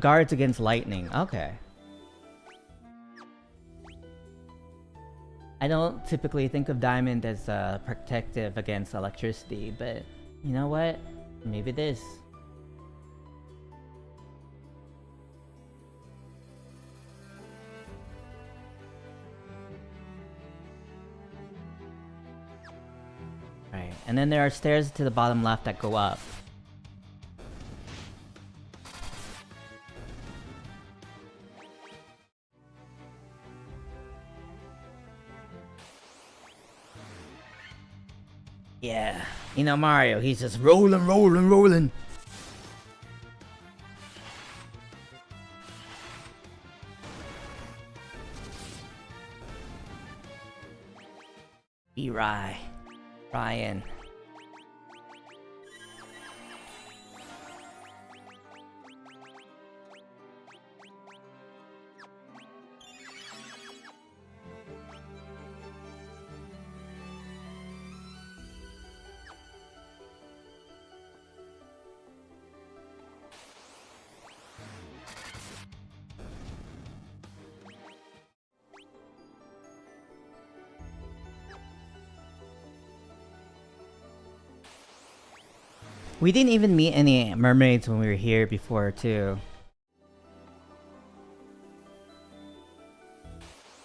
Guards against lightning. Okay. I don't typically think of diamond as protective against electricity, but you know what? Maybe it is. Right, and then there are stairs to the bottom left that go up. Yeah, you know Mario, he's just rolling. Ryan. We didn't even meet any mermaids when we were here before, too.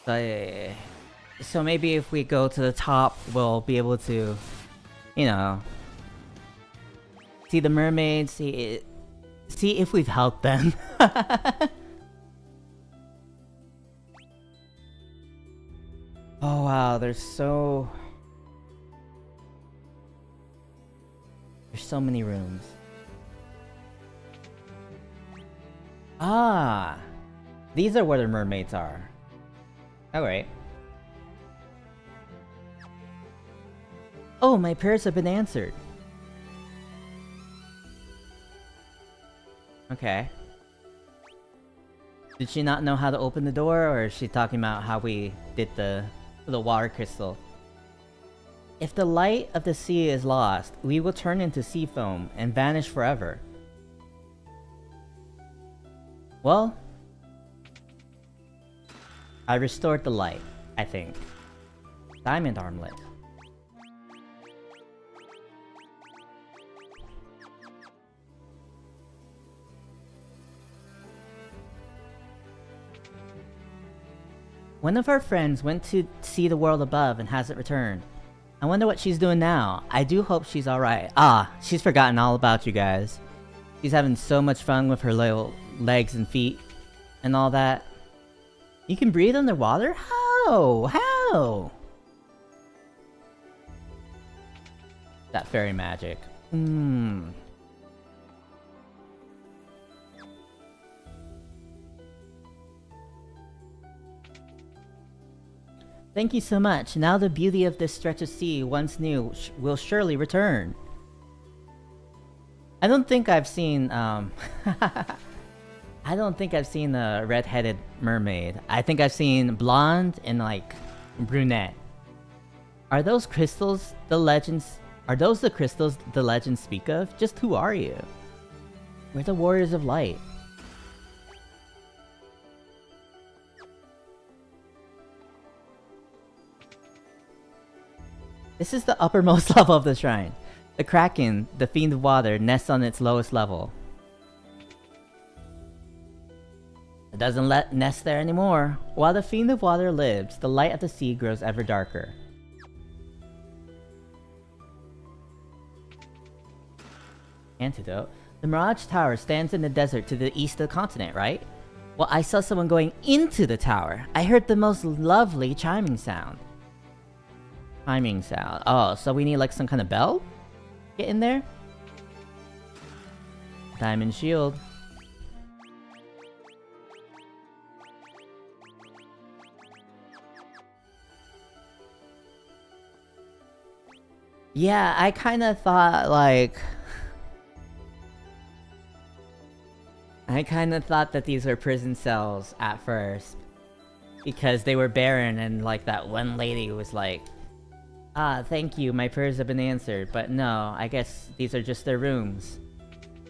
So maybe if we go to the top, we'll be able to, you know, see the mermaids, see if we've helped them. Oh wow, there's so many rooms. Ah, these are where the mermaids are. Alright. Oh, my prayers have been answered. Okay. Did she not know how to open the door, or is she talking about how we did the water crystal? If the light of the sea is lost, we will turn into sea foam and vanish forever. Well, I restored the light, I think. Diamond armlet. One of our friends went to see the world above and hasn't returned. I wonder what she's doing now. I do hope she's alright. Ah, she's forgotten all about you guys. She's having so much fun with her little legs and feet and all that. You can breathe underwater? How? How? That fairy magic. Thank you so much. Now the beauty of this stretch of sea once new will surely return. I don't think I've seen, I don't think I've seen a red-headed mermaid. I think I've seen blonde and, like, brunette. Are those crystals the legends... Are those the crystals the legends speak of? Just who are you? We're the Warriors of Light. This is the uppermost level of the shrine. The Kraken, the Fiend of Water, nests on its lowest level. It doesn't nest there anymore. While the Fiend of Water lives, the light of the sea grows ever darker. Antidote. The Mirage Tower stands in the desert to the east of the continent, right? Well, I saw someone going into the tower. I heard the most lovely chiming sound. Chiming sound. Oh, so we need like some kind of bell? Get in there? Diamond shield. Yeah, I kind of thought like... I kind of thought that these were prison cells at first. Because they were barren and like that one lady was like, ah, thank you, my prayers have been answered. But no, I guess these are just their rooms.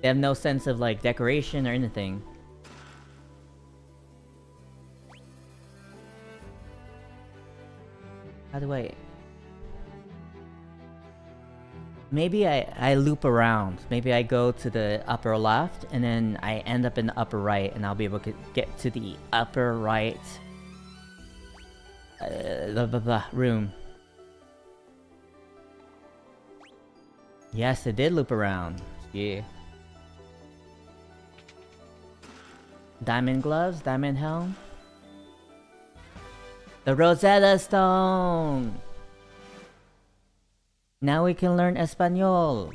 They have no sense of like decoration or anything. How do I... Maybe I loop around. Maybe I go to the upper left, and then I end up in the upper right, and I'll be able to get to the upper right... room. Yes, it did loop around. Yeah. Diamond gloves, diamond helm. The Rosetta Stone! Now we can learn Espanol.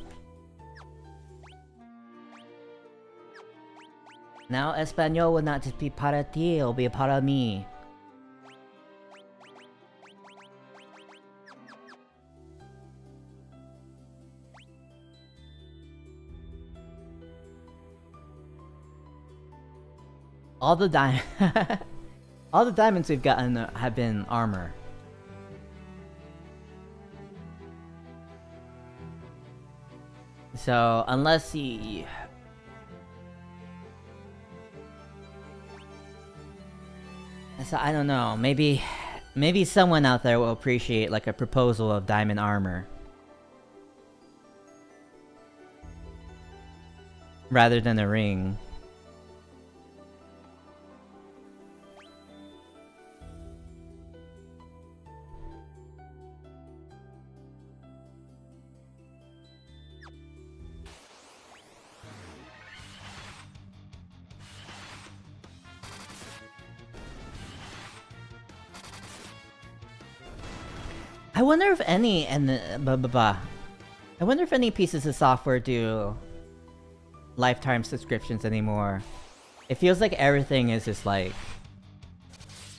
Now Espanol will not just be para ti, it'll be para mí. All the all the diamonds we've gotten have been armor. So, unless he... So, I don't know, maybe someone out there will appreciate like a proposal of diamond armor. rather than a ring. I wonder if any I wonder if any pieces of software do lifetime subscriptions anymore. It feels like everything is just like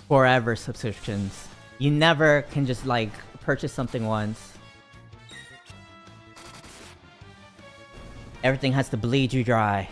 forever subscriptions. You never can just like purchase something once. Everything has to bleed you dry.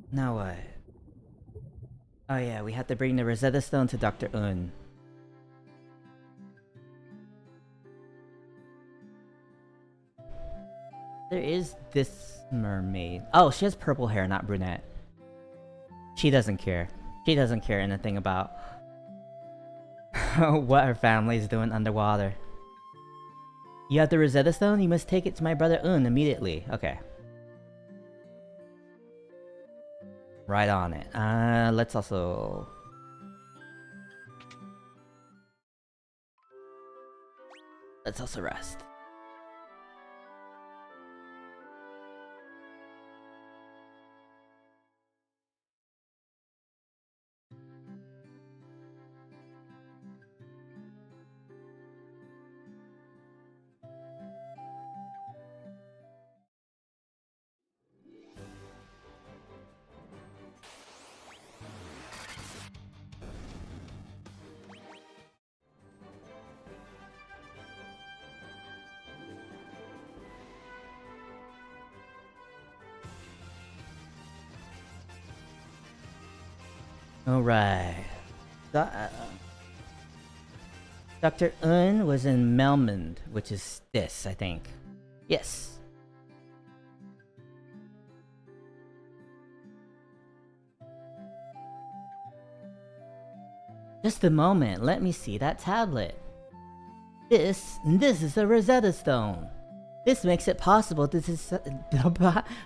Now what? Oh yeah, we have to bring the Rosetta Stone to Dr. Un. There is this mermaid. Oh, she has purple hair, not brunette. She doesn't care. She doesn't care anything about what her family is doing underwater. You have the Rosetta Stone? You must take it to my brother Un immediately. Okay. Right on it. Let's also... Let's also rest. Alright. Dr. Un was in Melmond, which is this, I think. Yes. Just a moment, let me see that tablet. This is a Rosetta Stone. This makes it possible to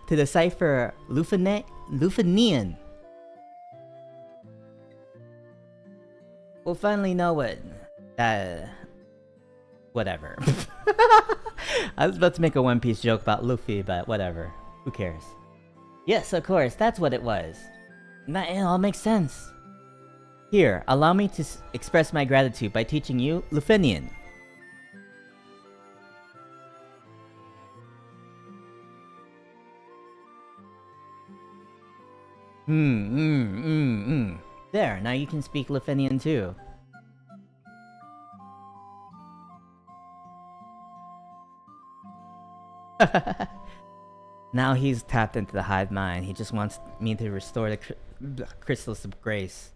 decipher Lufenian. We'll finally know what... whatever. I was about to make a One Piece joke about Luffy, but whatever. Who cares? Yes, of course, that's what it was. It all makes sense. Here, allow me to express my gratitude by teaching you Lufenian. There, now you can speak Lufenian too. Now he's tapped into the hive mind. He just wants me to restore the crystals of grace.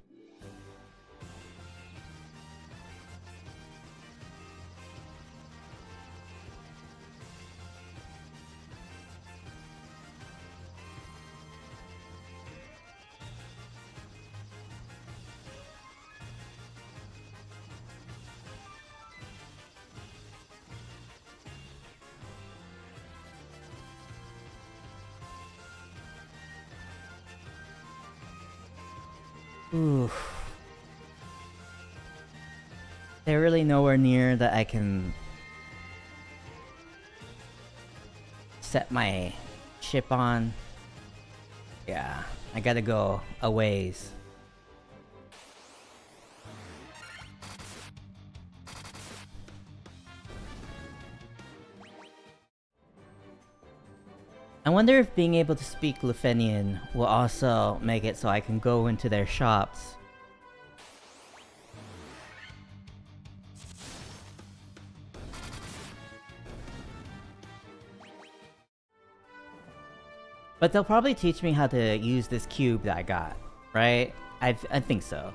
Oof. They're really nowhere near that I can set my ship on. Yeah, I gotta go a ways. I wonder if being able to speak Lufenian will also make it so I can go into their shops. But they'll probably teach me how to use this cube that I got, right? I think so.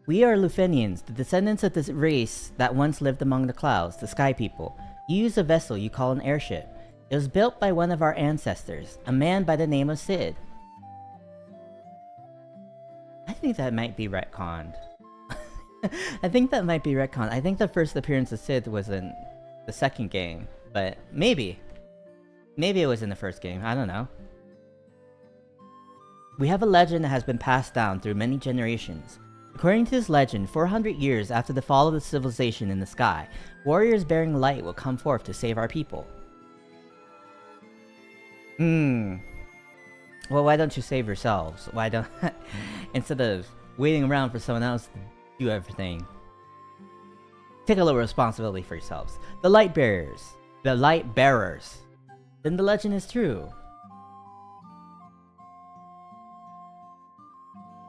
We are Lufenians, the descendants of this race that once lived among the clouds, the Sky People. You use a vessel you call an airship. It was built by one of our ancestors, a man by the name of Sid. I think that might be retconned. I think that might be retconned. I think the first appearance of Sid was in the second game, but maybe. Maybe it was in the first game, I don't know. We have a legend that has been passed down through many generations. According to this legend, 400 years after the fall of the civilization in the sky, warriors bearing light will come forth to save our people. Well, why don't you save yourselves? Why don't... Instead of waiting around for someone else to do everything. Take a little responsibility for yourselves. The light bearers. The light bearers. Then the legend is true.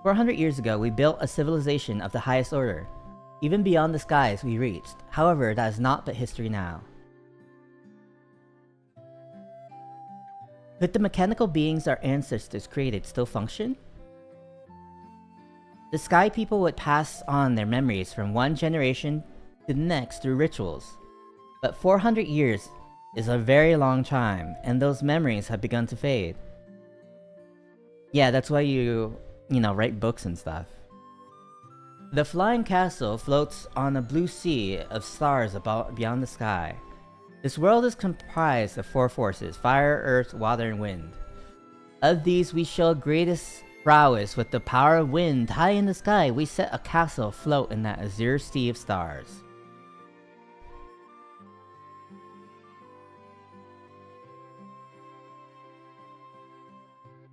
400 years ago, we built a civilization of the highest order. Even beyond the skies we reached. However, that is not but history now. Could the mechanical beings our ancestors created still function? The Sky People would pass on their memories from one generation to the next through rituals. But 400 years is a very long time, and those memories have begun to fade. Yeah, that's why you know, write books and stuff. The flying castle floats on a blue sea of stars beyond the sky. This world is comprised of 4 forces: fire, earth, water, and wind. Of these, we show greatest prowess with the power of wind. High in the sky, we set a castle afloat in that azure sea of stars.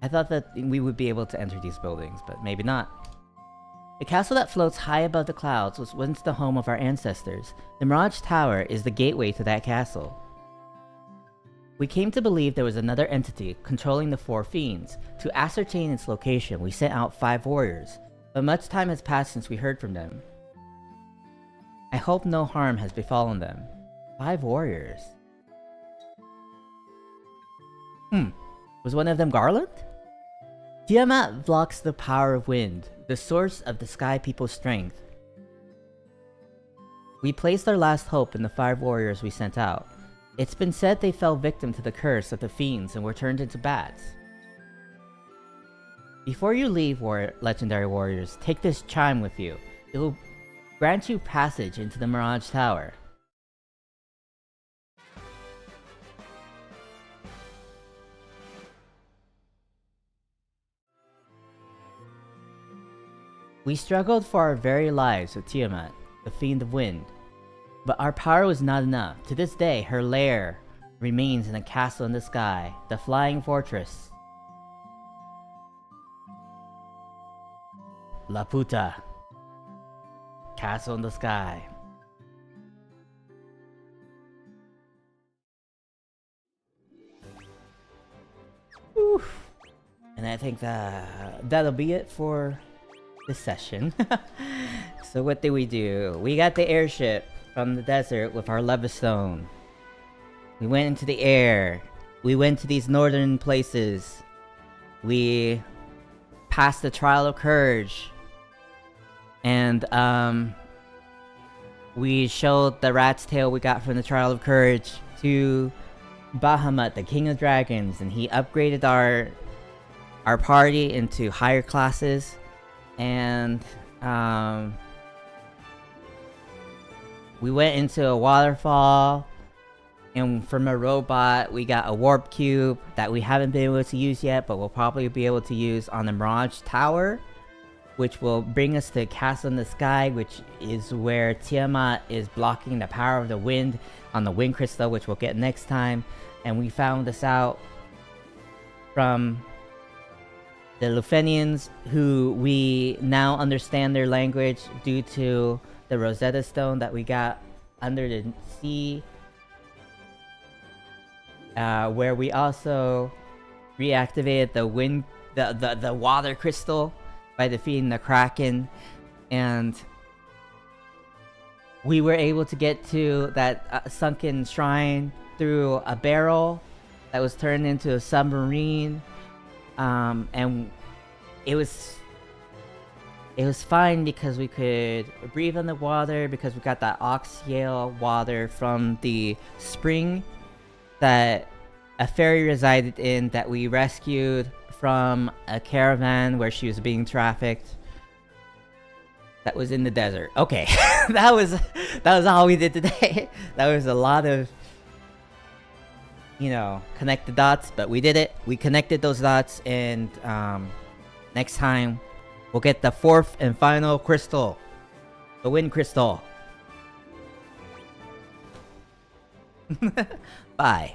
I thought that we would be able to enter these buildings, but maybe not. The castle that floats high above the clouds was once the home of our ancestors. The Mirage Tower is the gateway to that castle. We came to believe there was another entity controlling the 4 fiends. To ascertain its location, we sent out 5 warriors, but much time has passed since we heard from them. I hope no harm has befallen them. 5 warriors? Was one of them Garland? Tiamat blocks the power of wind, the source of the Sky People's strength. We placed our last hope in the 5 warriors we sent out. It's been said they fell victim to the curse of the fiends and were turned into bats. Before you leave, legendary warriors, take this chime with you. It will grant you passage into the Mirage Tower. We struggled for our very lives with Tiamat, the Fiend of Wind. But our power was not enough. To this day, her lair remains in a castle in the sky, the Flying Fortress. La Puta. Castle in the sky. Oof. And I think that'll be it for this session. So what did we do? We got the airship from the desert with our Levistone. We went into the air. We went to these northern places. We passed the Trial of Courage. And we showed the rat's tail we got from the Trial of Courage to Bahamut, the King of Dragons, and he upgraded our party into higher classes. And we went into a waterfall, and from a robot we got a warp cube that we haven't been able to use yet, but we'll probably be able to use on the Mirage Tower, which will bring us to a castle in the sky, which is where Tiamat is blocking the power of the wind on the wind crystal, which we'll get next time. And we found this out from the Lufenians, who we now understand their language due to the Rosetta Stone that we got under the sea, where we also reactivated the water crystal by defeating the Kraken, and we were able to get to that sunken shrine through a barrel that was turned into a submarine. And it was fine because we could breathe on the water, because we got that Oxyale water from the spring that a fairy resided in, that we rescued from a caravan where she was being trafficked. That was in the desert. Okay, that was all we did today. That was a lot of, connect the dots, but we did it. We connected those dots, and next time we'll get the fourth and final crystal, the wind crystal. Bye.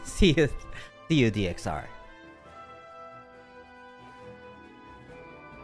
See you, DXR.